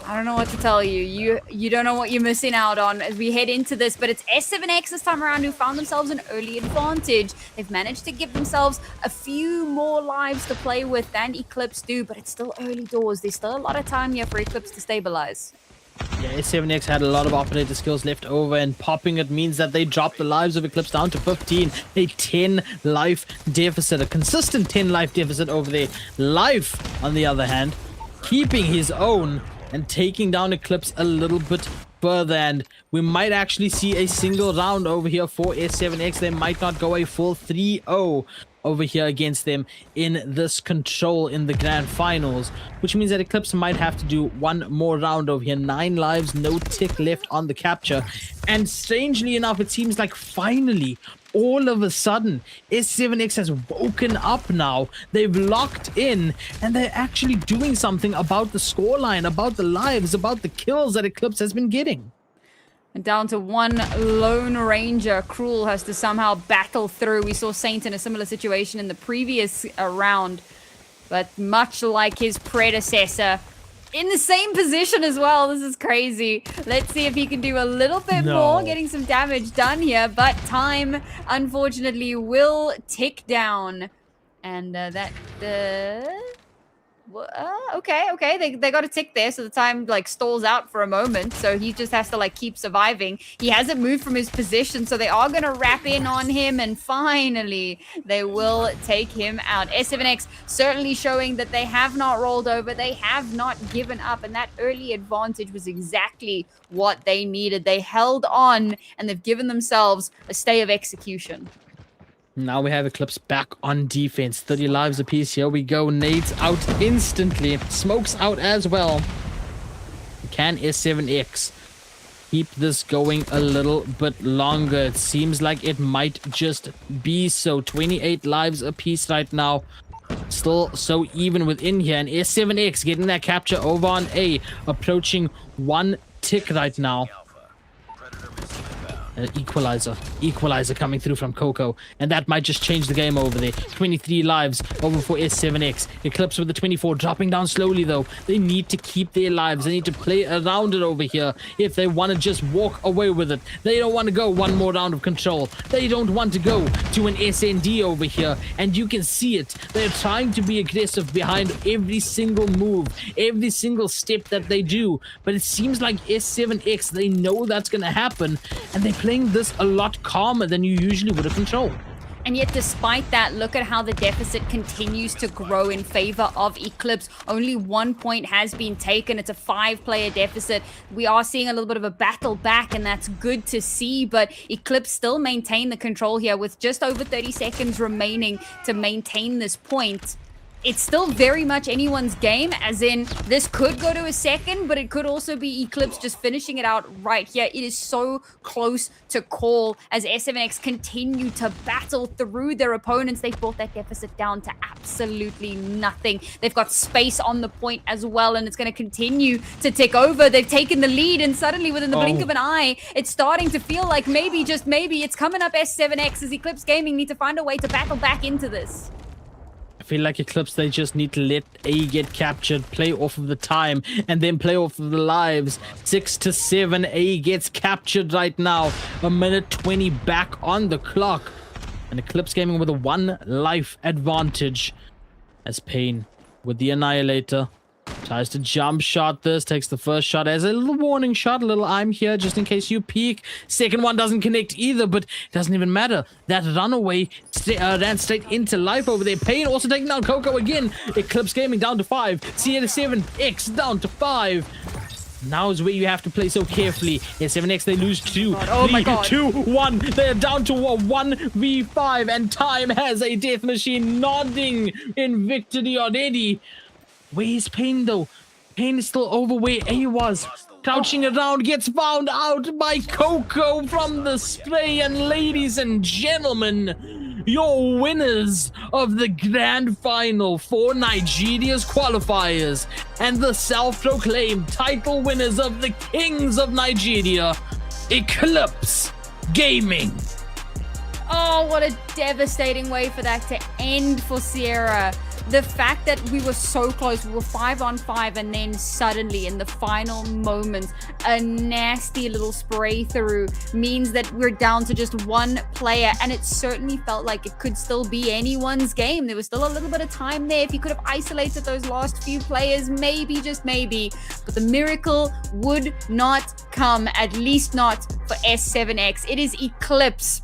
I don't know what to tell you. You don't know what you're missing out on as we head into this, but it's S7X this time around who found themselves an early advantage. They've managed to give themselves a few more lives to play with than Eclipse do, but it's still early doors. There's still a lot of time here for Eclipse to stabilize. Yeah, S7X had a lot of operator skills left over, and popping it means that they dropped the lives of Eclipse down to 15. A 10 life deficit, a consistent 10 life deficit over there. Life, on the other hand, keeping his own and taking down Eclipse a little bit further, and we might actually see a single round over here for S7X. They might not go a full 3-0 over here against them in this control in the grand finals, which means that Eclipse might have to do 1 more round over here. 9 lives, no tick left on the capture, and strangely enough, it seems like finally, all of a sudden, S7X has woken up now. They've locked in, and they're actually doing something about the scoreline, about the lives, about the kills that Eclipse has been getting. Down to one Lone Ranger. Cruel has to somehow battle through. We saw Saint in a similar situation in the previous round. But much like his predecessor, in the same position as well. This is crazy. Let's see if he can do a little bit more, getting some damage done here. But time, unfortunately, will tick down. And okay. They got a tick there, so the time like stalls out for a moment. So he just has to like keep surviving. He hasn't moved from his position, so they are gonna wrap in on him, and finally they will take him out. S7X certainly showing that they have not rolled over, they have not given up, and that early advantage was exactly what they needed. They held on, and they've given themselves a stay of execution. Now we have Eclipse back on defense. 30 lives apiece. Here we go. Nades out instantly. Smokes out as well. Can S7X keep this going a little bit longer? It seems like it might just be so. 28 lives apiece right now. Still so even within here. And S7X getting that capture over on A. Approaching 1 tick right now. Equalizer coming through from Coco, and that might just change the game over there. 23 lives over for S7X. Eclipse with the 24, dropping down slowly though. They need to keep their lives. They need to play around it over here if they want to just walk away with it. They don't want to go one more round of control. They don't want to go to an SND over here, and you can see it. They're trying to be aggressive behind every single move, every single step that they do, but it seems like S7X, they know that's going to happen, and they playing this a lot calmer than you usually would have control. And yet, despite that, look at how the deficit continues to grow in favor of Eclipse. Only 1 point has been taken. It's a 5-player deficit. We are seeing a little bit of a battle back, and that's good to see. But Eclipse still maintain the control here with just over 30 seconds remaining to maintain this point. It's still very much anyone's game, as in this could go to a second, but it could also be Eclipse just finishing it out right here. It is so close to call as S7X continue to battle through their opponents. They've brought that deficit down to absolutely nothing. They've got space on the point as well, and it's going to continue to tick over. They've taken the lead, and suddenly within the blink of an eye, it's starting to feel like maybe, just maybe, it's coming up S7X as Eclipse Gaming need to find a way to battle back into this. I feel like Eclipse, they just need to let A get captured, play off of the time, and then play off of the lives. 6 to 7, A gets captured right now. 1:20 back on the clock. And Eclipse Gaming with a 1 life advantage. As Pain with the Annihilator tries to jump shot this, takes the first shot as a little warning shot, a little I'm here just in case you peek. Second one doesn't connect either, but it doesn't even matter. That runaway ran straight into life over there. Pain also taking down Coco again. Eclipse Gaming down to 5. CL7X down to 5. Now is where you have to play so carefully. S7X, they lose 2. Oh my God. 2, 1. They're down to 1v5, and time has a death machine nodding in victory already. Where's Pain though? Pain is still over where A was. Crouching around, gets found out by Coco from the spray. And ladies and gentlemen, your winners of the grand final for Nigeria's qualifiers and the self-proclaimed title winners of the Kings of Nigeria, Eclipse Gaming. Oh, what a devastating way for that to end for Sierra. The fact that we were so close, we were 5 on 5, and then suddenly in the final moments, a nasty little spray through means that we're down to just 1 player, and it certainly felt like it could still be anyone's game. There was still a little bit of time there. If you could have isolated those last few players, maybe, just maybe, but the miracle would not come, at least not for S7X. It is Eclipse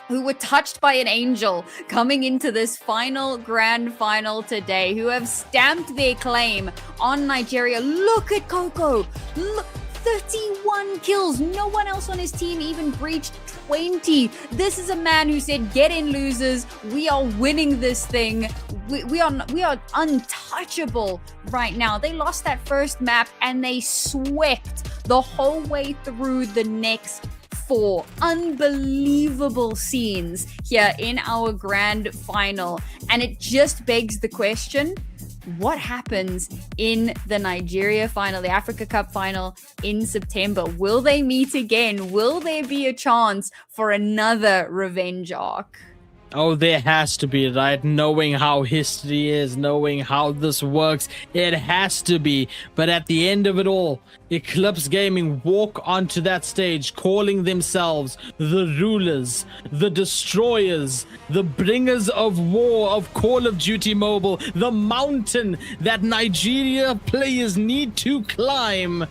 who were touched by an angel coming into this final grand final today, who have stamped their claim on Nigeria. Look at Coco. Look, 31 kills. No one else on his team even breached 20. This is a man who said, get in, losers. We are winning this thing. We are untouchable right now. They lost that first map and they swept the whole way through the next 4. Unbelievable scenes here in our grand final. And it just begs the question, what happens in the Nigeria final, the Africa Cup final in September? Will they meet again? Will there be a chance for another revenge arc? Oh, there has to be, right? Knowing how history is, knowing how this works, it has to be. But at the end of it all, Eclipse Gaming walk onto that stage calling themselves the rulers, the destroyers, the bringers of war of Call of Duty Mobile, the mountain that Nigeria players need to climb.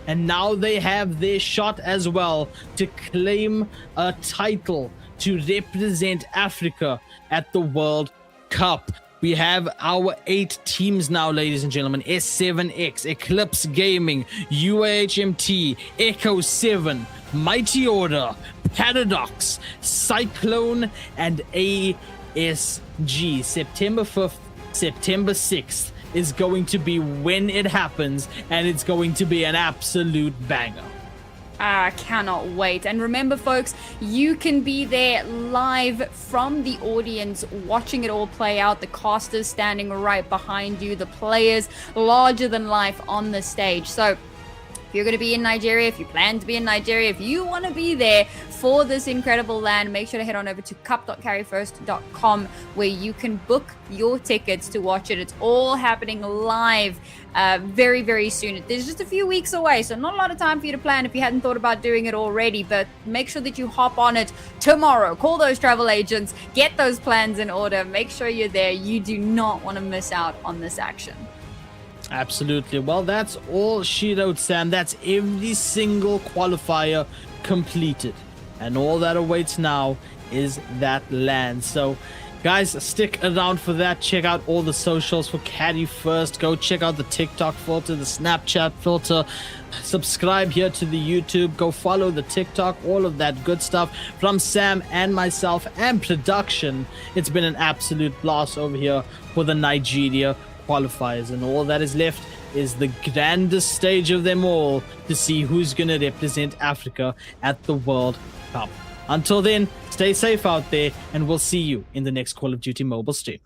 And now they have their shot as well to claim a title to represent Africa at the World Cup. We have our 8 teams now, ladies and gentlemen. S7X, Eclipse Gaming, UAHMT, Echo 7, Mighty Order, Paradox, Cyclone, and ASG. September 5th, September 6th is going to be when it happens, and it's going to be an absolute banger. I cannot wait. And remember, folks, you can be there live from the audience, watching it all play out. The casters standing right behind you, the players larger than life on the stage. So if you're going to be in Nigeria, if you plan to be in Nigeria, if you want to be there for this incredible land, make sure to head on over to cup.carryfirst.com where you can book your tickets to watch it. It's all happening live very, very soon. There's just a few weeks away, so not a lot of time for you to plan if you hadn't thought about doing it already, but make sure that you hop on it tomorrow. Call those travel agents, get those plans in order, make sure you're there. You do not want to miss out on this action. Absolutely. Well, that's all she wrote, Sam. That's every single qualifier completed. And all that awaits now is that land. So, guys, stick around for that. Check out all the socials for Carry First. Go check out the TikTok filter, the Snapchat filter. Subscribe here to the YouTube. Go follow the TikTok. All of that good stuff from Sam and myself and production. It's been an absolute blast over here for the Nigeria qualifiers, and all that is left is the grandest stage of them all to see who's going to represent Africa at the World Cup. Until then, stay safe out there, and we'll see you in the next Call of Duty Mobile stream.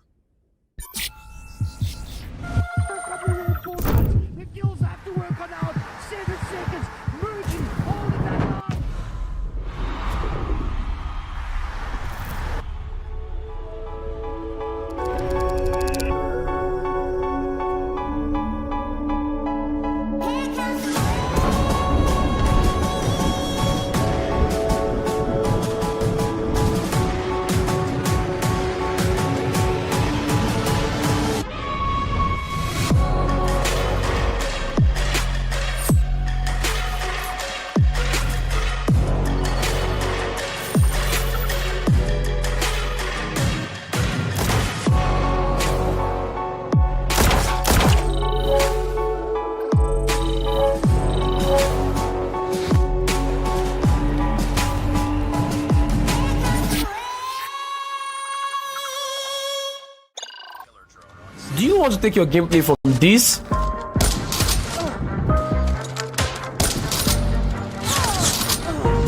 Do you want to take your gameplay from this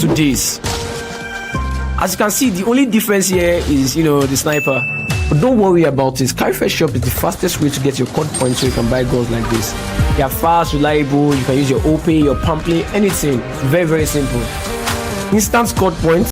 to this? As you can see, the only difference here is, the sniper. But don't worry about it. Qualifier Shop is the fastest way to get your code points so you can buy guns like this. They are fast, reliable, you can use your OP, your Pamplay, anything. Very, very simple. Instant code points.